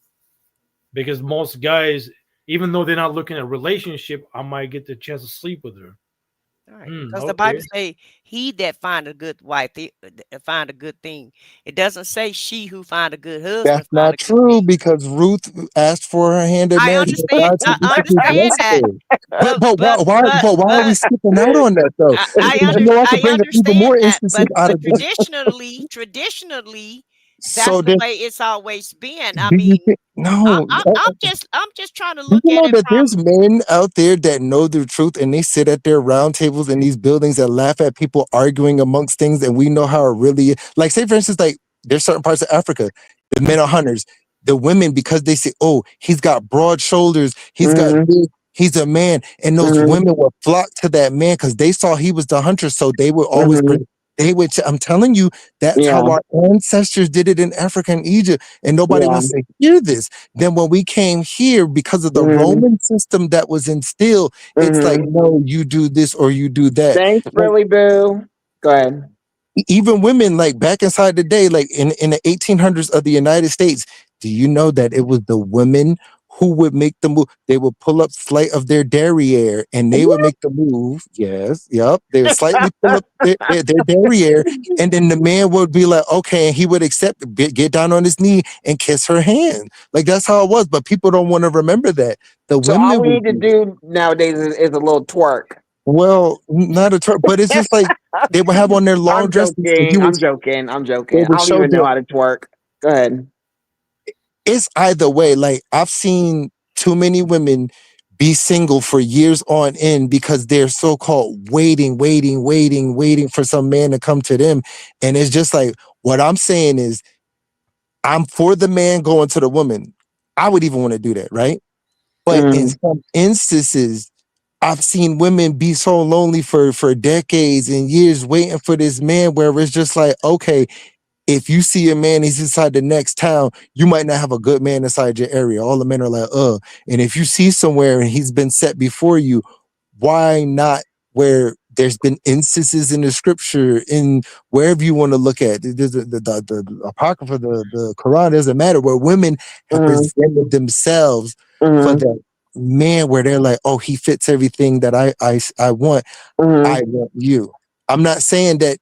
Because most guys, even though they're not looking at relationship, I might get the chance to sleep with her. All right, Hmm, because the okay. Bible say he that find a good wife, find a good thing. It doesn't say she who find a good That's husband find not a good true thing. because Ruth asked for her hand in I marriage, but understand. God said I you could just understand bless that. her. But But but but why are we but skipping out on that though? Because you know I could I bring up even understand more that. instances out But of this. traditionally, that's So the then, way it's always been. I do you mean, think? No. I'm just trying to Do look you at know it that there's from. men out there that know the truth and they sit at their round tables in these buildings and laugh at people arguing amongst things, and we know how it really is. Like, say for instance, like there's certain parts of Africa, the men are hunters. The women, because they say, "Oh, he's got broad shoulders, he's got Mhm. this, he's a man," and those Mhm. women would flock to that man because they saw he was the hunter, so they would always bring. Mhm. They would. I'm telling you, that's how Yeah. our ancestors did it in Africa and Egypt, and nobody Yeah. wants to hear this. Then when we came here, because of the Mhm. Roman system that was instilled, it's like, Mhm. no, you do this or you do that. Thanks, Like, Billy Boo. Go ahead. even women, like back inside the day, like in the 1800s of the United States, do you know that it was the women who would make the move? They would pull up slight of their derriere and they would make the move. Yes, yep. They would slightly pull up their derriere, and then the man would be like, okay, and he would accept, get down on his knee and kiss her hand. Like that's how it was. But people don't want to remember that. The So all women we would need to do it. do nowadays is a little twerk. Well, not a but it's just like they would have on their long I'm dresses and joking. I'm joking. I'm they joking. I would don't show even know their how to twerk. Go ahead. it's either way. Like I've seen too many women be single for years on end because they're so called waiting for some man to come to them. And it's just like what I'm saying is I'm for the man going to the woman. I would even want to do that, right? But in Mhm. some instances, I've seen women be so lonely for decades and years waiting for this man where it's just like, okay, if you see a man, he's inside the next town, you might not have a good man inside your area. All the men are like, and if you see somewhere and he's been set before you, why not where there's been instances in the scripture, in wherever you want to look at, there's the Apocrypha, the Quran, doesn't matter, where women have Mhm. presented themselves for Mhm. that man where they're like, oh, he fits everything that I want. I Mhm. want you. I'm not saying that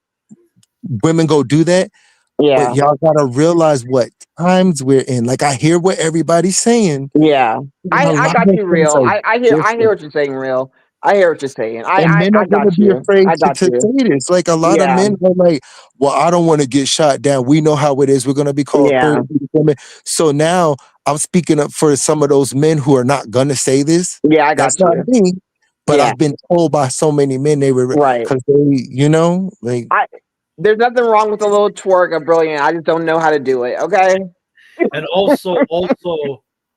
women go do that, but Yeah. y'all gotta realize what times we're in. Like I hear what everybody's saying, Yeah. but a I lot got of you, things real. are I hear different. what you're saying, real. I hear what you're saying. And men are I gonna got be you. afraid I got to you. say this. Like a lot of Yeah. men are like, well, I don't want to get shot down. We know how it is. We're gonna be called Yeah. therapeutic women. So now I'm speaking up for some of those men who are not gonna say this. Yeah, I That's got not you. me. But Yeah. I've been told by so many men they were Right. because they, like I There's nothing wrong with a little twerk or brilliant. I just don't know how to do it. Okay. And also,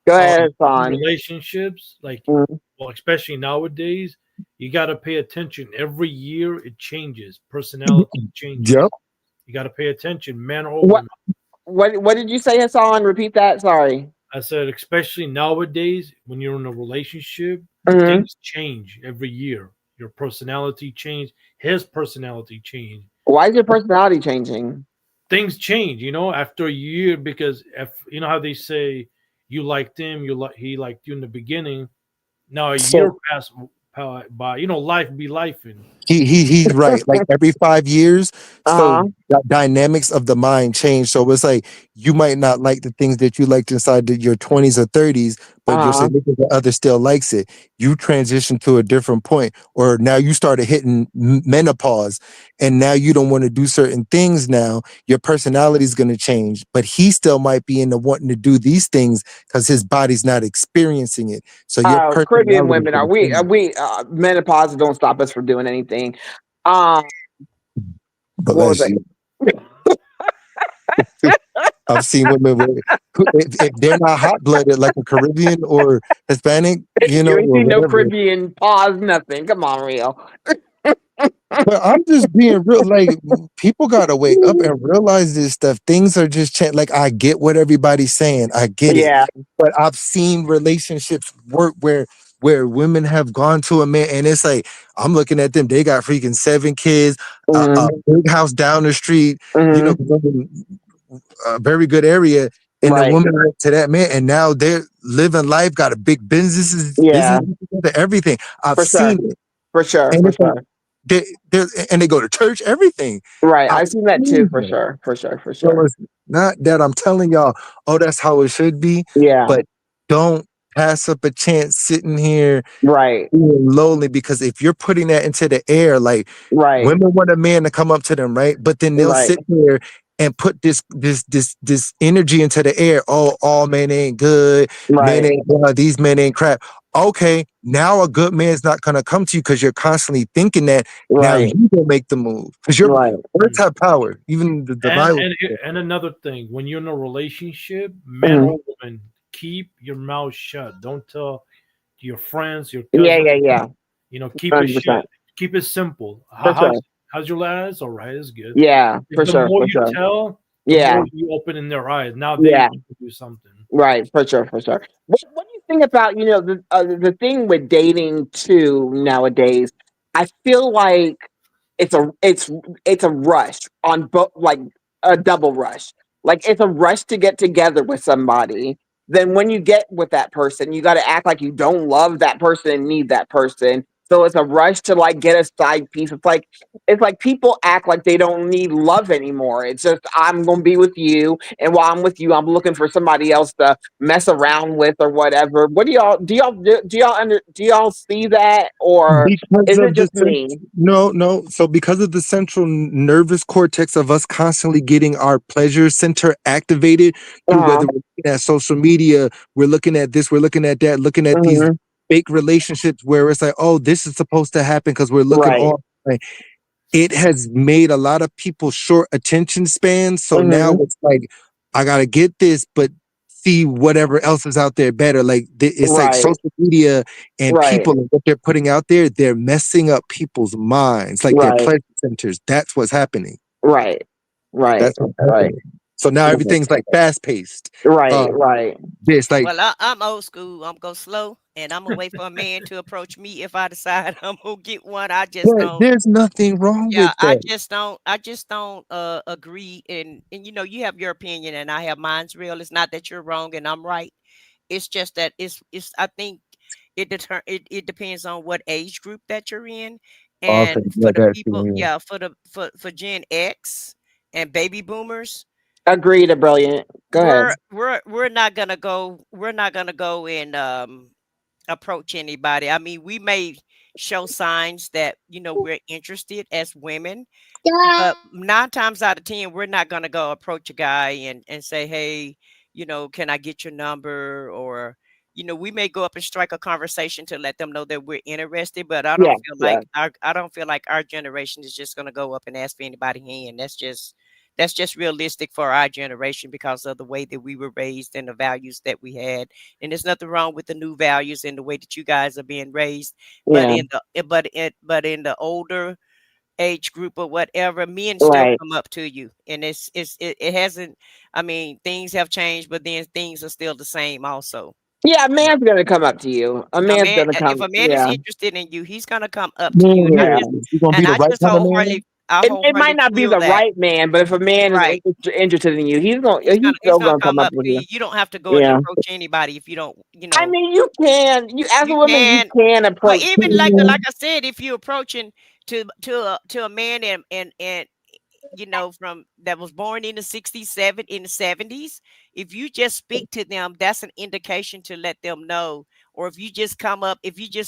Go uh, ahead, in Hassan. relationships, like Mhm. well, especially nowadays, you got to pay attention. Every year it changes. Personality changes. Yep. You got to pay attention, men or What women. what did you say, Hassan? Repeat that. Sorry. I said, especially nowadays, when you're in a relationship, Hmm. things change every year. Your personality change, his personality change. Why is your personality changing? Things change, after a year, because if you know how they say you liked him, he liked you in the beginning. Now a year So passed by, life be life, and he's right. Like every 5 years, so Uh-huh. the dynamics of the mind change. So it's like you might not like the things that you liked inside your 20s or 30s, but you'll say Uh-huh. look, the other still likes it. You transition to a different point, or now you started hitting menopause, and now you don't want to do certain things. Now your personality is going to change, but he still might be into wanting to do these things because his body's not experiencing it. So your Caribbean personality is women, are going to we change. menopause don't stop us from doing anything. Um, what was Bless you. it? I've seen women with if they're not hot blooded like a Caribbean or Hispanic, You ain't or seen no whatever. Caribbean pause, nothing. Come on, real. But I'm just being real. Like people gotta wake up and realize this stuff. Things are just like I get what everybody's saying. I get it. Yeah. But I've seen relationships work where women have gone to a man and it's like I'm looking at them. They got freaking 7 kids, a Hmm. big house down the street. Hmm. 'Cause I'm in a very good area. And the Right. woman went to that man, and now they're living life, got a big business Yeah. together, everything. I've For sure. seen it, For sure. and For it's like sure. they go to church, everything. Right. I've I've seen that too. seen For it. sure. For sure. For So sure. it's not that I'm telling y'all, oh, that's how it should be, Yeah. but don't pass up a chance sitting here Right. being lonely because if you're putting that into the air, like Right. women want a man to come up to them, right? But then they'll Right. sit there and put this energy into the air. Oh, all men ain't good. Men Right. ain't these men ain't crap. Okay, now a good man's not gonna come to you because you're constantly thinking that. Now Right. you gonna make the move because your Right. words have power. Even the and Bible. and and another thing, when you're in a relationship, men Mhm. or women, keep your mouth shut. Don't tell your friends, your Yeah. cousins. Yeah. Yeah. Keep it shut. 100%. Keep it simple. For sure. How's your last? All right, it's good. Yeah. For The sure. more For you sure. tell, the Yeah. more you open in their eyes. Now they Yeah. want to do something. Right, for sure, for sure. What do you think about the thing with dating too nowadays? I feel like it's a it's it's a rush on both, like a double rush. Like it's a rush to get together with somebody. Then when you get with that person, you got to act like you don't love that person and need that person. So it's a rush to like get a side piece. It's like people act like they don't need love anymore. It's just I'm gonna be with you, and while I'm with you, I'm looking for somebody else to mess around with or whatever. What do y'all see that, or Because is it of the just me? no, no. So because of the central nervous cortex of us constantly getting our pleasure center activated through Uh-huh. whether we're looking at social media, we're looking at this, we're looking at that, looking at these Hmm. fake relationships where it's like, oh, this is supposed to happen because we're looking Right. all right. It has made a lot of people short attention spans. So now Hmm. it's like, I gotta get this, but see whatever else is out there better. Like it's like Right. social media and Right. people and what they're putting out there, they're messing up people's minds, like their Right. pleasure centers. That's what's happening. Right. Right. That's what's Right. happening. So now everything's like fast paced. Right. Uh Right. this like Well, I'm old school. I'm go slow, and I'm gonna wait for a man to approach me if I decide I'm gonna get one. I just but don't. there's nothing wrong Yeah, with that. I just don't agree. And you have your opinion, and I have mine's. Real. It's not that you're wrong and I'm right. It's just that it's. I think it depends on what age group that you're in, Okay, and yeah, for the that people, too. yeah, for Gen X and baby boomers, Agreed. A brilliant. Go ahead. we're not gonna go. We're not gonna go and approach anybody. I mean, we may show signs that we're interested as women, but 9 times out of 10, we're not gonna go approach a guy and say, "Hey, can I get your number?" Or, we may go up and strike a conversation to let them know that we're interested. But I Yeah. don't feel Yeah. like our generation is just gonna go up and ask for anybody's hand. That's just that's just realistic for our generation because of the way that we were raised and the values that we had. And there's nothing wrong with the new values and the way that you guys are being raised. But Yeah, but in the older age group or whatever, men still right. come up to you, and it hasn't. I mean, things have changed, but then things are still the same also. Yeah, a You know, man's gonna come up to you. A a man's man, gonna if come. a man is Yeah, interested in you, he's gonna come up to you, Man, yeah. you gonna be and the I right just kind of man? It might wholeheartedly not be feel the that. right man, but if a man is Right. interested in you, he's He's still gonna gonna come come up up with to you. you. You don't have to go and Yeah. approach anybody if you don't, I mean, you can. You as a you woman, you can. can But approach even like people. I said, if you're approaching to a man and from that was born in the 60s, in the 70s, if you just speak to them, that's an indication to let them know. Or if you just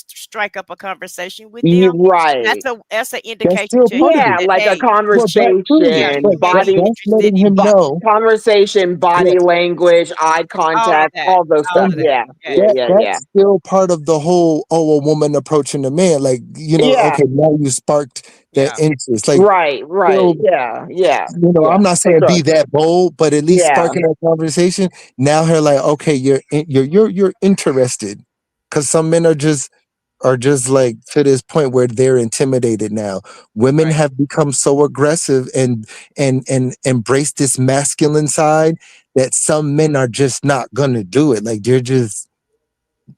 strike up a conversation with You them, right. that's an That's indication still to you Yeah, pretty. that, like a hey, Well, that's pretty. yeah, conversation, But you may be body, that's interested letting in him me. know. conversation, Yeah, body language, eye All of contact, that. all those All stuff. of and that. Yeah, yeah, Yes. yeah, yeah, that's still part of the whole, oh, a woman approaching a man. Like, yeah. okay, now you sparked that Yeah. interest. Like, Right, right. still, Yeah, yeah, yeah. I'm not For saying sure. be that bold, but at least Yeah. sparking that conversation. Now her like, okay, you're interested, because some men are just like to this point where they're intimidated now. Women Right. have become so aggressive and embrace this masculine side that some men are just not gonna do it. Like they're just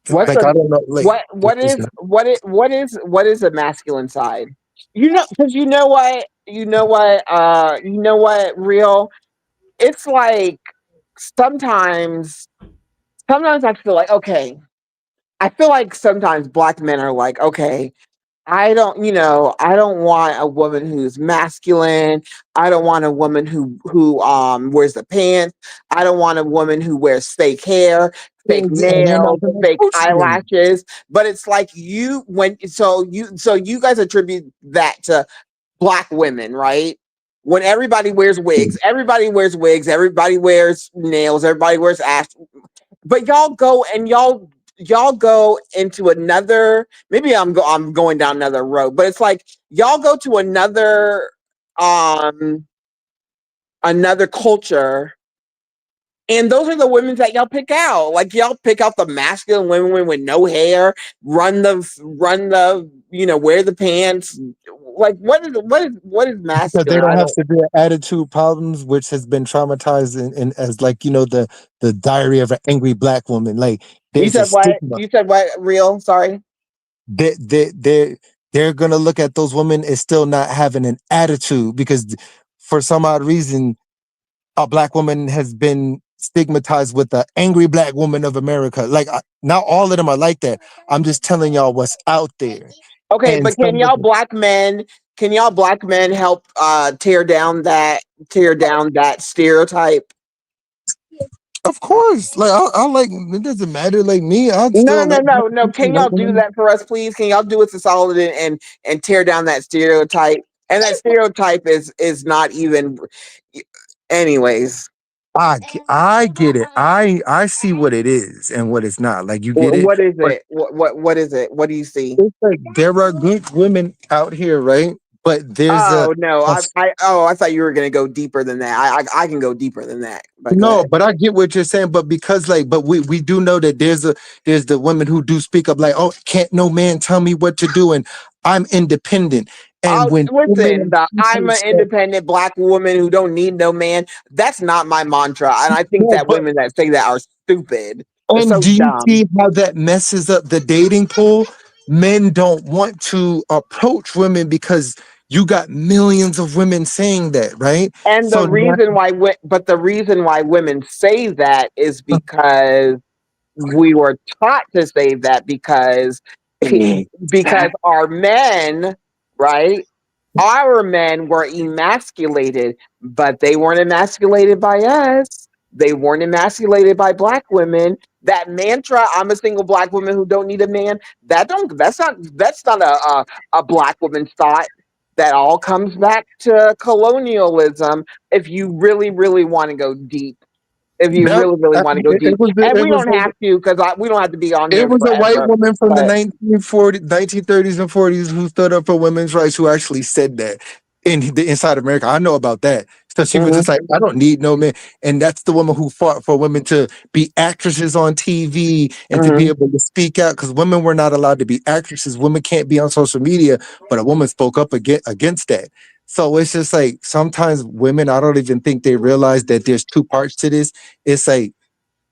What's like, Right. I the don't know, like they're just not. what is the masculine side? Because you know what, real. It's like sometimes sometimes I feel like okay. I feel like sometimes black men are like, okay, I don't want a woman who's masculine. I don't want a woman who wears the pants. I don't want a woman who wears fake hair, fake And they're nails, not gonna fake approach them. eyelashes. But it's like you guys attribute that to black women, right? When everybody wears nails, everybody wears ash, but y'all go into another, maybe I'm going down another road, but it's like y'all go to um another culture, and those are the women that y'all pick out. Like y'all pick out the masculine women with no hair, run the wear the pants. Like what is Because they masculine? don't I have don't. severe attitude problems, which has been traumatized in as like the diary of an angry black woman. Like You there's a said what? stigma. You said what? Real? Sorry. They're gonna look at those women as still not having an attitude because for some odd reason a black woman has been stigmatized with the angry black woman of America. Like not all of them are like that. I'm just telling y'all what's out there. Okay, And but can some of y'all them, black men help tear down that stereotype? of course, like I like it doesn't matter. Like me, I'd No, still no, no, like no, no. Can white y'all do women. that for us, please? Can y'all do us a solid and tear down that stereotype? And that stereotype is not even. Anyways, I get it. I see what it is and what it's not. Like you get it, what is but it? What is it? What do you see? it's like there are good women out here, right? But there's Oh no, a I thought you were gonna go deeper than that. I can go deeper than that. But go no, ahead. but I get what you're saying. But because like, but we do know that there's the women who do speak up like, oh, can't no man tell me what to do, and I'm independent. And when too Listen, many the I'm people an say, independent black woman who don't need no man. That's not my mantra, and I think no, that women that say that are stupid. They're and so do you dumb. see how that messes up the dating pool? Men don't want to approach women because you got millions of women saying that, right? And So now, the reason why women say that is because we were taught to say that because our men, right? Our men were emasculated, but they weren't emasculated by us. They weren't emasculated by black women. That mantra, I'm a single black woman who don't need a man, that's not a black woman's thought. That all comes back to colonialism if you really, really want to go deep. If you that, really, really want to go deep. And it we was don't have to because we don't have to be on It here was a white forever. woman from the But 1930s and 40s who stood up for women's rights who actually said that inside America. I know about that. So she was just like, I don't need no man. And that's the woman who fought for women to be actresses on TV and to be able to speak out, because women were not allowed to be actresses. Women can't be on social media, but a woman spoke up against that. So it's just like sometimes women, I don't even think they realize that there's two parts to this. It's like,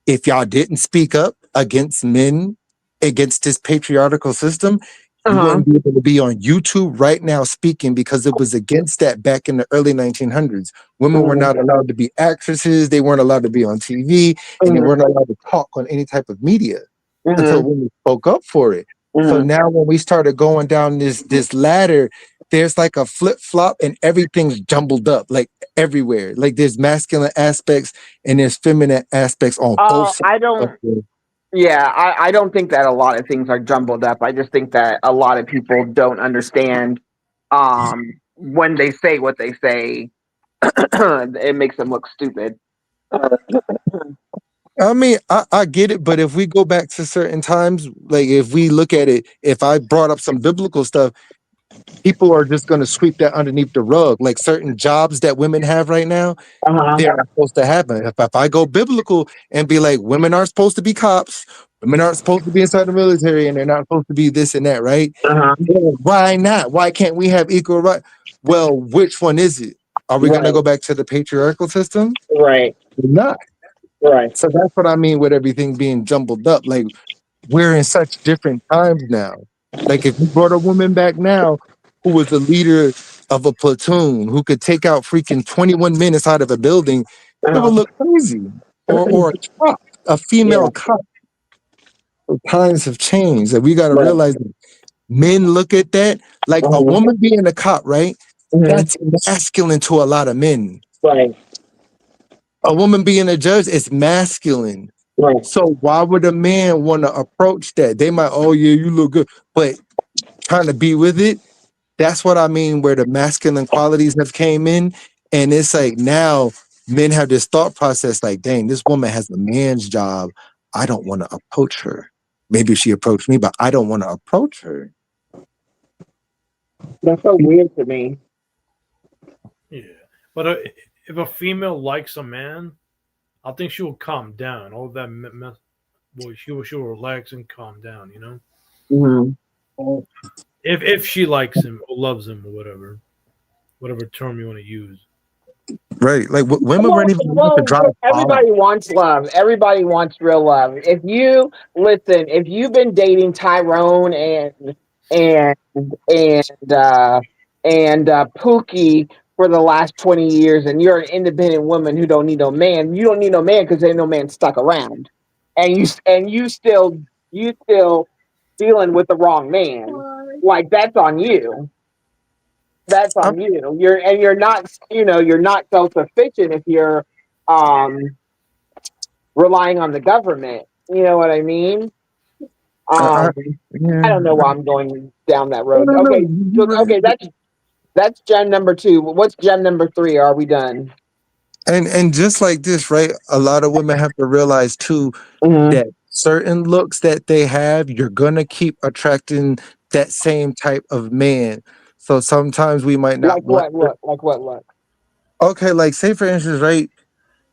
if y'all didn't speak up against men, against this patriarchal system, you Uh-huh. wouldn't be able to be on YouTube right now speaking, because it was against that back in the early 1900s. Women were not allowed to be actresses, they weren't allowed to be on TV, and they weren't allowed to talk on any type of media until women spoke up for it. So now when we started going down this ladder, there's like a flip flop and everything's jumbled up, like everywhere. Like there's masculine aspects and there's feminine aspects on both sides. I don't. Yeah, I don't think that a lot of things are jumbled up. I just think that a lot of people don't understand when they say what they say, it makes them look stupid. I mean, I get it, but if we go back to certain times, like if we look at it, if I brought up some biblical stuff, people are just going to sweep that underneath the rug. Like certain jobs that women have right now, they're not supposed to happen. If I go biblical and be like, women aren't supposed to be cops, women aren't supposed to be inside the military, and they're not supposed to be this and that, right? Yeah, why not? Why can't we have equal right? Well, which one is it? Are we going to go back to the patriarchal system? Right. We're not. Right. So that's what I mean with everything being jumbled up. Like we're in such different times now. Like if you brought a woman back now who was the leader of a platoon who could take out freaking 21 men inside of a building, it would look crazy. Or a cop, a female cop. So times have changed. And we got to realize that men look at that like a woman being a cop, right? That's masculine to a lot of men. Right. A woman being a judge is masculine. Right. So why would a man want to approach that? They might, oh yeah, you look good, but trying to be with it, that's what I mean, where the masculine qualities have came in. And it's like now men have this thought process like, dang, this woman has a man's job. I don't want to approach her. Maybe she approached me, but I don't want to approach her. That's so weird to me. Yeah, but if a female likes a man, I think she will calm down. All that mess, boy, she will relax and calm down. You know, if she likes him or loves him or whatever term you want to use. Right. Like women weren't even able to drive. Everybody wants love. Everybody wants real love. If you've been dating Tyrone and Pookie for the last 20 years, and you're an independent woman who don't need no man, you don't need no man because ain't no man stuck around, and you still dealing with the wrong man. Like that's on you. That's on you. You're not self-sufficient if you're relying on the government. You know what I mean? I don't know why I'm going down that road. Okay, okay, that's gem number 2. What's gem number 3? Are we done? And just like this, right? A lot of women have to realize too that certain looks that they have, you're gonna keep attracting that same type of man. So sometimes we might not like what look? Okay, like say for instance, right?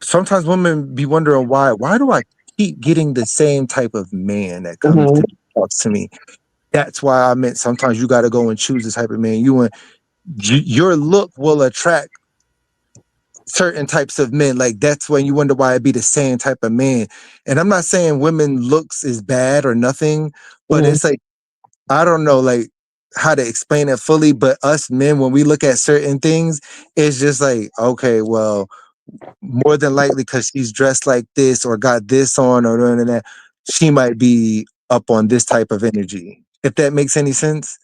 Sometimes women be wondering why do I keep getting the same type of man that comes to talks to me? That's why I meant sometimes you got to go and choose the type of man you want. Your look will attract certain types of men. Like that's when you wonder why it'd be the same type of man. And I'm not saying women looks is bad or nothing, but it's like I don't know like how to explain it fully, but us men, when we look at certain things, it's just like, okay, well, more than likely because she's dressed like this or got this on or that, she might be up on this type of energy. If that makes any sense.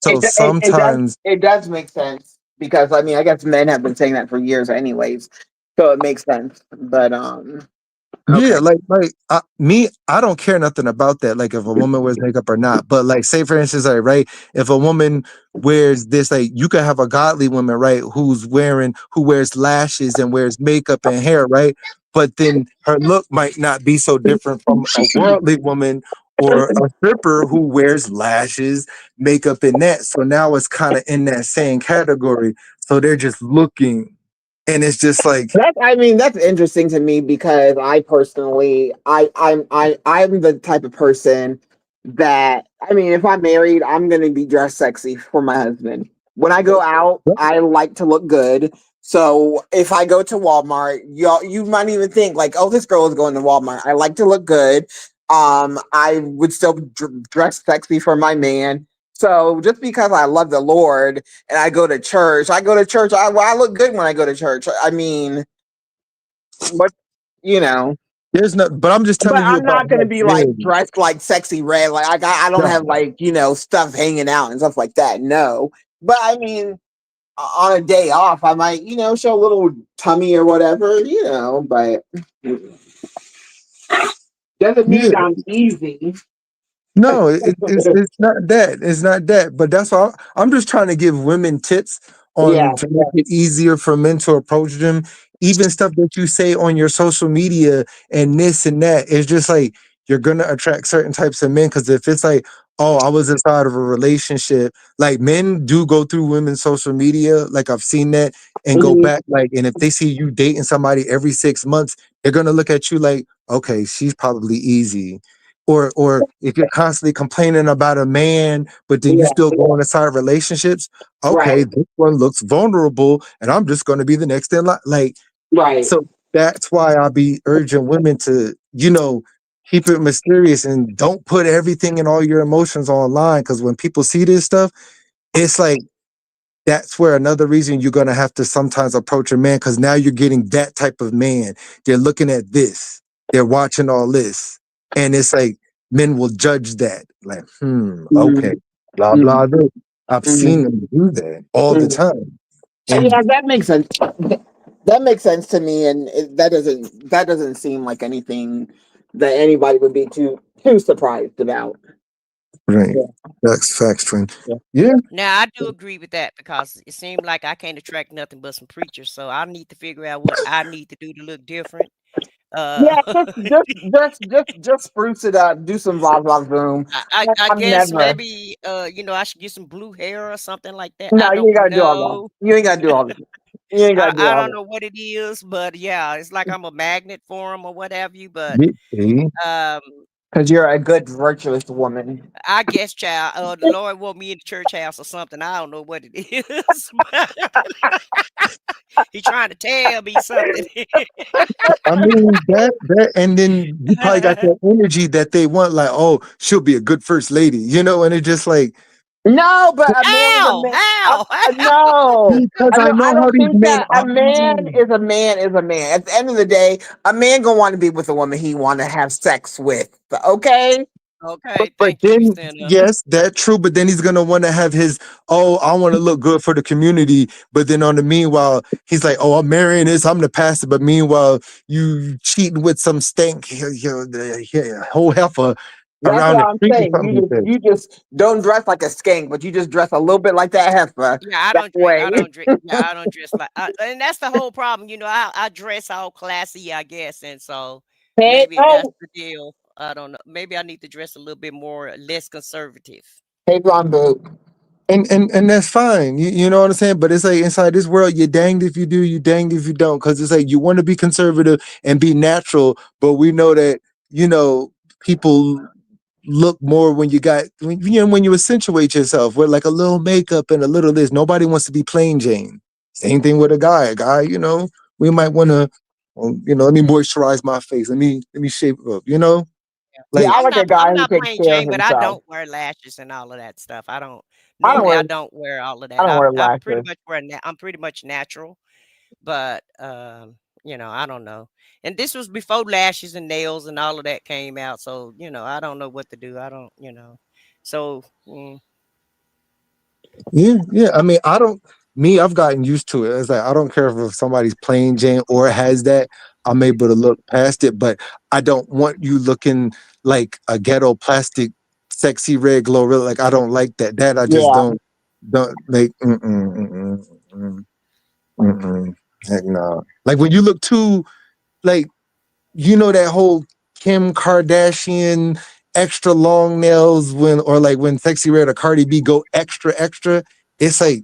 So sometimes it does make sense because I mean I guess men have been saying that for years anyways, so it makes sense. But yeah, like I don't care nothing about that. Like if a woman wears makeup or not, but like say for instance, like right, if a woman wears this, like you can have a godly woman, right, who wears lashes and wears makeup and hair, right, but then her look might not be so different from a worldly woman or a stripper who wears lashes, makeup, and that. So now it's kind of in that same category. So they're just looking And it's just like, I mean, that's interesting to me because I personally, I'm the type of person that, I mean, if I'm married, I'm gonna be dressed sexy for my husband. When I go out, I like to look good. So if I go to Walmart, you might even think like, oh, this girl is going to Walmart. I like to look good. I would still dress sexy for my man. So just because I love the Lord and I go to church, I look good when I go to church. I mean, what, you know, there's no, but I'm just but telling you I'm about not gonna like be like men. dressed like sexy red. Like I don't have like stuff hanging out and stuff like that. No, but I mean, on a day off, I might show a little tummy or whatever. But doesn't Yeah. mean I'm easy. No, it's not that. It's not that. But that's all. I'm just trying to give women tips Yeah, on to make it easier for men to approach them. Even stuff that you say on your social media and this and that. It's just like you're gonna attract certain types of men. Because if it's like, oh, I was inside of a relationship, like men do go through women's social media. Like I've seen that and go mhm, back. Like, and if they see you dating somebody every 6 months, they're gonna look at you like, okay, she's probably easy. Or if you're constantly complaining about a man, but then you yeah, still go inside relationships, okay, right, this one looks vulnerable, and I'm just going to be the next in line. Like, right. so that's why I'll be urging women to, keep it mysterious and don't put everything and all your emotions online. Because when people see this stuff, it's like that's where another reason you're gonna have to sometimes approach a man because now you're getting that type of man. They're looking at this, they're watching all this, and it's like men will judge that. Like, okay, Mhm, blah mhm, blah. Blah. I've mhm, seen them do that all the mhm. time, and Yeah, that makes sense. That makes sense to me, and that doesn't seem like anything that anybody would be too surprised about. right, Yeah, that's facts, friend. yeah. Yeah, Now I do agree with that because it seemed like I can't attract nothing but some preachers. So I need to figure out what I need to do to look different. Uh, Yeah, just spruce it up. Do some blah blah boom. I I'm guess never. maybe I should get some blue hair or something like that. No, I you ain't don't gotta do all that. know. You ain't gotta do all that. You ain't gotta do I all don't that. know what it is, but yeah, it's like I'm a magnet for them or what have you. But see? um, Because you're a good virtuous woman. I guess, child, the Lord want me in the church house or something. I don't know what it is, but he trying to tell me something. I mean and then you probably got that energy that they want, like, oh, she'll be a good first lady, and it's just like, No, but a man is a How? man. How? No, because I I know how don't these think men that a man are. is a man is a man. At the end of the day, a man gonna want to be with a woman he want to have sex with. Okay. Okay, But thank you, then, Center. yes, that's true. But then he's gonna want to have his, oh, I want to look good for the community. But then on the meanwhile, he's like, oh, I'm marrying this, I'm the pastor. But meanwhile, you cheating with some stank, whole heifer That's around what the I'm street or saying. something like that. You just don't dress like a skank, but you just dress a little bit like that heifer. Yeah, I That don't dress. I way. don't dress. Yeah, I don't dress like. And that's the whole problem. I dress all classy, I guess, and so Hey, maybe that's oh, the deal. I don't know. Maybe I need to dress a little bit more less conservative. hey, blonde boot. And that's fine. You know what I'm saying? But it's like inside this world, you're danged if you do, you danged if you don't. Because it's like you want to be conservative and be natural, but we know that people look more when when you accentuate yourself with like a little makeup and a little this. Nobody wants to be plain Jane. Same thing with a guy. A guy, we might want to, let me moisturize my face. Let me shape it up. Yeah, Like I like a guy I'm who not takes plain care of Jane, but I himself. don't wear lashes and all of that stuff. I don't. I don't Normally, wear I don't wear all of I that. don't wear I'm pretty lashes. much I'm pretty much natural, but I don't know. And this was before lashes and nails and all of that came out. So I don't know what to do. I don't. So. yeah, yeah. I mean, I don't. Me, I've gotten used to it. It's like I don't care if somebody's plain Jane or has that. I'm able to look past it, but I don't want you looking like a ghetto plastic, sexy red glow. Really, like I don't like that. That I just Yeah, don't like. Mm-mm. Heck no. Like when you look too like that whole Kim Kardashian extra long nails when or like when Sexy Red or Cardi B go extra extra. It's like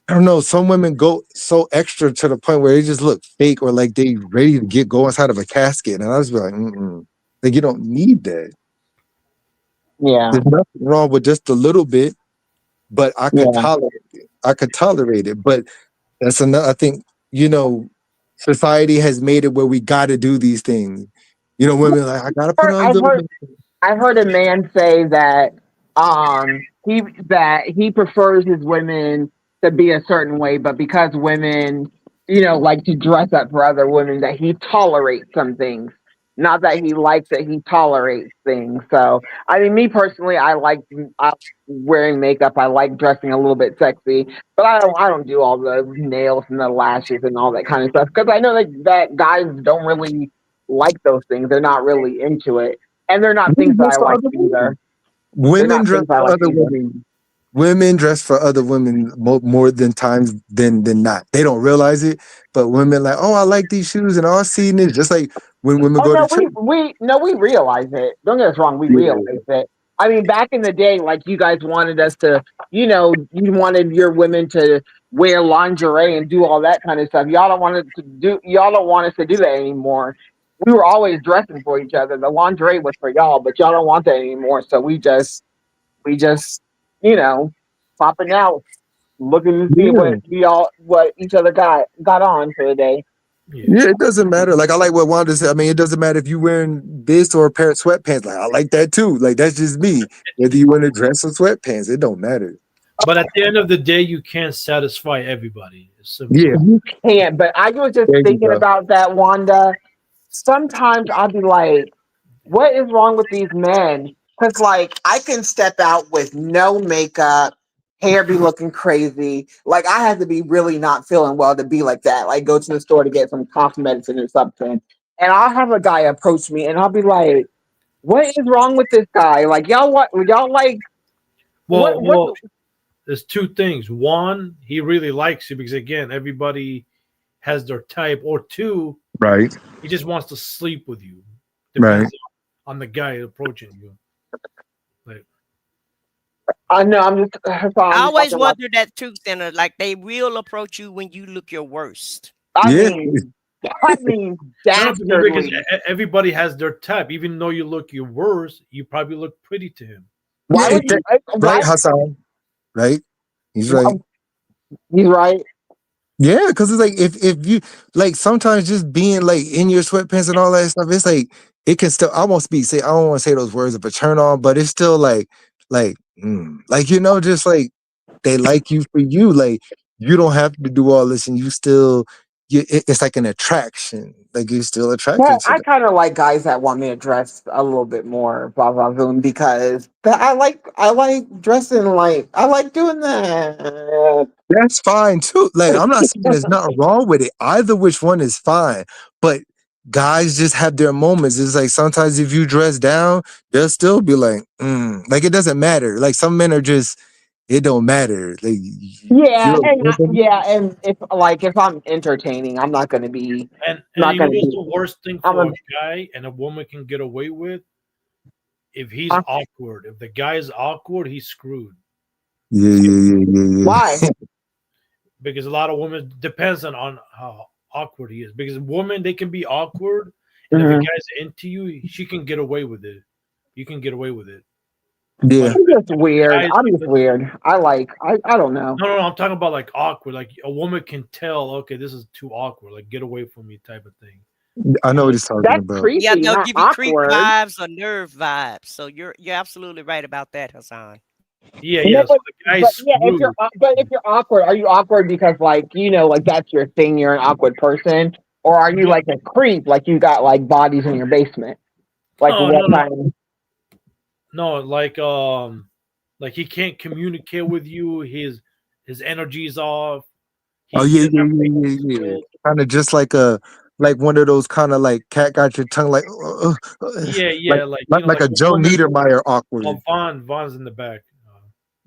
I don't know. Some women go so extra to the point where they just look fake or like they ready to go inside of a casket, and I was like, mm-mm. Like you don't need that. Yeah. There's nothing wrong with just a little bit, but I could Yeah. tolerate it. I could tolerate it, but that's another. I think society has made it where we got to do these things. Women are like I gotta put on a I've little heard bit. I heard a man say that he prefers his women to be a certain way, but because women, like to dress up for other women, that he tolerates some things. Not that he likes it, he tolerates things. So I mean, me personally, I like wearing makeup. I like dressing a little bit sexy, but I don't do all the nails and the lashes and all that kind of stuff because I know that guys don't really like those things. They're not really into it. And they're not things Women that dress I for like other either. women. They're Women not dress things I for like other either. women. Women dress for other women more than times than not. They don't realize it, but women like, oh, I like these shoes, and all seeing it. Just like when women Oh go to no, church. we realize it. Don't get us wrong, we realize Yeah, it. I mean, back in the day, like you guys wanted us to, you wanted your women to wear lingerie and do all that kind of stuff. Y'all don't want us to do that anymore. We were always dressing for each other. The lingerie was for y'all, but y'all don't want that anymore. So we just, you know, popping out, looking to see yeah. what each other got on for the day. Yeah. Yeah, it doesn't matter. Like I like what Wanda said. I mean, it doesn't matter if you wearing this or a pair of sweatpants. Like I like that too. Like that's just me. Whether you wear a dress or sweatpants, it don't matter. But at the end of the day, you can't satisfy everybody. It's simple. Yeah, You can't. But I was just there you thinking go. about that, Wanda. Sometimes I'll be like, what is wrong with these men? Because, like, I can step out with no makeup, hair be looking crazy. Like, I have to be really not feeling well to be like that. Like, go to the store to get some cough medicine or something. And I'll have a guy approach me and I'll be like, what is wrong with this guy? Like, y'all like, Well, what, well, there's two things. One, he really likes you because again, everybody has their type. Or two, Right, he just wants to sleep with you. right. Depends on the guy approaching you. Like, I know, I'm just, so I I'm just always talking about, wonder that too, Center. Like they will approach you when you look your worst. I Yeah, mean, I mean, no, because dastardly. everybody has their type. Even though you look your worst, you probably look pretty to him. Why yeah. would you, why, Right, Hassan. Right. He's right. he's right. Yeah, because it's like if you like sometimes just being like in your sweatpants and all that stuff, it's like it can still almost be say I don't want to say those words of a turn on, but it's still like just like they like you for you. Like you don't have to do all this, and it's like an attraction. Like you're still Well, attracted to I them. kind of like guys that want me to dress a little bit more, blah blah blah, because I like dressing like I like doing that. That's fine too. Like I'm not saying there's nothing wrong with it. Either which one is fine. But guys just have their moments. It's like sometimes if you dress down, they'll still be like, like it doesn't matter. Like some men are just, it don't matter. Like Yeah, you're a and woman. if I'm entertaining, I'm not gonna be And not you know gonna what's be. the worst thing I'm for a a guy and a woman can get away with? If he's uh, awkward. If the guy is awkward, he's screwed. Yeah, yeah, yeah, yeah, why? yeah. Because a lot of women depends on how awkward he is. Because women they can be awkward, and if a Mhm. guy's into you, she can get away with it. You can get away with it. But Yeah. I'm just if the weird. guy is I'm just weird. I don't know. no, I'm talking about like awkward. Like a woman can tell, okay, this is too awkward. Like get away from me, type of thing. I know And what he's talking That's about. Yeah, creepy, they'll not give you creep awkward. vibes or nerve vibes. So you're absolutely right about that, Hassan. yeah, No, yeah. So the guy's but yeah, screwed. if you're awkward, are you awkward because like like that's your thing, you're an awkward person, or are you No, like a creep, like you got like bodies in your basement? Like no, what no, kind of? no. Like he can't communicate with you. His energy's off. Oh He yeah, doesn't yeah, have yeah, patience yeah, yeah. skills. Kind of just like one of those kind of like cat got your tongue like Yeah, like yeah. Like like like a a Joe woman. Niedermeyer Oh, awkward. Vaughn's in the back.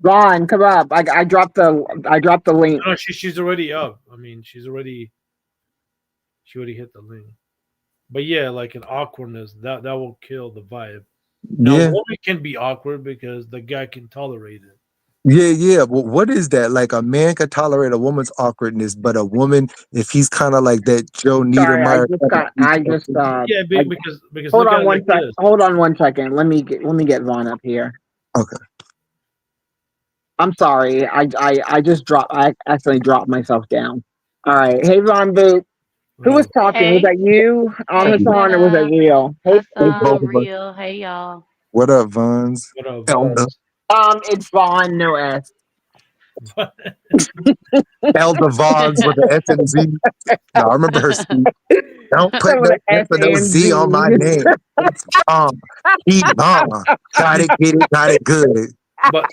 Ron, come up. I dropped the link. No, she's already up. I mean, she already hit the link. But yeah, like an awkwardness that will kill the vibe. Now, a Yeah. woman can be awkward because the guy can tolerate it. Yeah. Well, what is that? Like a man could tolerate a woman's awkwardness, but a woman, if he's kind of like that Joe Sorry, Niedermeyer type of Yeah, I, because hold look at on it like this. hold on 1 second. Let me get Vaughn up here. Okay. I'm sorry. I just dropped. I accidentally dropped myself down. All right. Hey, Von Boot. Who was Whatever. talking? Was Hey, that you, hey, Hassan, or was that Cinna, real? Hey, Hey, both Hassan, of us. Real. Hey, y'all. What up, Vons? What up, Elder. Vons? it's Vaughn. No S. Elder Vons with the S and Z. No, I remember her speech. Don't put With no an S S or no and Z on my Z. name. It's Vaughn. He Vaughn. Got it, get it, got it good. but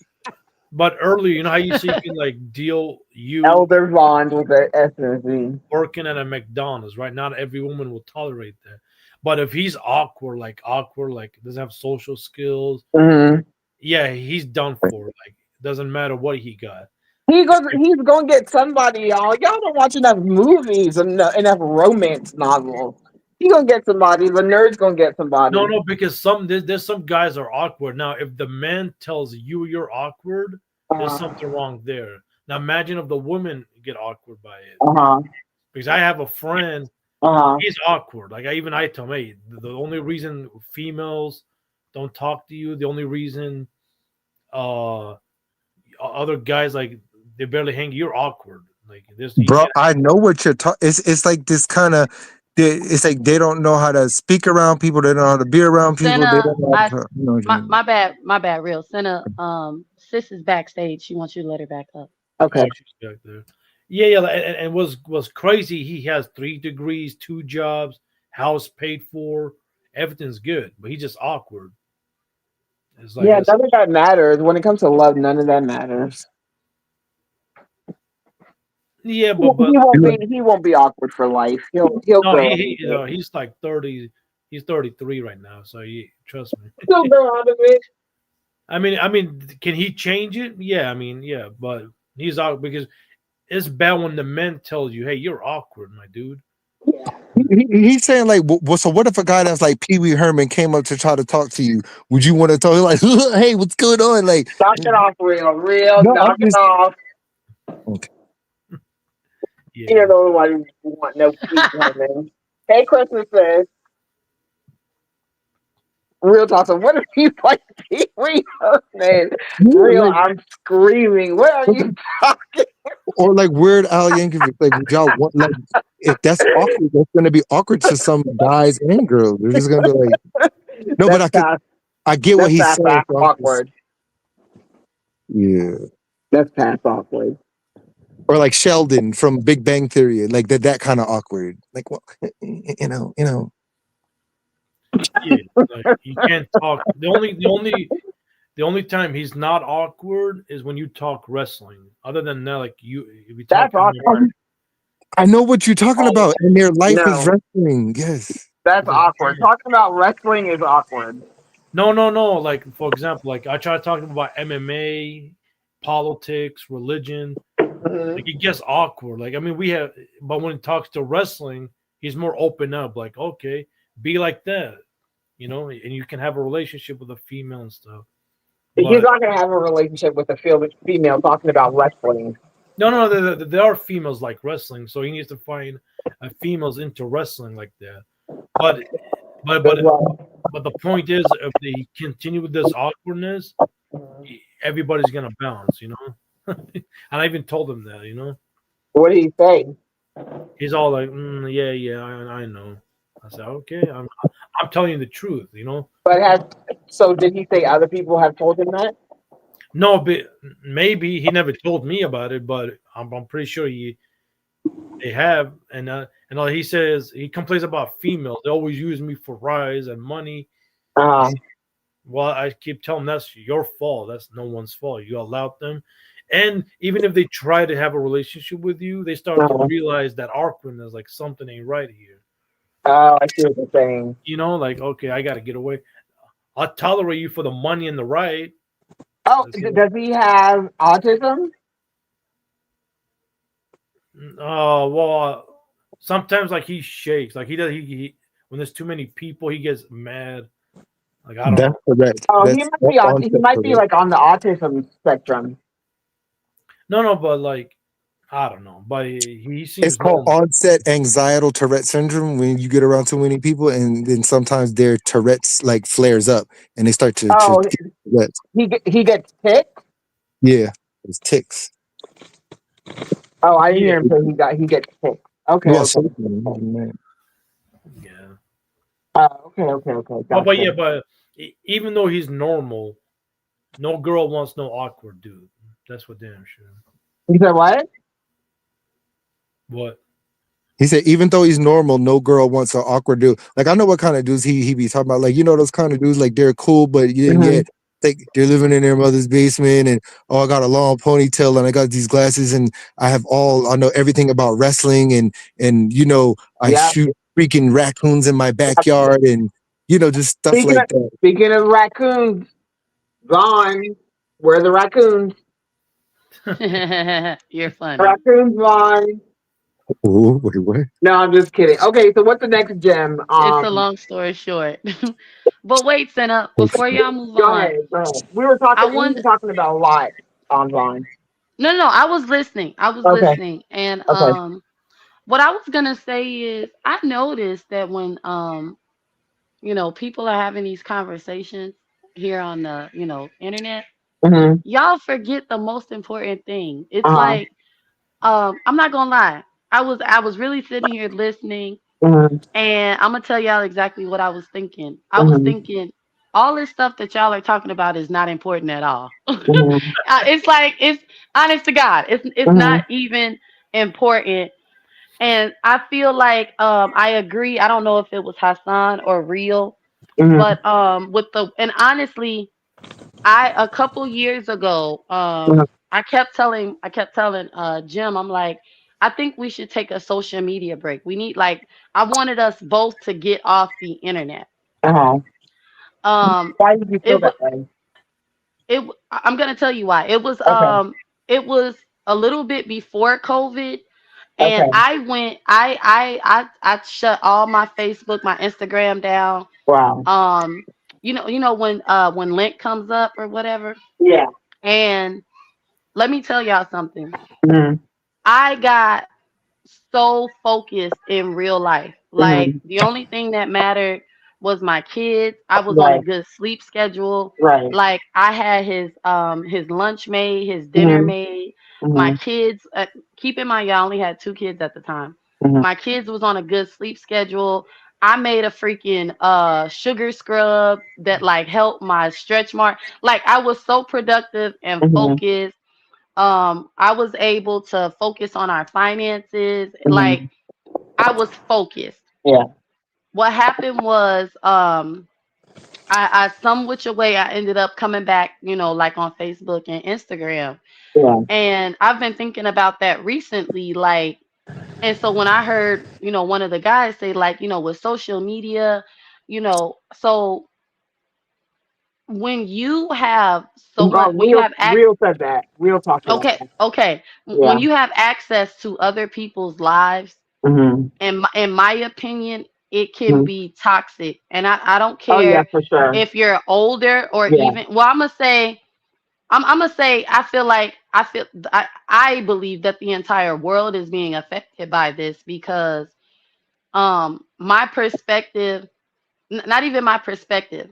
but earlier, you know how you see you can like deal you Elder Vaughn with an S and Z. working at a McDonald's, right? Not every woman will tolerate that. But if he's awkward, like doesn't have social skills, Mm-hmm. yeah, he's done for. Like doesn't matter what he got. He's gonna get somebody, y'all. Y'all don't watch enough movies and enough romance novels. He gonna get somebody. The nerd's gonna get somebody. No, because there's some guys are awkward. Now, if the man tells you you're awkward, there's Uh something wrong there. Now, imagine if the women get awkward by it. huh. Because I have a friend, Uh he's awkward. Like I tell him, hey, the only reason females don't talk to you, the only reason other guys like they barely hang, you're awkward. Like this, you Bro, can't. I know what you're talking. It's like this kind of. It's like they don't know how to speak around people. They don't know how to be around people. They Cinna, don't know how to. You know what I mean? my bad, Real. Cinna, sis is backstage. She wants you to let her back up. okay. Oh, she's back there. Yeah. And was crazy. He has 3 degrees, 2 jobs, house paid for, everything's good, but he's just awkward. It's like Yeah, that's none of that matters. When it comes to love, none of that matters. yeah, He but won't be. He won't be awkward for life. He'll no, grow out he of it. he's like 30. He's 33 right now, so trust me. He'll grow out of it. I mean, can he change it? Yeah, yeah, but he's out because it's bad when the men tell you, "Hey, you're awkward, my dude." He's saying like, well, so what if a guy that's like Pee Wee Herman came up to try to talk to you? Would you want to talk? Like, hey, what's going on? Like, Knock it off, real. no, I'm Knock it just. off. Okay. You Yeah, don't know why you want no peace, man. Hey, Christmas says, real talk. So what if you like Pee Wee Herman? Yeah, Real, like, I'm screaming. What are you talking? or like Weird Al Yankovic. Like, would y'all want like if that's awkward, that's gonna be awkward to some guys and girls. They're just gonna be like, no, but That's past. I get what That's he's past saying. So I'm just, awkward. yeah. That's past awkward. Or like Sheldon from Big Bang Theory, like that kind of awkward. Like, well, you know. yeah. Like you can't talk. The only time he's not awkward is when you talk wrestling. Other than that, like if you talk, That's awkward. I know what you're talking about, and their life is No, wrestling. Yes. that's awkward. Talking about wrestling is awkward. No. Like for example, like I try talking about MMA, politics, religion. Mhm. Like it gets awkward. Like but when it talks to wrestling, he's more open up. Like okay, be like that, and you can have a relationship with a female and stuff. He's But not gonna have a relationship with a female talking about wrestling. no, there are females like wrestling, so he needs to find females into wrestling like that. But but As well. but the point is, if they continue with this awkwardness, everybody's gonna bounce. And I even told him that. What did he say? He's all like, yeah, I know. I said, okay, I'm telling you the truth. So did he say other people have told him that? No, but maybe he never told me about it, but I'm pretty sure they have. And all he says, he complains about females. They always use me for rides and money. Um, Well, I keep telling him that's your fault. That's no one's fault. You allowed them. And even if they try to have a relationship with you, they start to realize that awkwardness, like something ain't right here. oh, I see what you're saying. Like, okay, I got to get away. I'll tolerate you for the money and the ride. Oh, does he have autism? Well, sometimes like he shakes. Like he does. He when there's too many people, he gets mad. Like I don't That's know. correct. Oh, That's he might correct. be like on the autism spectrum. No, no, but like I don't know, but he It's seems called normal. onset anxietal Tourette syndrome when you get around too many people, and then sometimes their Tourette's like flares up and they start to Oh, get Tourette's. he gets tick. Yeah, it's ticks. Oh, I didn't Yeah, hear him say he gets tick. Okay, Well, okay, sometimes, man. yeah. okay. But Gotcha. yeah, but even though he's normal, no girl wants no awkward dude. That's what damn sure. You said what? What? He said, even though he's normal, no girl wants an awkward dude. Like I know what kind of dudes he be talking about. Like you know those kind of dudes, like they're cool, but Hmm. yet like they're living in their mother's basement, and oh, I got a long ponytail, and I got these glasses, and I know everything about wrestling, and I Yep. shoot freaking raccoons in my Yep. backyard, and just stuff Speaking of like that. speaking of raccoons, gone. Where are the raccoons? You're funny. Raccoons gone. Oh, wait, what? No, I'm just kidding. Okay, so what's the next gem? It's a long story short. But wait, Senna, before y'all move Go on, ahead. Go ahead. I We want were talking about a lot on Vine. no, no, I was listening. I was Okay. listening. And Okay. what I was gonna say is I noticed that when people are having these conversations here on the, internet, Mhm. y'all forget the most important thing. It's Uh-huh. like, I'm not gonna lie. I was really sitting here listening, Mhm. and I'm gonna tell y'all exactly what I was thinking. I was Mhm. thinking all this stuff that y'all are talking about is not important at all. Mhm. It's like it's honest to God. It's not Mhm. even important. And I feel like I agree. I don't know if it was Hassan or Real, Mhm. but with the and honestly, I a couple years ago, Mhm. I kept telling Jim, I'm like, I think we should take a social media break. We need like I wanted us both to get off the internet. Uh-huh. Um Why did you feel it was that way? I'm gonna tell you why. Okay. It was a little bit before COVID, and Okay. I shut all my Facebook, my Instagram down. Wow. Um when Lent comes up or whatever. Yeah. And let me tell y'all something. Mhm. I got so focused in real life. Like Mhm. the only thing that mattered was my kids. I was on a Right. good sleep schedule. Right. Like I had his lunch made, his dinner Mhm. made. My Mhm. kids, keep in mind, y'all only had two kids at the time. Mhm. My kids was on a good sleep schedule. I made a freaking sugar scrub that like helped my stretch mark. Like I was so productive and Mhm. focused. I was able to focus on our finances. Like Mhm. I was focused. Yeah. What happened was I some which way I ended up coming back, like on Facebook and Instagram. Yeah. And I've been thinking about that recently, like, and so when I heard, one of the guys say, like, with social media, so when you have so much when you Real have real said that. Real talked about okay, that. okay. Yeah. When you have access to other people's lives, Mhm. in my opinion, it can Mhm. be toxic. And I don't Oh yeah, care for sure. if you're older or Yeah. even, well, I'm gonna say, I believe that the entire world is being affected by this because my perspective, not even my perspective,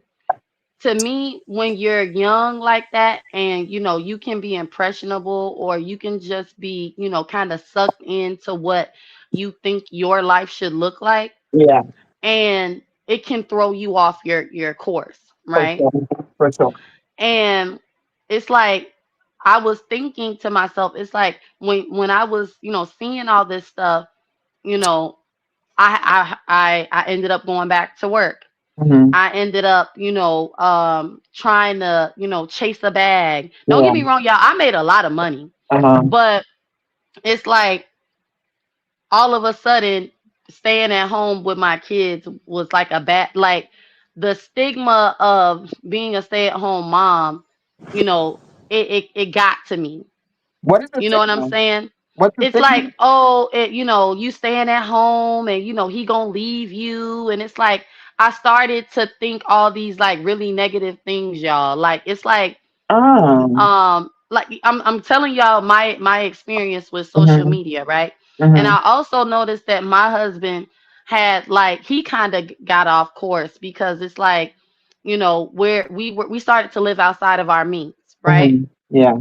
to me, when you're young like that and you can be impressionable or you can just be kind of sucked into what you think your life should look like, Yeah. and it can throw you off your course, For right? sure. For sure. And it's like I was thinking to myself, it's like when I was seeing all this stuff, you know I ended up going back to work. Mhm. I ended up, trying to, chase a bag. Don't get Yeah. me wrong, y'all. I made a lot of money, Uh-huh. but it's like all of a sudden, staying at home with my kids was like a bad, like the stigma of being a stay-at-home mom, you know, it got to me. What is the You know what I'm stigma? saying? What's the It's like, stigma? oh, you staying at home and he gonna leave you. And it's like I started to think all these like really negative things, y'all. Like it's like Oh. like I'm telling y'all my experience with social Mhm. media, right? And Mhm. I also noticed that my husband had like he kind of got off course because it's like, where we started to live outside of our means, right? Mhm. Yeah.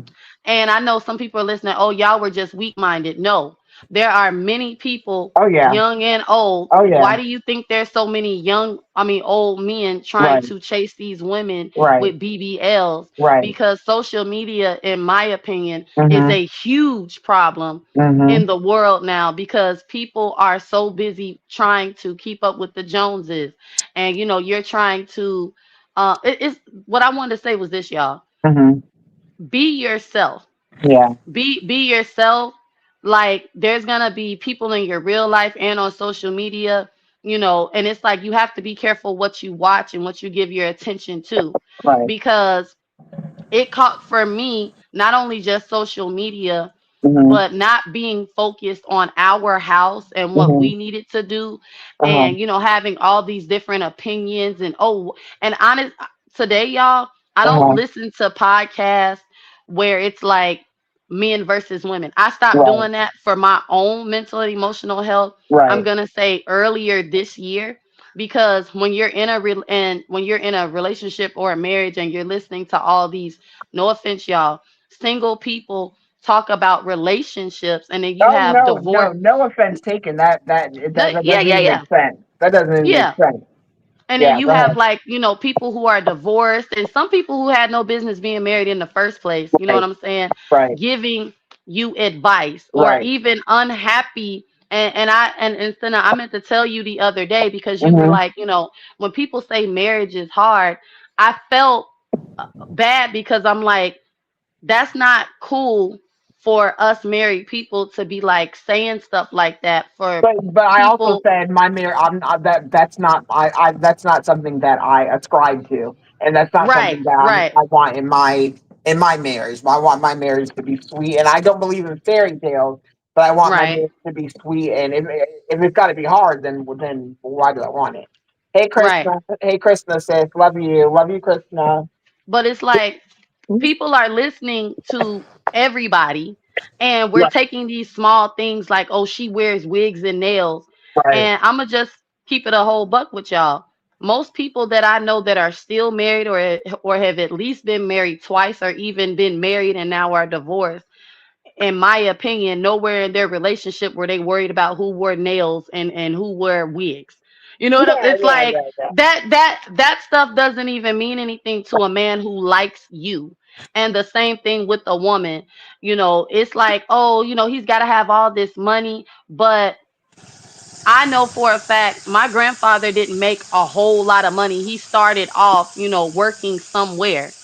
And I know some people are listening, oh, y'all were just weak minded. No, there are many people, Oh yeah. young and old. Oh yeah. Why do you think there's so many old men trying Right. to chase these women Right. with BBLs? Right. Because social media, in my opinion, is Mhm. a huge problem in Mhm. the world now because people are so busy trying to keep up with the Joneses. And, you're trying to, it's what I wanted to say was this, y'all. Mhm. Be yourself, Yeah. be yourself. Like there's gonna be people in your real life and on social media, and it's like you have to be careful what you watch and what you give your attention to, Right. because it caught for me not only just social media Mhm. but not being focused on our house and what Mhm. we needed to do, Uh-huh. and having all these different opinions. And and honest, today, y'all, I don't Uh-huh. listen to podcasts where it's like men versus women. I stopped Right. doing that for my own mental and emotional health. I'm Right. gonna say earlier this year, because when you're in a relationship or a marriage and you're listening to all these, no offense, y'all, single people talk about relationships, and then you Oh have no, divorce. no, no offense taken. That Yeah, doesn't yeah, even make yeah, sense. That doesn't even make yeah. sense. And then Yeah. you Go have ahead. like, people who are divorced and some people who had no business being married in the first place. You know what Right. I'm saying? Right. Giving you advice or Right. even unhappy. And Stina, I meant to tell you the other day because you were Mhm. like, when people say marriage is hard, I felt bad because I'm like, that's not cool for us married people to be like saying stuff like that for But I also people. said my marriage. That's not that's not something that I ascribe to, and that's not Right, something that right, I want in my marriage. I want my marriage to be sweet, and I don't believe in fairy tales, but I want my right, marriage to be sweet. And if it's got to be hard, then why do I want it? Hey, right. Krishna. Hey, Krishna says, love you, Krishna. But it's like people are listening to everybody, and we're Right, taking these small things like, oh, she wears wigs and nails. right. And I'm gonna just keep it a whole buck with y'all. Most people that I know that are still married or have at least been married twice or even been married and now are divorced, in my opinion, nowhere in their relationship were they worried about who wore nails and who wore wigs. You know what Yeah, it's yeah, like? yeah, yeah. That stuff doesn't even mean anything to a man who likes you. And the same thing with a woman. It's like, oh, he's got to have all this money, but I know for a fact my grandfather didn't make a whole lot of money. He started off, working somewhere,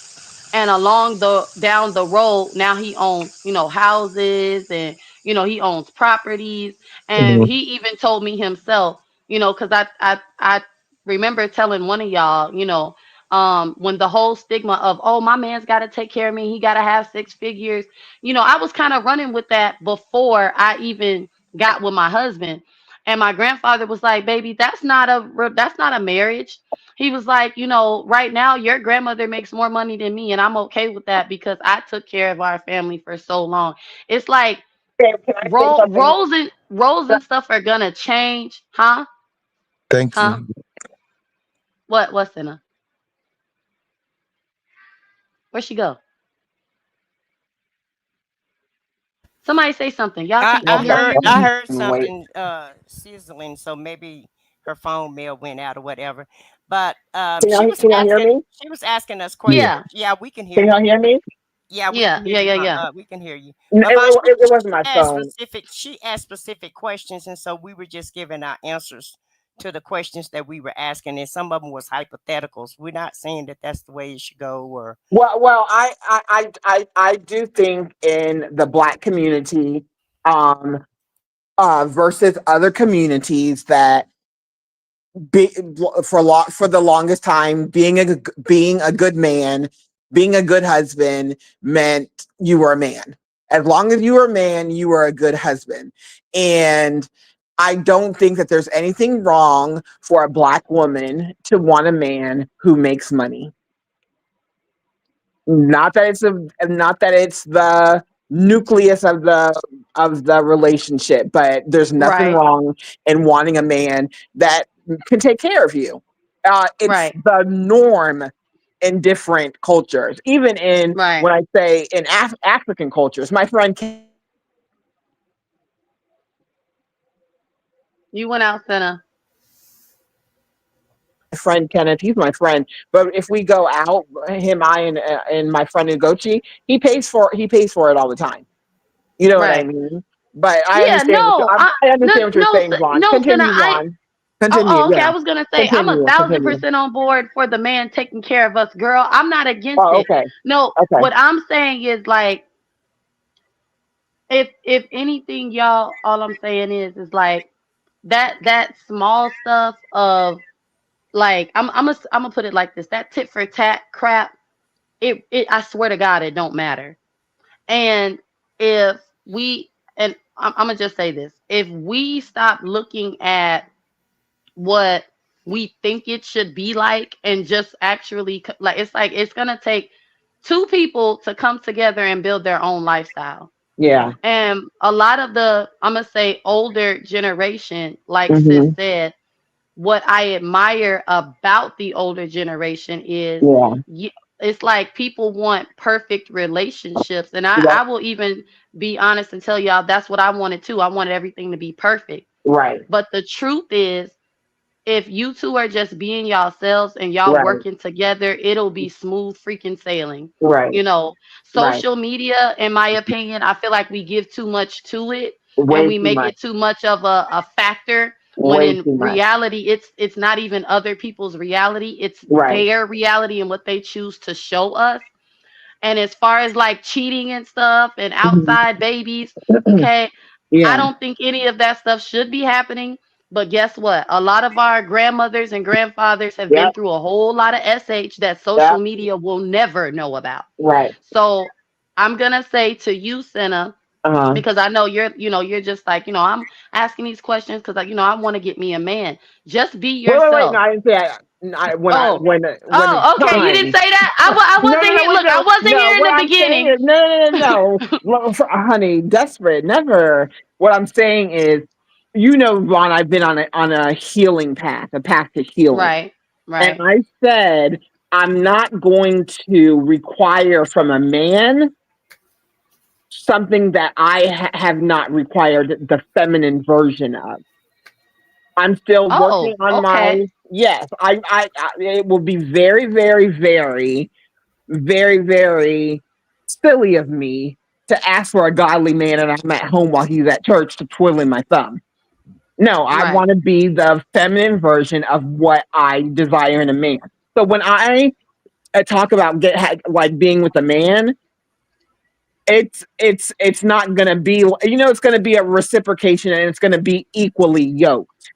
and along the down the road now he owns, houses, and he owns properties. And Mhm. he even told me himself, because I remember telling one of y'all, when the whole stigma of, oh, my man's got to take care of me, he got to have six figures, I was kind of running with that before I even got with my husband. And my grandfather was like, baby, that's not a marriage. He was like, right now your grandmother makes more money than me, and I'm okay with that because I took care of our family for so long. It's like Can I say something? roles and stuff are gonna change, huh? Thank Huh? you. What's in her? Where'd she go? Somebody say something. I Can y'all heard hear me? I heard Wait. something sizzling, so maybe her phone may have went out or whatever. But Can y'all hear me? she was asking us Yeah. questions. Yeah, Yeah, we can hear Can y'all you. hear me? Yeah, we yeah, can hear yeah, you. yeah, yeah. We can hear you. But It wasn't my phone. she asked specific questions, and so we were just giving our answers to the questions that we were asking, and some of them was hypotheticals. We're not saying that that's the way it should go, or Well, I do think in the Black community, um, versus other communities that be, for the longest time being a good man, being a good husband meant you were a man. As long as you were a man, you were a good husband. And I don't think that there's anything wrong for a Black woman to want a man who makes money. Not that it's the nucleus of the relationship, but there's nothing Right. wrong in wanting a man that can take care of you. It's Right. the norm in different cultures, even in Right. when I say in African cultures. My friend You went out center. friend Kenneth, he's my friend. But if we go out, him, I, and my friend Ugochi, he pays for it all the time. You know what I Right. mean? But I Yeah. understand. No. I understand what you're No. saying, Vaughn. No, center. Continue, Vaughn. Oh, Continue. oh, okay. Yeah. I was gonna say I'm a Continue. thousand Continue. percent on board for the man taking care of us, girl. I'm not against Oh, it. okay. No, Okay. what I'm saying is like if anything, y'all, all I'm saying is like that small stuff of like I'm gonna put it like this: that tit for tat crap. It I swear to God, it don't matter. And if we and I'm gonna just say this: if we stop looking at what we think it should be like and just actually like it's gonna take two people to come together and build their own lifestyle. Yeah. And a lot of the, I'm gonna say, older generation, like sis Mhm. said, what I admire about the older generation is Yeah. y- it's like people want perfect relationships. And I Yep. will even be honest and tell y'all that's what I wanted too. I wanted everything to be perfect. Right. But the truth is, if you two are just being yourselves and y'all Right. working together, it'll be smooth freaking sailing. Right. You know, Right. social media, in my opinion, I feel like we give too much to it and Way we too make much. it too much of a factor when Way in too much. reality it's not even other people's reality, it's Right. their reality and what they choose to show us. And as far as like cheating and stuff and Mhm. outside babies, okay, I Yeah. don't think any of that stuff should be happening. But guess what? A lot of our grandmothers and grandfathers have been Yep. through a whole lot of SH that social Yep. media will never know about. Right. So I'm gonna say to you, Senna, Uh-huh. because I know you're just like, I'm asking these questions because I want to get me a man. Just be Wait. No, yourself. I didn't say that. Oh, When it's oh, okay. You didn't time. say that. I No, no, wasn't no, here. wait, Look, I no, wasn't no. here in What the I'm saying beginning. is, no. Honey, desperate, never. What I'm saying is, Ron, I've been on a healing path, a path to healing, Right, and right. I said I'm not going to require from a man something that I have not required the feminine version of. I'm still working Oh, on okay. my yes. I it will be very, very, very, very, very silly of me to ask for a godly man and I'm at home while he's at church to twiddling my thumb. No, I Right. want to be the feminine version of what I desire in a man. So when I talk about like being with a man, it's not gonna be it's gonna be a reciprocation and it's gonna be equally yoked.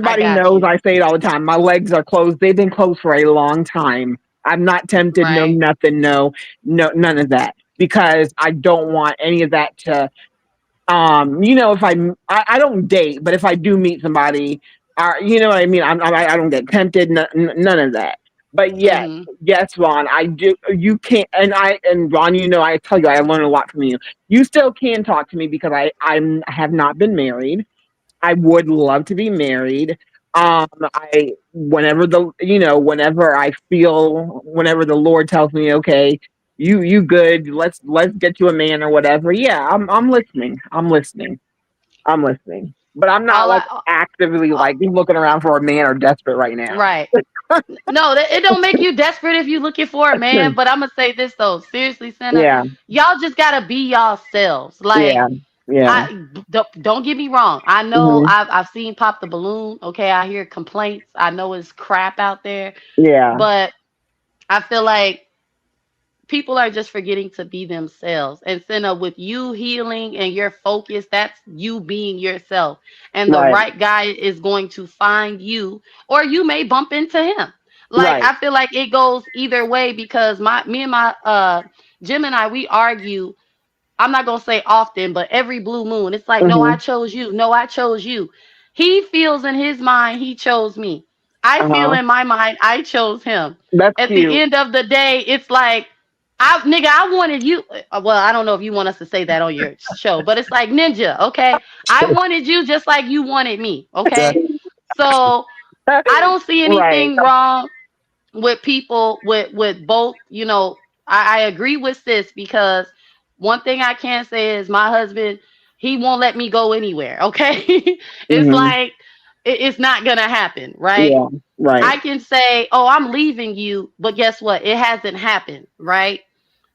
I Everybody got knows you. I say it all the time. My legs are closed. They've been closed for a long time. I'm not tempted. No, Right. nothing. No, none of that. Because I don't want any of that to. If I don't date, but if I do meet somebody, you know what I mean. I don't get tempted. None of that. But Mhm. yes, Ron, I do. You can't, and Ron, I tell you, I learn a lot from you. You still can talk to me because I have not been married. I would love to be married. I whenever the Lord tells me, okay, you good, let's get you a man or whatever. Yeah, I'm listening. I'm listening. I'm listening. But I'm not All like I actively uh, like looking around for a man or desperate right now. right. No, it don't make you desperate if you looking for a man, but I'm gonna say this though. Seriously, Senna, Yeah, y'all just gotta be yourselves. yeah, Like yeah. don't get me wrong. I know Hmm. I've seen Pop the Balloon. Okay, I hear complaints. I know it's crap out there, Yeah, but I feel like people are just forgetting to be themselves. And Senna, with you healing and your focus, that's you being yourself. And the right, right guy is going to find you, or you may bump into him. Like right. I feel like it goes either way because me and my Jim and I, we argue. I'm not gonna say often, but every blue moon, it's like, no, I Hmm. chose you. No, I chose you. He feels in his mind he chose me. I feel Uh-huh. in my mind I chose him. That's At the cute. end of the day, it's like I wanted you. Well, I don't know if you want us to say that on your show, but it's like Ninja, okay? I wanted you just like you wanted me, That okay? So I don't see Right. anything wrong with people with both. I agree with sis because one thing I can say is my husband, he won't let me go anywhere, okay? It's Hmm. like it's not gonna happen, right? Yeah. Right. I can say, oh, I'm leaving you, but guess what? It hasn't happened, right?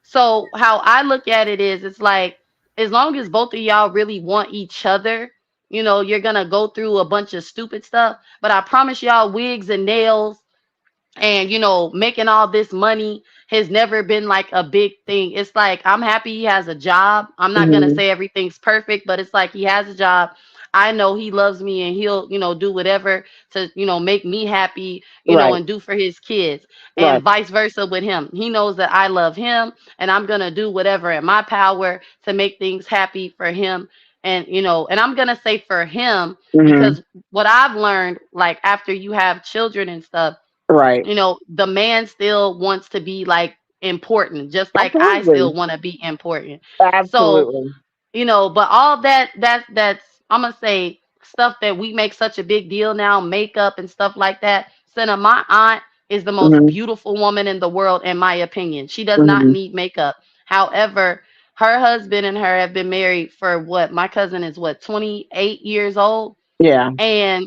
So how I look at it is it's like as long as both of y'all really want each other, you're gonna go through a bunch of stupid stuff. But I promise y'all, wigs and nails and making all this money has never been like a big thing. It's like I'm happy he has a job. I'm not going to Hmm. say everything's perfect, but it's like he has a job. I know he loves me and he'll do whatever to make me happy, Right. and do for his kids, Right. and vice versa with him. He knows that I love him and I'm going to do whatever in my power to make things happy for him. And and I'm going to say for him Hmm. because what I've learned, like after you have children and stuff, Right. the man still wants to be like important, just like I Absolutely. still want to be important. So, Absolutely. but all that's I'm gonna say stuff that we make such a big deal now, makeup and stuff like that. Senna, my aunt is the most Hmm. beautiful woman in the world, in my opinion. She does not Hmm. need makeup. However, her husband and her have been married for what? My cousin is what, 28 years old, Yeah. and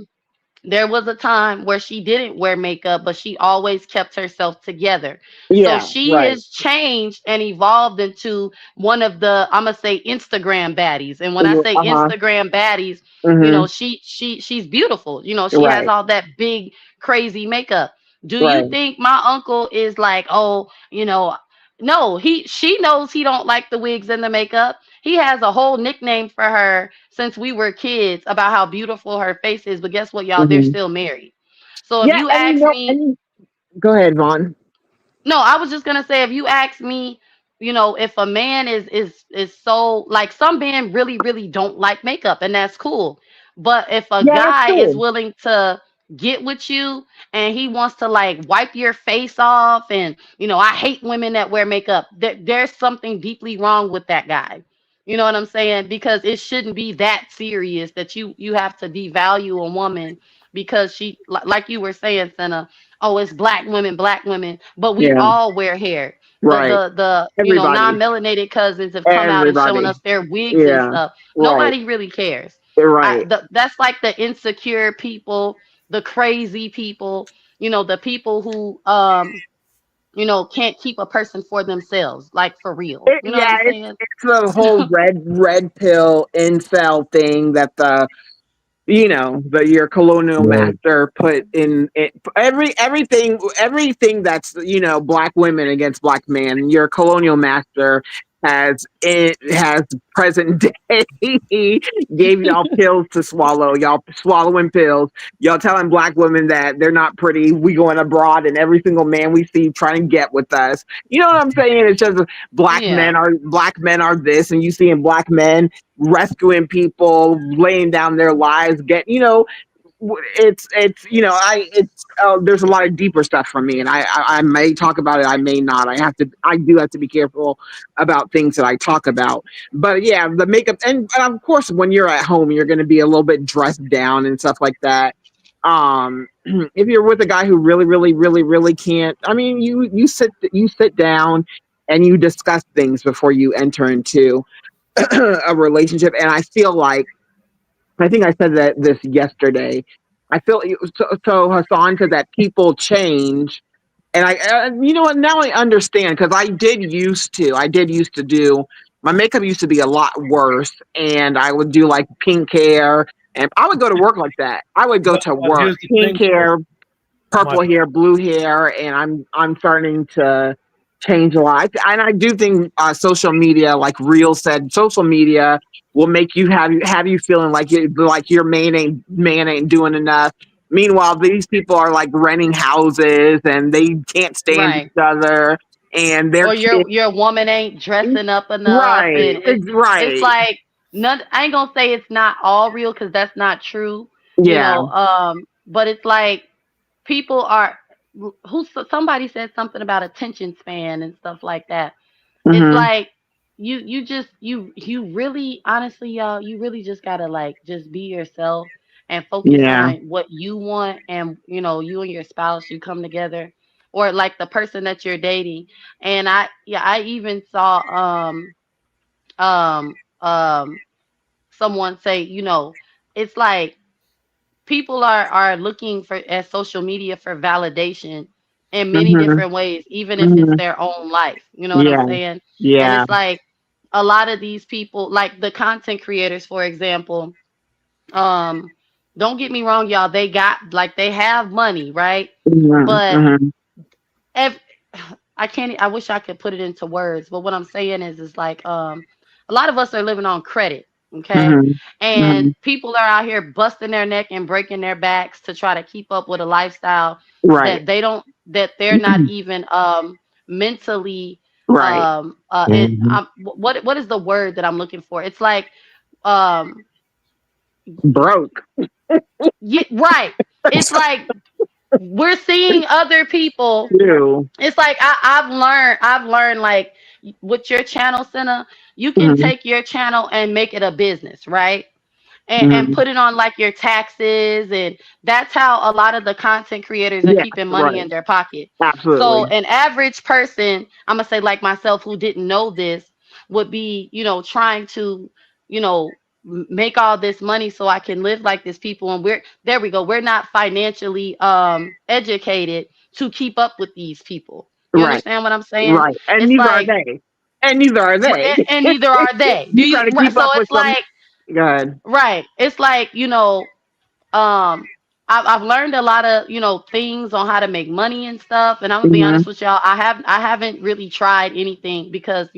there was a time where she didn't wear makeup, but she always kept herself together. So Yeah. she Right. has changed and evolved into one of the, I'm gonna say, Instagram baddies. And when I say Uh-huh. Instagram baddies, Hmm. she's beautiful. She has Right. all that big crazy makeup. Do you Right. think my uncle is like, oh, no, she knows he don't like the wigs and the makeup. He has a whole nickname for her since we were kids about how beautiful her face is. But guess what, y'all? They're Hmm. still married. So if Yeah. you And ask me, go ahead, Vaughn. no, I was just gonna say if you ask me, if a man is so like some men really, really don't like makeup, and that's cool. But if a Yeah, that's guy is cool. willing to get with you and he wants to like wipe your face off and I hate women that wear makeup. There's something deeply wrong with that guy. You know what I'm saying? Because it shouldn't be that serious that you have to devalue a woman because she like you were saying, Senna, oh, it's black women, but we Yeah. all wear hair. The Right. the the Everybody. non-melanated cousins have come out and shown Everybody. us their wigs and Yeah. stuff. Right. Nobody really cares. Right. That's like the insecure people, the crazy people, the people who can't keep a person for themselves, like for real. You know what Yeah, I'm saying? it's the whole red pill incel thing that your colonial right. master put in it, everything that's black women against black men. Your colonial master has present day gave y'all pills to swallow. Y'all swallowing pills. Y'all telling black women that they're not pretty. We going abroad, and every single man we see trying to get with us. You know what I'm saying? It's just Yeah, black men are this, and you seeing black men rescuing people, laying down their lives, it's I it's there's a lot of deeper stuff for me, and I may talk about it, I may not. I do have to be careful about things that I talk about. But yeah, the makeup, and of course when you're at home you're going to be a little bit dressed down and stuff like that. If you're with a guy who really really really really can't, I mean, you sit down and you discuss things before you enter into a relationship. And I feel like, I think I said that this yesterday. So Hassan said that people change, and you know what? Now I understand, because I did used to do my makeup used to be a lot worse, and I would do like pink hair, and I would go to work like that. I would go to But work here's the pink thing, though. hair, My purple hair, blue hair, and I'm starting to change a lot. And I do think social media, like Real said, social media will make you have you feeling like your man ain't doing enough. Meanwhile, these people are like renting houses and they can't stand right. each other, and their Or kids. your woman ain't dressing up enough, Right, and it's it's right. like none. I ain't gonna say it's not all real because that's not true, Yeah, but it's like people are who somebody said something about attention span and stuff like that. It's Mhm. like you just you really honestly, y'all, you really just gotta like just be yourself and focus Yeah. on what you want, and you and your spouse, you come together, or like the person that you're dating. And I even saw um um someone say, it's like people are looking for at social media for validation in many Mhm. different ways, even if it's Mhm. their own life. You know what I'm Yeah. saying? And Yeah. it's like a lot of these people, like the content creators, for example, um, don't get me wrong, y'all, they got like they have money, right? Mhm. But Mhm. if I can't, I wish I could put it into words, but what I'm saying is like a lot of us are living on credit, okay? Mhm. And Mhm. people are out here busting their neck and breaking their backs to try to keep up with a lifestyle Right. that they're not even mentally Right. Mhm. what is the word that I'm looking for? It's like um Broke. yeah, right. It's like we're seeing other people. Too. It's like I've learned like with your channel center, you can Mhm. take your channel and make it a business, right? And Mhm. put it on like your taxes, and that's how a lot of the content creators are Yeah. keeping money Right. in their pocket. So Absolutely. an average person, I'm gonna say like myself, who didn't know this, would be trying to you know make all this money so I can live like this people, and we're there we go, we're not financially educated to keep up with these people. You Right. understand what I'm saying? Right. And It's neither are like they. And neither are they. and neither are they. Do You you try to right? keep So up with it's them. like Good. right. It's like um I've learned a lot of things on how to make money and stuff, and I'm gonna be Mhm. honest with y'all, I haven't really tried anything because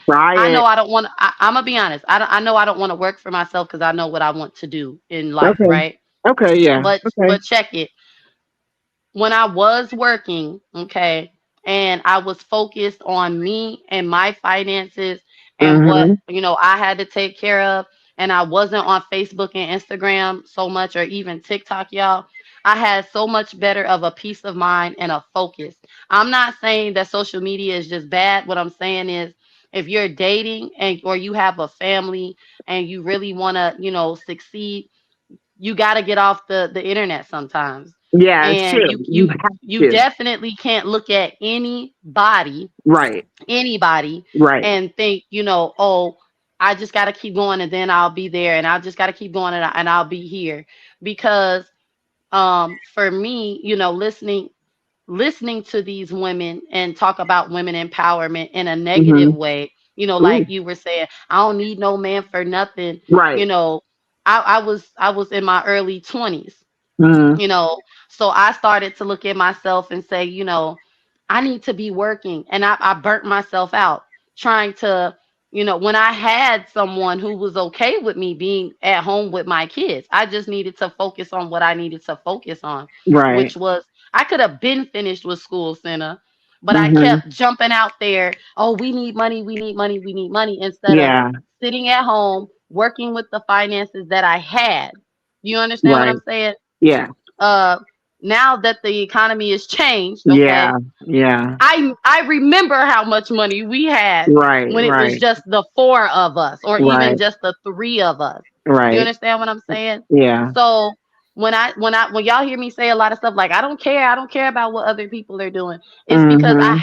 Try I know it. I don't want I'm gonna be honest, I know I don't want to work for myself because I know what I want to do in life, Okay. right? Okay. Yeah. Okay. But check it, when I was working, okay, and I was focused on me and my finances and what, Mhm. I had to take care of, and I wasn't on Facebook and Instagram so much or even TikTok, y'all, I had so much better of a peace of mind and a focus. I'm not saying that social media is just bad. What I'm saying is if you're dating and or you have a family and you really want to, succeed, you got to get off the internet sometimes. Yeah. It's And true. You have you to. definitely can't look at Right. anybody Right. and think, oh, I just got to keep going and then I'll be there, and I just got to keep going and I'll be here. Because for me, listening to these women and talk about women empowerment in a negative Mhm. way, like Ooh. you were saying, I don't need no man for nothing. you Right. know I was in my early 20s, Mhm. you know so I started to look at myself and say, I need to be working, and I burnt myself out trying to, when I had someone who was okay with me being at home with my kids, I just needed to focus on what I needed to focus on, Right. which was I could have been finished with school center, but I Mhm. kept jumping out there. Oh, we need money, we need money, we need money, instead of Yeah. sitting at home working with the finances that I had. You understand what Right. I'm saying? Yeah. uh Now that the economy has changed, okay, Yeah. Yeah. I remember how much money we had Right. when it was Right. just the four of us, or even Right. just the three of us. You Right. understand what I'm saying? Yeah. So when y'all hear me say a lot of stuff like I don't care about what other people are doing, it's because Mhm. I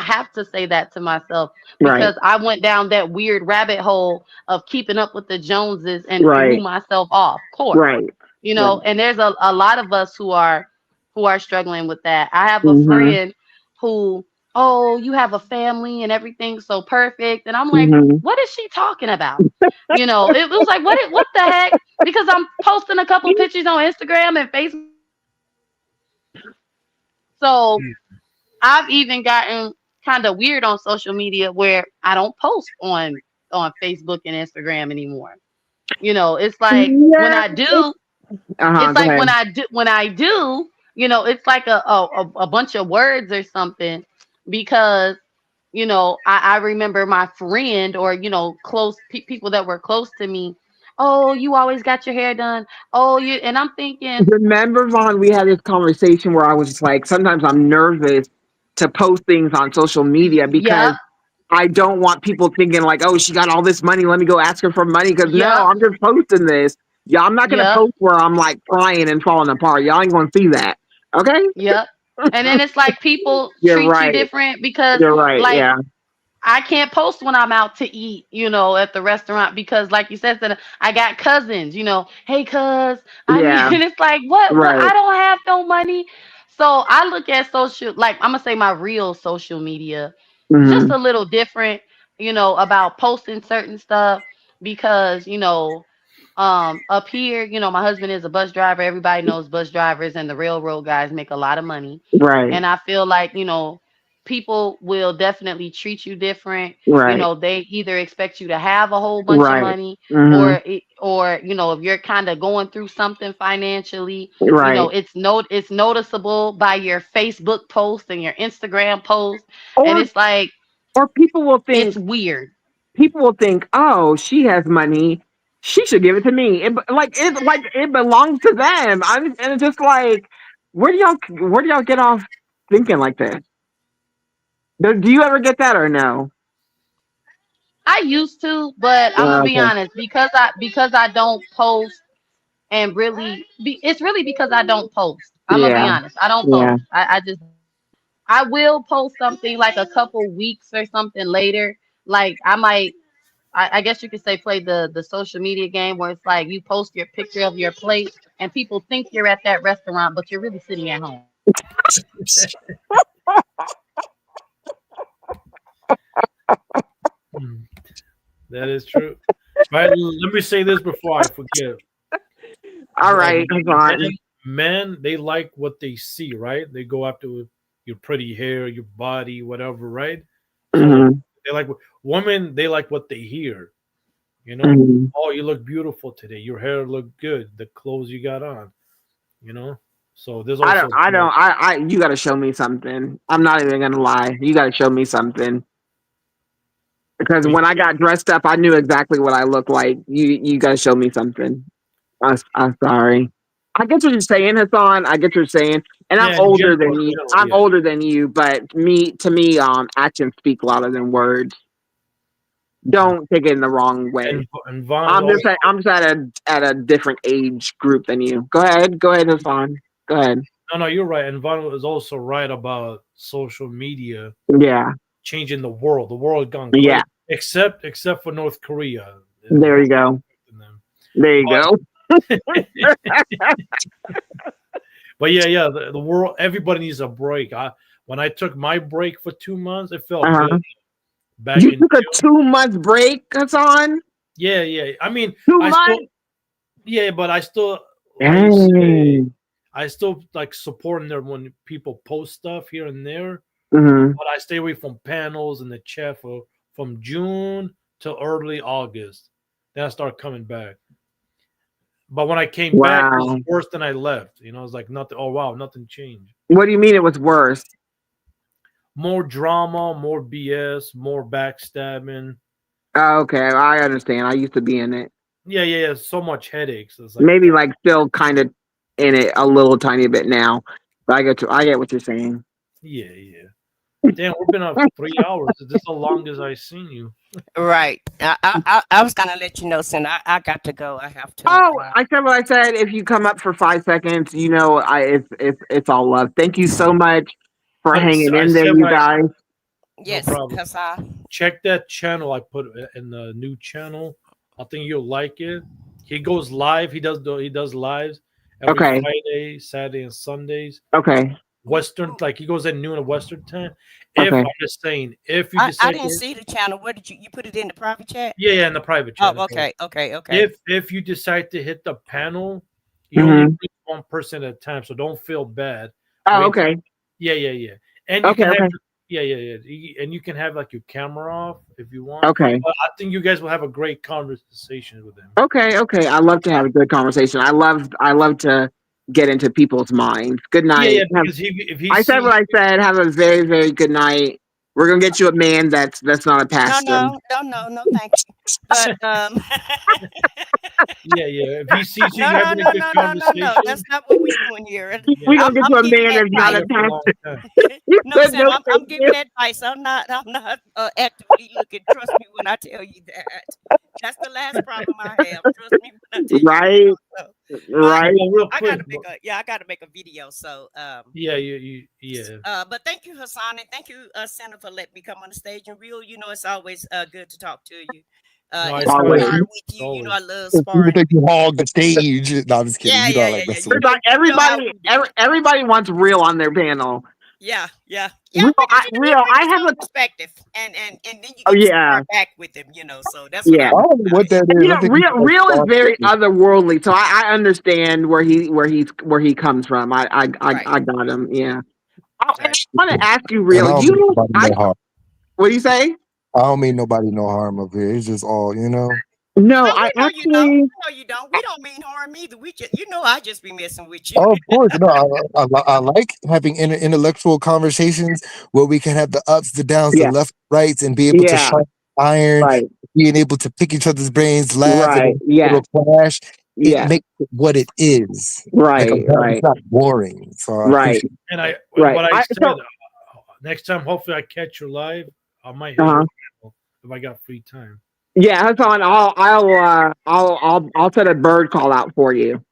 have to say that to myself, Right. because I went down that weird rabbit hole of keeping up with the Joneses and threw Right. myself off course. Right. Right. And there's a lot of us who are struggling with that. I have a Mhm. friend who, oh, you have a family and everything's so perfect, and I'm like, Mhm. what is she talking about? It was like, what the heck? Because I'm posting a couple pictures on Instagram and Facebook. So I've even gotten kind of weird on social media where I don't post on Facebook and Instagram anymore. It's like when Yeah. I do, Uh-huh. it's Go like ahead. when I do, it's like a bunch of words or something, because I remember my friend, or close people that were close to me, Oh, you always got your hair done. Oh, you and I'm thinking, Remember, Vaughn, we had this conversation where I was just like, sometimes I'm nervous to post things on social media because yep, I don't want people thinking like, oh, she got all this money. Let me go ask her for money. Because no, yep, I'm just posting this. Yeah, I'm not gonna yep, post where I'm like crying and falling apart. Y'all ain't gonna see that. Okay? yep. And then it's like people You're treat you right. different because You're right. like Yeah. I can't post when I'm out to eat, at the restaurant because, like you said, that I got cousins. Hey, cuz I need, Yeah. and it's like, what? What? Right. I don't have no money. So I look at social, like I'm gonna say my real social media, just Hmm. a little different, about posting certain stuff because up here, my husband is a bus driver. Everybody knows bus drivers and the railroad guys make a lot of money, Right. and I feel like people will definitely treat you different. Right. They either expect you to have a whole bunch of Right. money Hmm. or if you're kind of going through something financially, Right. it's noticeable by your Facebook post and your Instagram post, and Or it's like or it's weird. people will think, oh, she has money. She should give it to me. Like it belongs to them. And it's just like, where do y'all get off thinking like this? Do you ever get that or no? I used to, but I'm gonna be Okay. honest, because I don't post and it's really because I don't post. I'm gonna be Yeah. honest. I don't Yeah. post. I just I will post something like a couple weeks or something later. Like I might I guess you could say play the social media game where it's like you post your picture of your plate and people think you're at that restaurant, but you're really sitting at home. Hmm, that is true. Right. Let me say this before I forget. All Like right, Hassan. men, they like what they see, right? They go after your pretty hair, your body, whatever, right? So Hmm. they like women, they like what they hear. You know, Hmm. oh, you look beautiful today. Your hair look good. The clothes you got on. You know, so there's also You got to show me something. I'm not even gonna lie. You got to show me something because we when I got dressed up, I knew exactly what I looked like. You got to show me something. I'm sorry. I get what you're saying, Hassan. I get what you're saying, and I'm yeah, older than in you. general, I'm yeah. older than you, but to me, actions speak louder than words. Don't take it in the wrong way. And Vaughn is also I'm just at a different age group than you. Go ahead, Hassan. Go ahead. no, you're right. And Vaughn is also right about social media Yeah, changing the world. The world gone yeah. crazy, except for North Korea. It There has you go. affected them. There you go. But yeah, the world. Everybody needs a break. When I took my break for 2 months, it felt good Uh-huh. back You in took a June. 2 month break, Hassan. Yeah. I mean, Two I still months. yeah, but I still how you say Dang. I still like supporting them when people post stuff here and there. Hmm. But I stay away from panels and the chat from June to early August. Then I start coming back. But when I came back, it was Wow. worse than I left. You know, it's like nothing. Oh wow, nothing changed. What do you mean it was worse? More drama, more BS, more backstabbing. Oh, okay, I understand. I used to be in it. Yeah. So much headaches. It's like Maybe like still kind of in it a little tiny bit now. But I get what you're saying. yeah. Damn, we've been on 3 hours. Is this the longest I've seen you? Right. I was gonna let you know, Sin. I got to go. I have to. Oh, I said what I said. If you come up for 5 seconds, it's all love. Thank you so much for hanging I in there, said you what I guys. no Yes, problem. Hassan. Check that channel I put in the new channel. I think you'll like it. He goes live. He does lives every Okay, Friday, Saturday, and Sundays. okay, Western, like he goes at noon at Western time. If okay. I'm just saying, if you I decide didn't to, see the channel. Where did you put it in the private chat? yeah, in the private Oh, channel. okay. If you decide to hit the panel, you only Hmm. reach one person at a time, so don't feel bad. Oh, Wait, okay, yeah, and you okay, can have okay, and you can have like your camera off if you want. okay, But I think you guys will have a great conversation with him. okay, okay. I love to have a good conversation. I love to get into people's minds. Good Yeah, night. because if he I said what sees I said. Have a very, very good night. We're gonna get you a man that's not a No, pastor. no, no, no, no, thank you. But Yeah, yeah. If he sees you no, no, having a no, good no, no, no, no. conversation, That's not what we're doing here. yeah, We're gonna get I'm you a giving man that's not advice. a together for a long pastor. time. You No, said Sam, no, I'm thank giving you. advice. I'm not actively looking. Trust me when I tell you that. That's the last problem I have. Trust me when I tell you that. Right, So my right. Well, real I quick, gotta make a I gotta make a video. So yeah, yeah. but thank you, Hassan, and thank you, Santa, for letting me come on the stage. And real, it's always good to talk to you, No, and it's Always. always, spar You with you. always. I love even sparring think with you you. hog the stage. No, I'm just kidding. Yeah, You know I yeah, like yeah, yeah. messing with It's like You know how everybody, we do. everybody wants real on their panel. Yeah, yeah, yeah. Real, Because he real. brings I his have own a. perspective, and then you Oh get to spar yeah, back with him. So that's what I yeah. I like don't know about what it. that is. I think Real, it's like real is Star very Wars. otherworldly. So I understand where he comes from. Right, I got him. Yeah. I right. want to ask you, And real. I don't mean You, nobody I. no harm. What do you say? I don't mean nobody no harm up here. It's just all, you know. No, No, I we know you don't. actually. We know you don't. We don't mean harm either. We just, I just be messing with you. Oh, of course. No, I like having intellectual conversations where we can have the ups, the downs, the Yeah, left, rights, and be able to yeah. sharpen iron, Right, being able to pick each other's brains, laugh, and right. a Yeah, little clash. It yeah. makes it what it is. Like Right, it's right, not boring. So I right, appreciate. And right. what I I said, so. next time, hopefully, I catch you live. I might hit Uh-huh. your channel if I got free time. Yeah, that's on. I'll set a bird call out for you.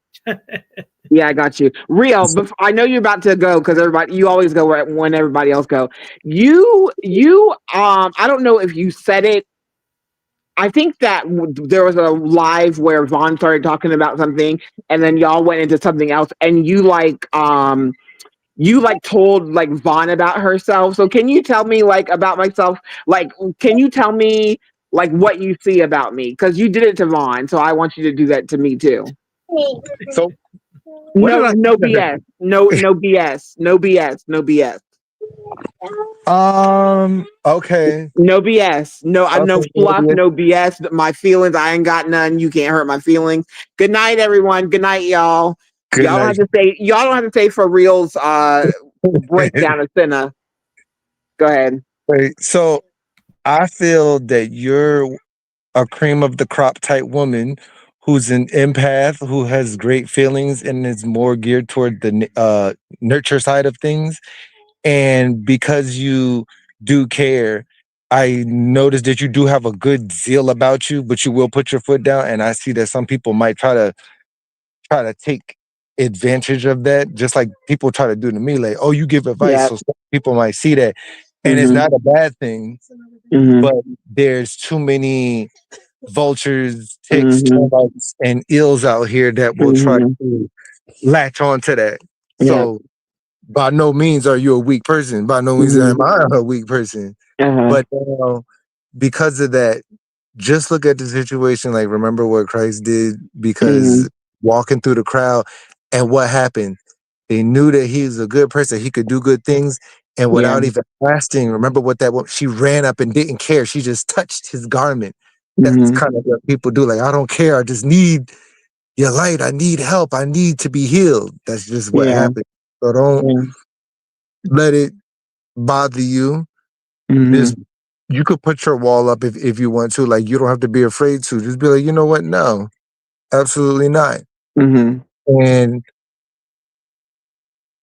Yeah, I got you. Real, I know you're about to go because you always go when everybody else go. I don't know if you said it. I think that there was a live where Vaughn started talking about something, and then y'all went into something else, and you like told like Vaughn about herself. So can you tell me like about myself? Like, can you tell me like what you see about me? Because you did it to Vaughn, so I want you to do that to me too. So what did No, I no BS. No BS. No BS. No BS. Okay. No BS. No, I no Okay, fluff. maybe No BS. My feelings. I ain't got none. You can't hurt my feelings. Good night, everyone. Good night, y'all. good night. Y'all don't have to say for real's breakdown of Cinna. Go ahead. Wait, so I feel that you're a cream of the crop type woman who's an empath who has great feelings and is more geared toward the nurture side of things. And because you do care, I noticed that you do have a good zeal about you, but you will put your foot down. And I see that some people might try to take advantage of that, just like people try to do to me. Like, oh, you give advice, Yeah. so some people might see that, and it's Mm-hmm. not a bad thing. Mm-hmm. But there's too many vultures, ticks, Mm-hmm. termites, and eels out here that will try Mm-hmm. to latch on to that. Yeah. So by no means are you a weak person. By no means am Mm-hmm. I a weak person. Uh-huh. But because of that, just look at the situation. Like, remember what Christ did, Mm-hmm. because walking through the crowd, and what happened? They knew that he was a good person. He could do good things. And Yeah. without even asking, remember what she ran up and didn't care. She just touched his garment. That's Mm-hmm. kind of what people do. Like, I don't care. I just need your light. I need help. I need to be healed. That's just what Yeah. happened. So don't Yeah. let it bother you. Mm-hmm. Just you could put your wall up if you want to. Like, you don't have to be afraid to. Just be like, you know what? No, absolutely not. Mm-hmm. And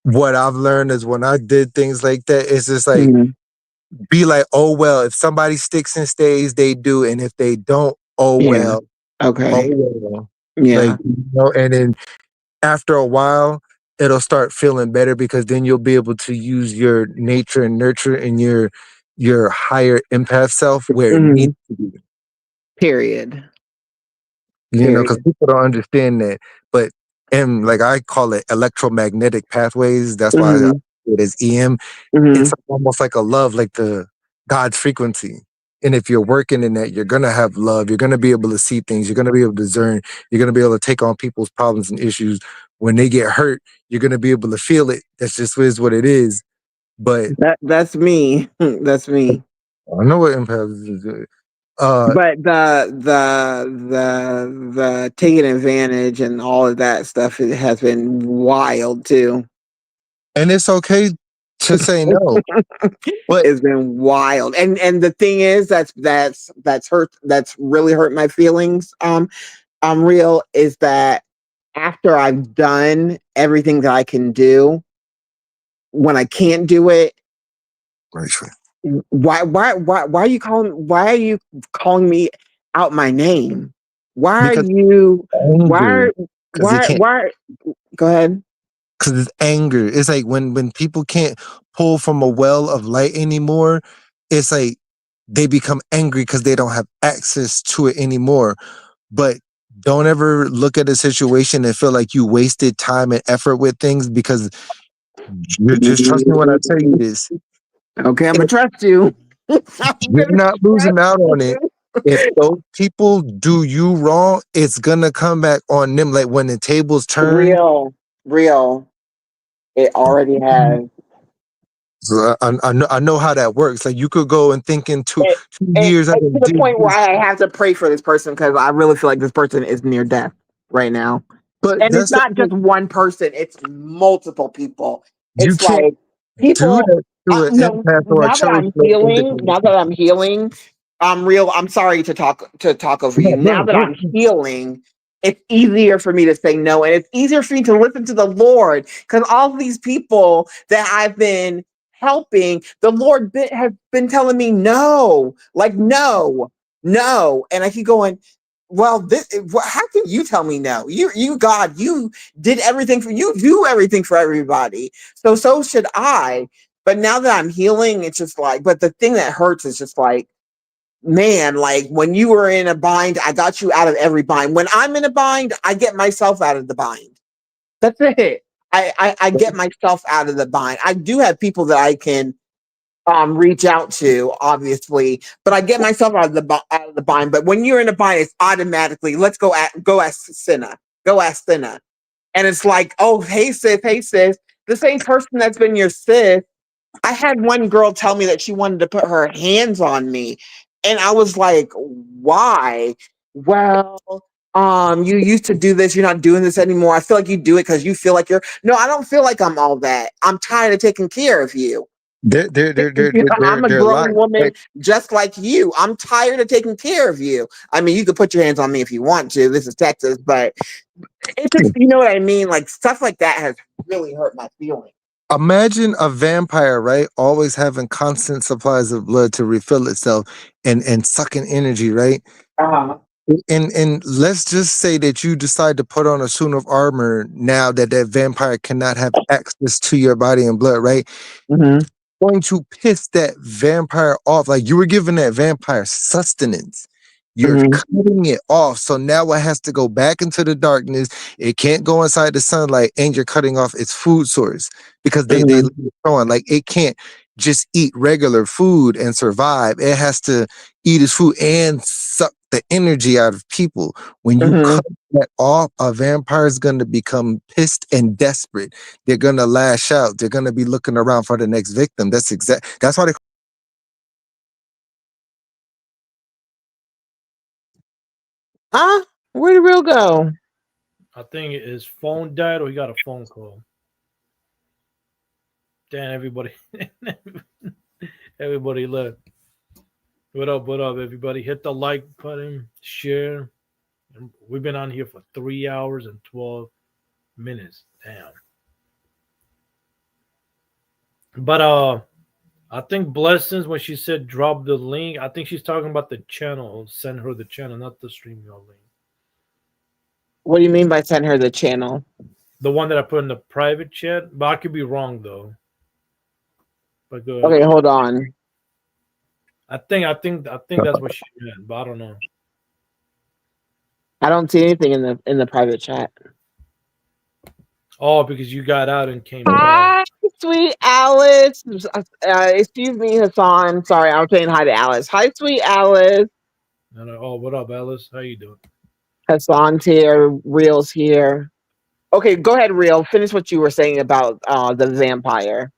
what I've learned is when I did things like that, it's just like, Mm-hmm. be like, oh well, if somebody sticks and stays, they do. And if they don't, oh Yeah. well. Oh Okay. well. Yeah. Like, and then after a while, it'll start feeling better because then you'll be able to use your nature and nurture and your higher empath self where it Mm-hmm. needs to be. Period. Because Period. people don't understand that. But and like I call it electromagnetic pathways. That's why I Mm-hmm. it is EM. Mm-hmm. It's almost like a love, like the God's frequency. And if you're working in that, you're gonna have love. You're gonna be able to see things. You're gonna be able to discern. You're gonna be able to take on people's problems and issues. When they get hurt, you're gonna be able to feel it. That's just is what it is. But That's me. That's me. I know what empaths is. Uh, But the taking advantage and all of that stuff, it has been wild too. and it's okay to say no. But It's been wild. And the thing is that's really hurt my feelings. Real is that after I've done everything that I can do, when I can't do it, Rachel, why are you calling me out my name? Why are because you anger, because they can't, why go ahead. because it's anger. It's like when people can't pull from a well of light anymore, it's like they become angry because they don't have access to it anymore. But don't ever look at a situation and feel like you wasted time and effort with things, because you just trust me when I tell you this. Okay, I'm gonna If trust you. I'm you're gonna not trust losing out on it. you. If those people do you wrong, it's gonna come back on them. Like when the tables turn. Real. It already has. So I know how that works. Like you could go and think in two It, 2 years I it's to done the did point where this, I have to pray for this person because I really feel like this person is near death right now. but And it's that's the not thing. just one person, it's multiple people. You It's can't like do people, that to an no, empath or a cherry flow individual. now that I'm healing, I'm real. I'm sorry to talk over No, you. Now that I'm healing, it's easier for me to say no. And it's easier for me to listen to the Lord because all these people that I've been helping, the Lord has been telling me no, like no, no. And I keep going, well, how can you tell me no? You, God, you did everything for you, do everything for everybody. So should I. But now that I'm healing, it's just like, but the thing that hurts is just like, man, like when you were in a bind, I got you out of every bind. When I'm in a bind, I get myself out of the bind. That's it. I get myself out of the bind. I do have people that I can reach out to, obviously, but I get myself out of the bind. But when you're in a bind, it's automatically let's go ask Cinna, go ask Cinna, and it's like, oh, hey sis, the same person that's been your sis. I had one girl tell me that she wanted to put her hands on me, and I was like, why? Well, you used to do this, you're not doing this anymore. I feel like you do it because you feel like you're. No, I don't feel like I'm all that. I'm tired of taking care of you. I'm a They're grown alive. woman Like just like you. I'm tired of taking care of you. I mean, you could put your hands on me if you want to. This is Texas, but it's just, you know what I mean? Like stuff like that has really hurt my feelings. imagine a vampire, right? Always having constant supplies of blood to refill itself and sucking energy, right? Uh-huh. And let's just say that you decide to put on a suit of armor now that that vampire cannot have access to your body and blood, right? Mm-hmm. Going to piss that vampire off. Like you were giving that vampire sustenance. You're Mm-hmm. cutting it off. So now it has to go back into the darkness. It can't go inside the sunlight, and you're cutting off its food source because they Mm-hmm. leave it on. Like it can't just eat regular food and survive. It has to eat its food and suck the energy out of people. When you Mm-hmm. cut that off, a vampire is going to become pissed and desperate. They're gonna lash out. They're gonna be looking around for the next victim. That's why they. Where did Real go? I think his phone died or he got a phone call. Damn, everybody, everybody left. What up, everybody? Hit the like button, share. We've been on here for 3 hours and 12 minutes. Damn. But I think Blessings when she said drop the link, I think she's talking about the channel. Send her the channel, not the stream link. What do you mean by send her the channel? The one that I put in the private chat, but I could be wrong though. But go ahead. Okay, hold on. I think that's what she meant, but I don't know. I don't see anything in the private chat. Oh, because you got out and came back. Hi, sweet Alice. Excuse me, Hassan. Sorry, I was saying hi to Alice. Hi, sweet Alice. And oh, what up, Alice? How you doing? Hassan's here. Real's here. Okay, go ahead, Real. Finish what you were saying about the vampire.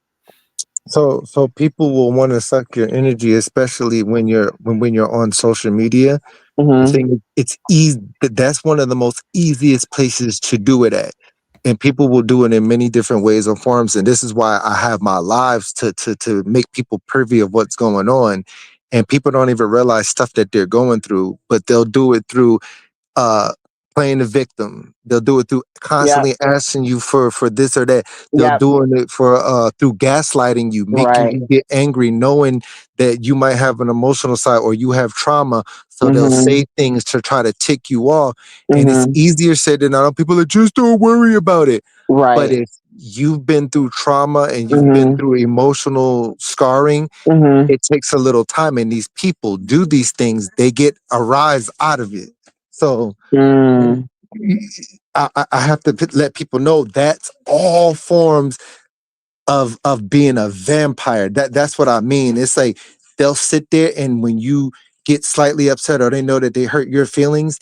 So people will want to suck your energy, especially when you're on social media. The Mm-hmm. thing is, it's easy. That's one of the most easiest places to do it at. and people will do it in many different ways or forms. And this is why I have my lives to make people privy of what's going on. And people don't even realize stuff that they're going through, but they'll do it through uh playing the victim. They'll do it through Yep. constantly asking you for this or that. They'll Yep. doing it for through gaslighting you, making Right. you get angry, knowing that you might have an emotional side or you have trauma. So they'll Mm-hmm. say things to try to tick you off. And it's Mm-hmm. easier said than done. People are just don't worry about it. But Right. if you've been through trauma and you've been Mm-hmm. through emotional scarring, Mm-hmm. it takes a little time. And these people do these things, they get a rise out of it. So Mm. I have to let people know that's all forms of being a vampire. That's what I mean. It's like they'll sit there and when you get slightly upset or they know that they hurt your feelings,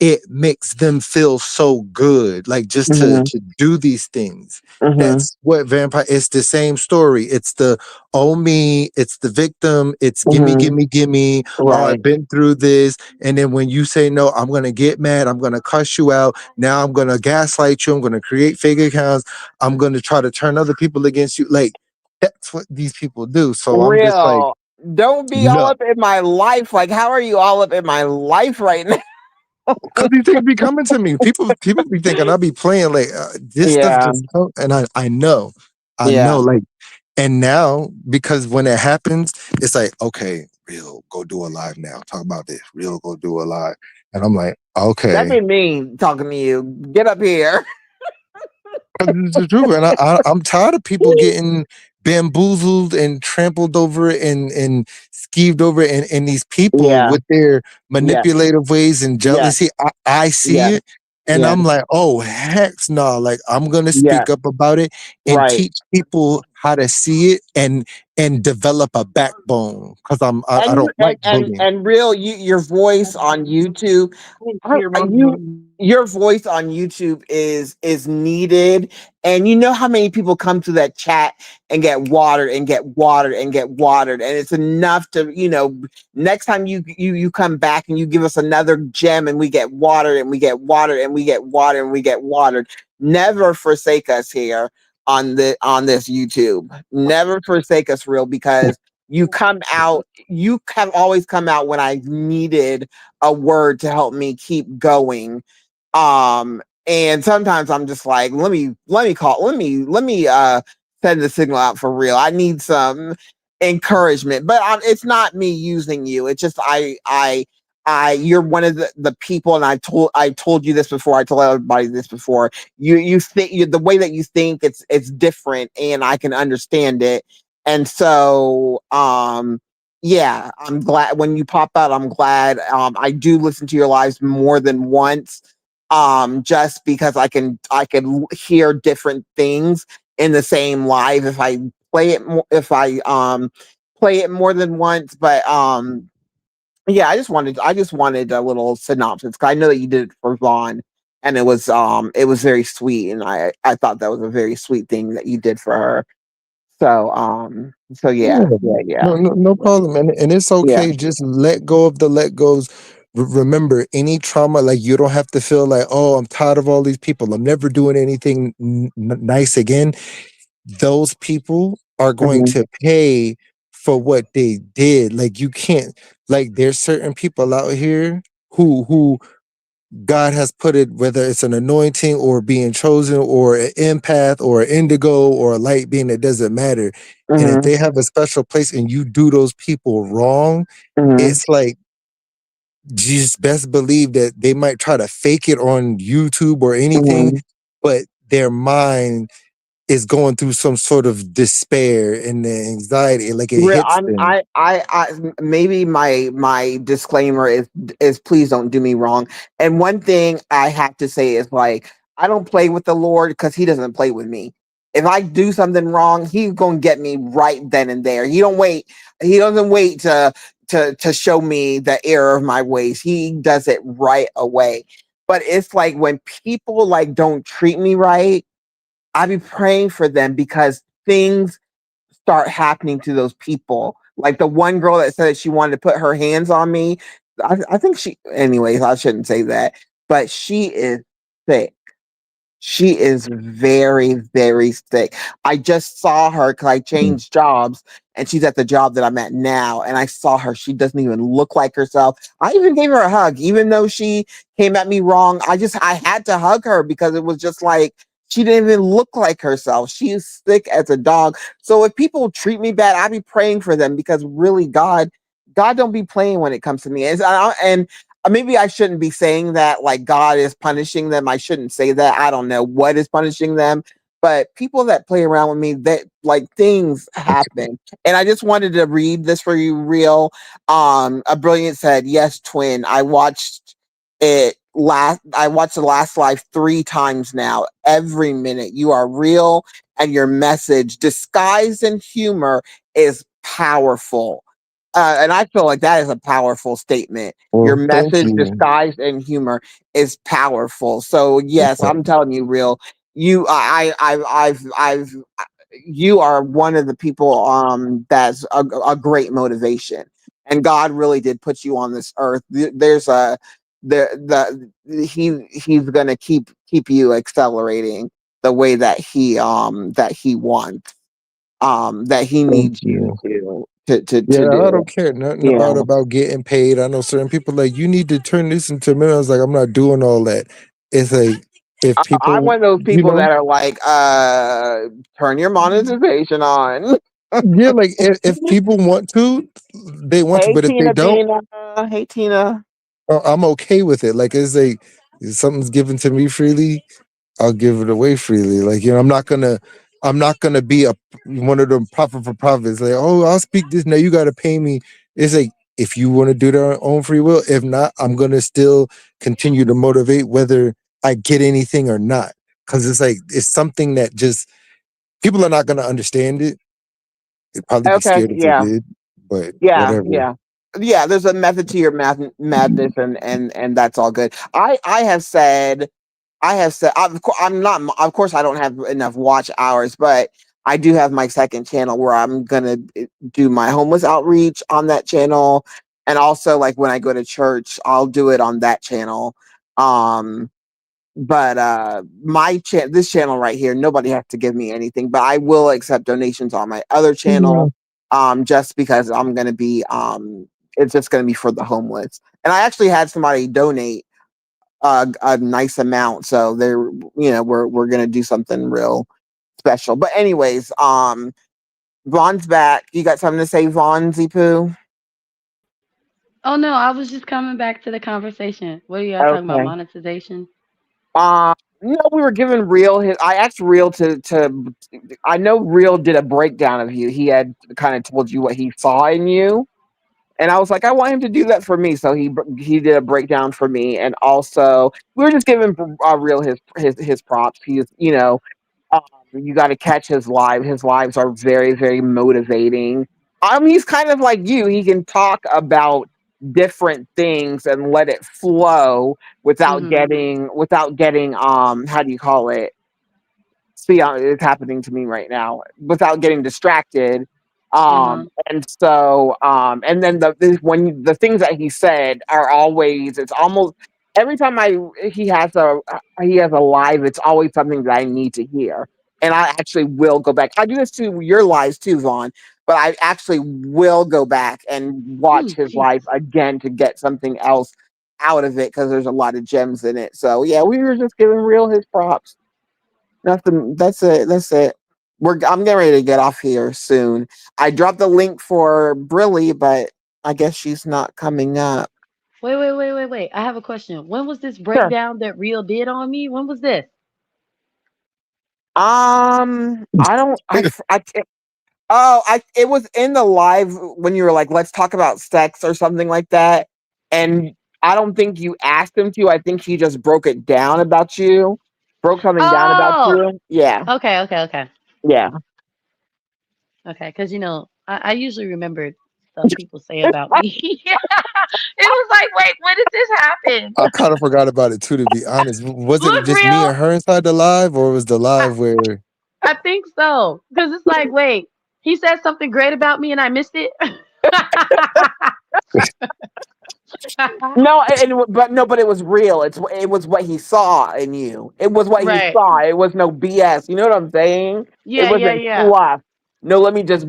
it makes them feel so good, like just to Mm-hmm. to do these things. Mm-hmm. That's what vampire. It's the same story. It's the oh me. It's the victim. It's gimme, Mm-hmm. gimme, gimme. Oh, Right. I've been through this. And then when you say no, I'm gonna get mad. I'm gonna cuss you out. Now I'm gonna gaslight you. I'm gonna create fake accounts. I'm gonna try to turn other people against you. Like that's what these people do. So I'm just like, Real. Don't be all no. up in my life. Like, how are you all up in my life right now? Cause these things be coming to me. People be thinking I be playing like this stuff Yeah. just come, and I Yeah. know like, and now because when it happens, it's like okay, real go do a live now. Talk about this. Real go do a live, and I'm like That'd okay, be me talking to you. Get up here. 'cause it's the truth, and I'm tired of people getting bamboozled and trampled over and skeeved over, and these people Yeah. with their Yeah. manipulative ways and Yeah. jealousy. I see Yeah. it, and Yeah. I'm like, oh heck no! Like I'm gonna Yeah. speak up about it and Right. teach people how to see it and develop a backbone because I And you don't like bullying. and real your voice on YouTube. Your voice on YouTube is needed, and you know how many people come to that chat and get watered and get watered and get watered, and it's enough to next time you come back and you give us another gem and we get watered and we get watered and we get watered and we get watered. Never forsake us here on this YouTube. Never forsake us, real, because you have always come out when I needed a word to help me keep going. And sometimes I'm just like, let me send the signal out for real. I need some encouragement. But it's not me using you. It's just you're one of the people, and I told you this before. I told everybody this before. You think the way that you think it's different, and I can understand it. And so yeah, I'm glad when you pop out. I'm glad. I do listen to your lives more than once, just because I can hear different things in the same live if I play it more than once. But yeah, I just wanted a little synopsis because I know that you did it for Vaughn, and it was very sweet, and I thought that was a very sweet thing that you did for her. So Yeah, yeah, yeah, yeah, no problem, and it's yeah. okay. Just let go of the let goes. Remember, any trauma, like you don't have to feel like, oh, I'm tired of all these people. I'm never doing anything nice again. Those people are going Mhm, to pay for what they did. Like you can't, like there's certain people out here who God has put it, whether it's an anointing or being chosen or an empath or an indigo or a light being, it doesn't matter. And if mhm, they have a special place and you do those people wrong, mhm, it's like just best believe that they might try to fake it on YouTube or anything, mhm. but their mind is going through some sort of despair and the anxiety, like it Real, hits them. maybe my disclaimer is please don't do me wrong. And one thing I have to say is like I don't play with the Lord because He doesn't play with me. If I do something wrong, He's gonna get me right then and there. He don't wait. He doesn't wait to show me the error of my ways. He does it right away. But it's like when people like don't treat me right, I be praying for them because things start happening to those people. Like the one girl that said she wanted to put her hands on me. I think anyways, I shouldn't say that, but she is sick. She is very, very sick. I just saw her because I Mm. changed jobs and she's at the job that I'm at now. And I saw her. She doesn't even look like herself. I even gave her a hug, even though she came at me wrong. I had to hug her because it was just like, she didn't even look like herself. She's sick as a dog. So if people treat me bad, I be praying for them because really God don't be playing when it comes to me. And maybe I shouldn't be saying that like God is punishing them. I shouldn't say that. I don't know what is punishing them, but people that play around with me, that like things happen. And I just wanted to read this for you real. A brilliant said, "Yes, twin. I watched the last live 3 times now. Every minute. You are real and your message disguised in humor is powerful." And I feel like that is a powerful statement. Your Well, thank message you. disguised in humor is powerful. So yes, I'm telling you, real. You, you are one of the people that's a great motivation, and God really did put you on this earth. There's a he's gonna keep you accelerating the way that he wants, that he Thank needs you you. to Yeah, I do. don't care nothing Yeah. about getting paid. I know certain people like you need to turn this into a million. I was like, I'm not doing all that. It's like if I'm people, one of those you people know, that are like, turn your monetization on. yeah, like if people want to, they want to. Hey But if they Tina don't, Bina. Hey Tina. I'm okay with it. Like it's like if something's given to me freely, I'll give it away freely. Like, you know, I'm not gonna be a one of them profit for profits. Like, oh, I'll speak this now. You gotta pay me. It's like if you want to do that on own free will. If not, I'm gonna still continue to motivate whether I get anything or not. Cause it's like it's something that just people are not gonna understand it. They'd probably be Okay, scared if they yeah. did, but Yeah, whatever. yeah. Yeah, there's a method to your madness, and that's all good. I have said, I'm not, of course, I don't have enough watch hours, but I do have my second channel where I'm gonna do my homeless outreach on that channel, and also like when I go to church, I'll do it on that channel. Um, but this channel right here, nobody has to give me anything, but I will accept donations on my other channel, Yeah. just because it's just gonna be for the homeless. And I actually had somebody donate a nice amount. So we're gonna do something real special. But anyways, Vaughn's back. You got something to say, Vaughn Zipu? Oh no, I was just coming back to the conversation. What are y'all talking about? Okay. Monetization? No, we were giving Real his. I asked Real to. I know Real did a breakdown of you. He had kind of told you what he saw in you, and I was like, I want him to do that for me. So he did a breakdown for me, and also we were just giving Real his props. He's you got to catch his live. His lives are very, very motivating. He's kind of like you. He can talk about different things and let it flow Mhm. without getting how do you call it? See, it's happening to me right now without getting distracted. Uh-huh. And then when the things that he said are always, it's almost every time he has a live, it's always something that I need to hear. And I actually will go back. I do this to your lives too, Vaughn, but I actually will go back and watch Ooh, his live Jesus. again to get something else out of it because there's a lot of gems in it. So yeah, we were just giving Real his props. Nothing. That's it. That's it. I'm getting ready to get off here soon. I dropped the link for Brilly, but I guess she's not coming up. Wait. I have a question. When was this Sure. breakdown that Real did on me? When was this? I don't. It was in the live when you were like, let's talk about sex or something like that, and I don't think you asked him to. I think he just broke it down about you, broke something down about Oh, you. Yeah, okay. yeah. Okay, because I usually remember stuff people say about me. It was like, wait, when did this happen? I kind of forgot about it too, to be honest. Was it Look, just me Real. and her inside the live, or was the I, live where I think so. Because it's like, wait, he said something great about me and I missed it. No, but no, but it was real. It was what he saw in you. It was what he Right. saw. It was no BS. You know what I'm saying? It Yeah, yeah, wasn't yeah. fluff. No, let me just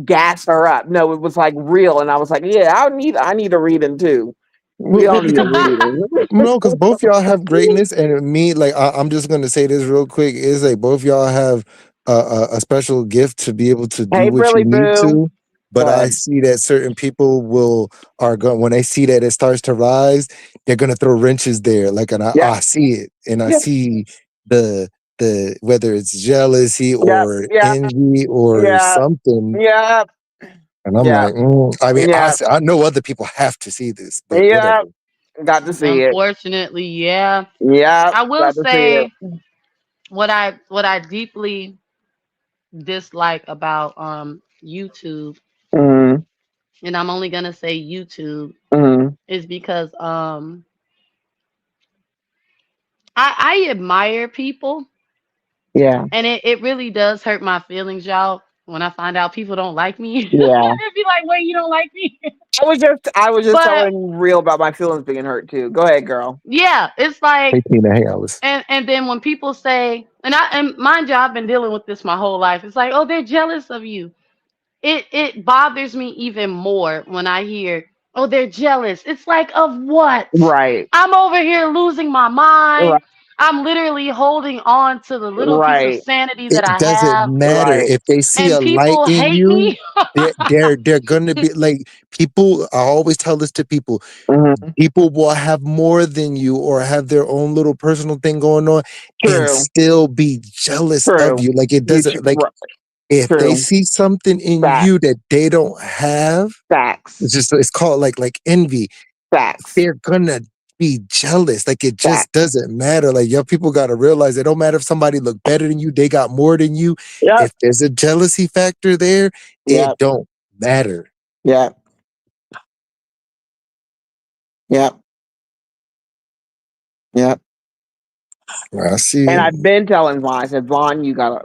gas her up. No, it was like real, and I was like, yeah, I need a reading too. We all need a Because reading. no, because both y'all have greatness, and me, like I'm just gonna say this real quick is like both y'all have a special gift to be able to do Hey, what you Brilly need Boo. to. Go But I ahead. see that certain people will are going when they see that it starts to rise, they're gonna throw wrenches there. Like, and Yep. I see it, and I Yep. see the whether it's jealousy Yep. or Yeah. envy or Yeah. something, Yeah. and I'm Yeah. like, I mean, Yeah. I know other people have to see this, but Yeah. whatever. Got to see it. Unfortunately, yeah. Yeah. I will Got to see it. say what I deeply dislike about YouTube, Mm-hmm. and I'm only gonna say YouTube, Mm-hmm. is because I admire people, Yeah. and it really does hurt my feelings, y'all, when I find out people don't like me. Yeah. It'd be like, wait, you don't like me? I was just But telling real about my feelings being hurt too. Go ahead, girl. yeah, it's Hey like, Tina, hey Alice. and then when people say, and mind you, I've been dealing with this my whole life. It's like, oh, they're jealous of you. It bothers me even more when I hear, oh, they're jealous. It's like, of what? Right. I'm over here losing my mind. Right. I'm literally holding on to the little piece of Right. sanity that It I doesn't have, matter Right. if they see and a light people in hate you. me. They're gonna be like people. I always tell this to people. Mm-hmm. People will have more than you or have their own little personal thing going on and True. still be jealous of True. you. Like it doesn't like if they True. see something in Facts. you that they don't have, Facts. it's called like envy. Facts. They're gonna be jealous. Like it Facts. just doesn't matter. Like young people gotta realize it don't matter if somebody look better than you, they got more than you. Yep. If there's a jealousy factor there, it Yep. don't matter. Yep. Yep. Yep. I see And it. I've been telling Vaughn. I said, Vaughn, you gotta.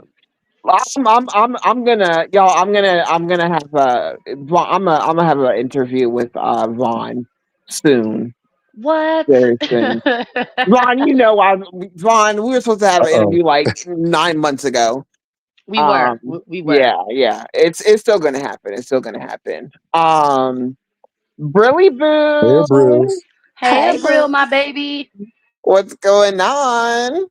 I'm gonna, y'all. I'm gonna have I'm gonna have an interview with Vaughn soon, What? very soon. Vaughn, Vaughn, we were supposed to have an Uh-oh. interview like 9 months ago. We were. We were. Yeah, yeah. It's still gonna happen. It's still gonna happen. Brilly Hey, Boo, Bruce. Hey, hey April, boo, my baby. what's going on?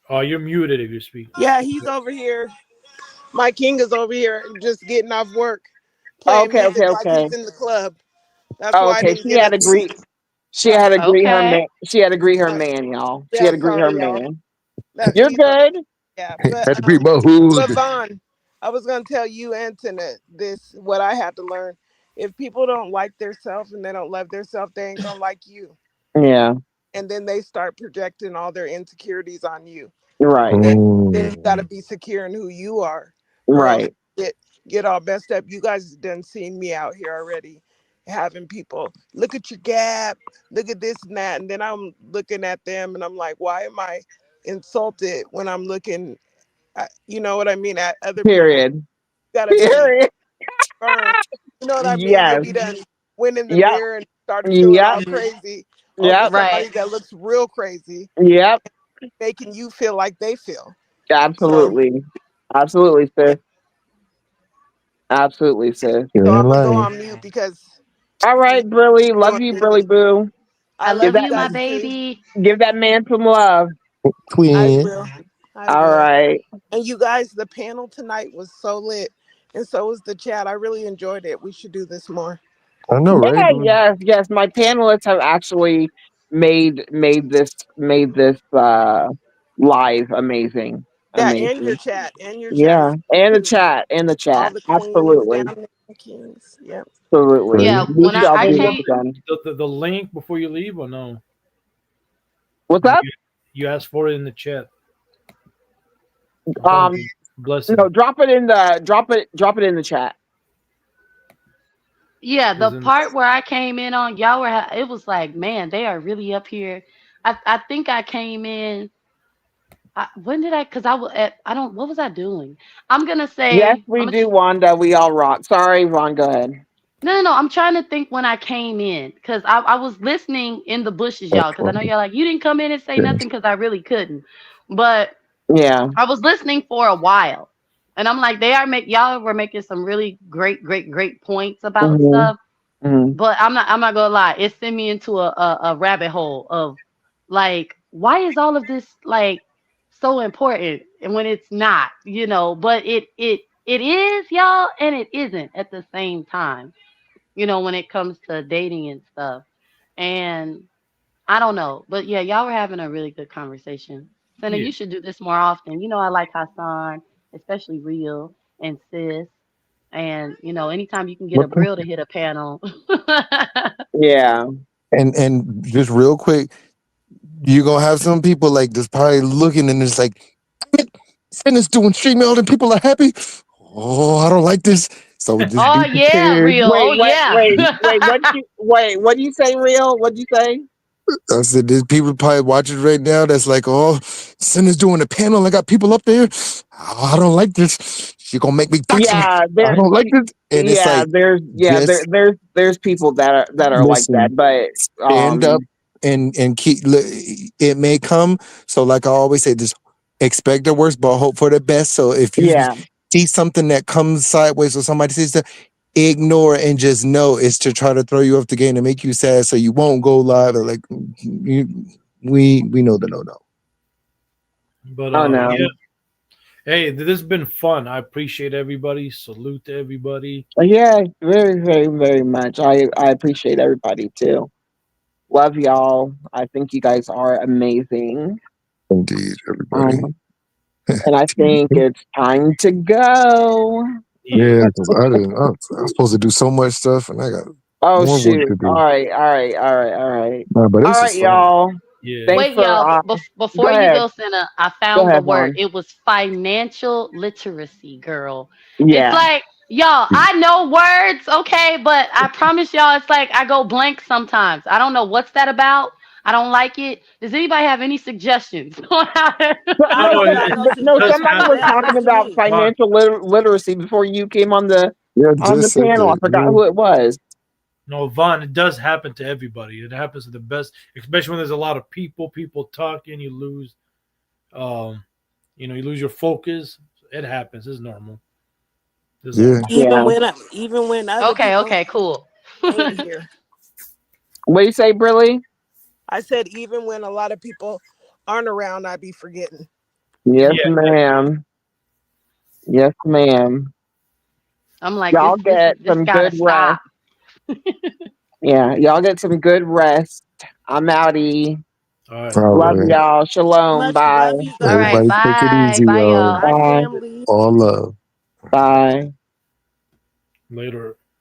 Oh, you're muted if you speak. Yeah, he's over here. My king is over here just getting off work, playing Okay, okay, music like okay. he's in the club. That's Oh, why I okay. didn't get up to speak. She had Right. to greet her Okay. man. She had to greet her Uh, man, y'all. She had yeah, to greet her sorry, y'all. man. That You're he's a, good. yeah, Had to be my but hood. Vaughn, I was gonna tell you and Tina this what I had to learn. If people don't like themselves and they don't love themselves, they ain't gonna like you. Yeah. And then they start projecting all their insecurities on you. Right. And then you gotta Mm. be secure in who you are, or else Right. get get all messed up. You guys done seen me out here already, having people look at your gap, look at this and that, and then I'm looking at them and I'm like, why am I insulted when I'm looking at, you know what I mean, at other people? Period. Gotta be Period. firm. You know what I mean? When Yes. you done went in the Yep. mirror and started feeling Yep. all crazy over Yep. somebody Right. that looks real crazy, Yep. making you feel like they feel. So Absolutely. Absolutely, yeah. sis. Absolutely, sis. You're So in I'm gonna go life. on mute because All he's right, Brilly. Love doing you, his thing. Brilly Boo. I I Give love love you that you, my guys too. baby. give that man some love. I Twin. will. I All will. right. And you guys, the panel tonight was so lit. And so was the chat. I really enjoyed it. We should do this more. I know, right? Yeah, yes, yes. My panelists have actually made this live amazing. Yeah, and your Amazing. chat. And your chat Yeah. was And the too. chat. And the All chat. the queens Absolutely. down there, kings. Yep. Absolutely. Yeah, Right. We when Do I, you, shall I do you do want this came, again. the link before you leave or no? What's up? You asked for it in the chat. Um Blessing no, drop it in the chat. yeah, the is in. part where I came in on, y'all were, it was like, man, they are really up here. I think I came in When did I? Because I was at. I don't. What was I doing? I'm gonna Yes, say. we do, Wanda. We all rock. Sorry, Ron. Go ahead. No, no, no. I'm trying to think when I came in because I was listening in the bushes, That's y'all. Because I know funny. y'all like you didn't come in and say Yeah. nothing because I really couldn't. But Yeah. I was listening for a while, and I'm like, y'all were making some really great, great, great points about Hmm. stuff. Hmm. But I'm not gonna lie, it sent me into a rabbit hole of like, why is all of this like so important and when it's not, but it is, y'all, and it isn't at the same time, when it comes to dating and stuff. And I don't know. But yeah, y'all were having a really good conversation. Senna, Yeah. you should do this more often. I like Hassan, especially Real and Sis. And anytime you can get a What the- Brill to hit a panel. Yeah. and just real quick, you're gonna have some people like this probably looking and it's like, Fitness doing StreamYard and people are happy. Oh, I don't like this. So just Oh be yeah, prepared. Real. Wait, Oh wait, yeah. wait, wait. What do you say, real? What do you say? I said, there's people probably watching right now that's like, oh, Cinder's doing a panel. I got people up there. Oh, I don't like this. She gonna make me dox him. Yeah, I there. don't like this. And it's Yeah, like, there, just there's people that are like listen, that, but stand up and keep. It may come. So, like I always say, just expect the worst, but hope for the best. So, if you yeah, see something that comes sideways or somebody says that, ignore and just know it's to try to throw you off the game to make you sad, so you won't go live or like we know the no. But oh no, yeah. Hey, this has been fun. I appreciate everybody. Salute to everybody. yeah, very, very, very much. I appreciate everybody too. Love y'all. I think you guys are amazing. Indeed, everybody. Um, and I think it's time to go. Yeah. Yeah, because I was supposed to do so much stuff and I got Oh more work shoot! to All do. right, all right, all right, all right, Nah, but all this is right, fun. y'all. Yeah. Thanks Wait, for y'all. go Before you ahead, go, Senna, I go found the ahead, word. Vaughn. It was financial literacy, girl. It's Yeah, like, y'all, I know words, okay, but I promise y'all, it's like I go blank sometimes. I don't know what's that about. I don't like it. Does anybody have any suggestions on how to? but I No, don't it, got no no, does somebody suggestions. happen. was It talking happens to about me. Vaughn, financial literacy before you came Yeah, on the just said panel. I that. forgot Yeah. who it was. no, Vaughn, it does happen to everybody. It happens to the best, especially when there's a lot of people talking, you lose um you lose your focus. It happens. It's normal. This Yeah. happens. Yeah, Even when other Okay, people okay, cool. ain't here. what do you say, Brilly? I said even when a lot of people aren't around, I be forgetting. Yes, Yeah, yeah. ma'am. Yes, ma'am. I'm like, this Y'all this get this some gotta good rest. stop. Yeah, y'all get some good rest. I'm outie. All right. All Love right. y'all. Shalom. Much Bye. love, you All right, guys. Everybody take it bye. easy, Bye, y'all. y'all. Bye, Bye. family. All love. Bye. Later.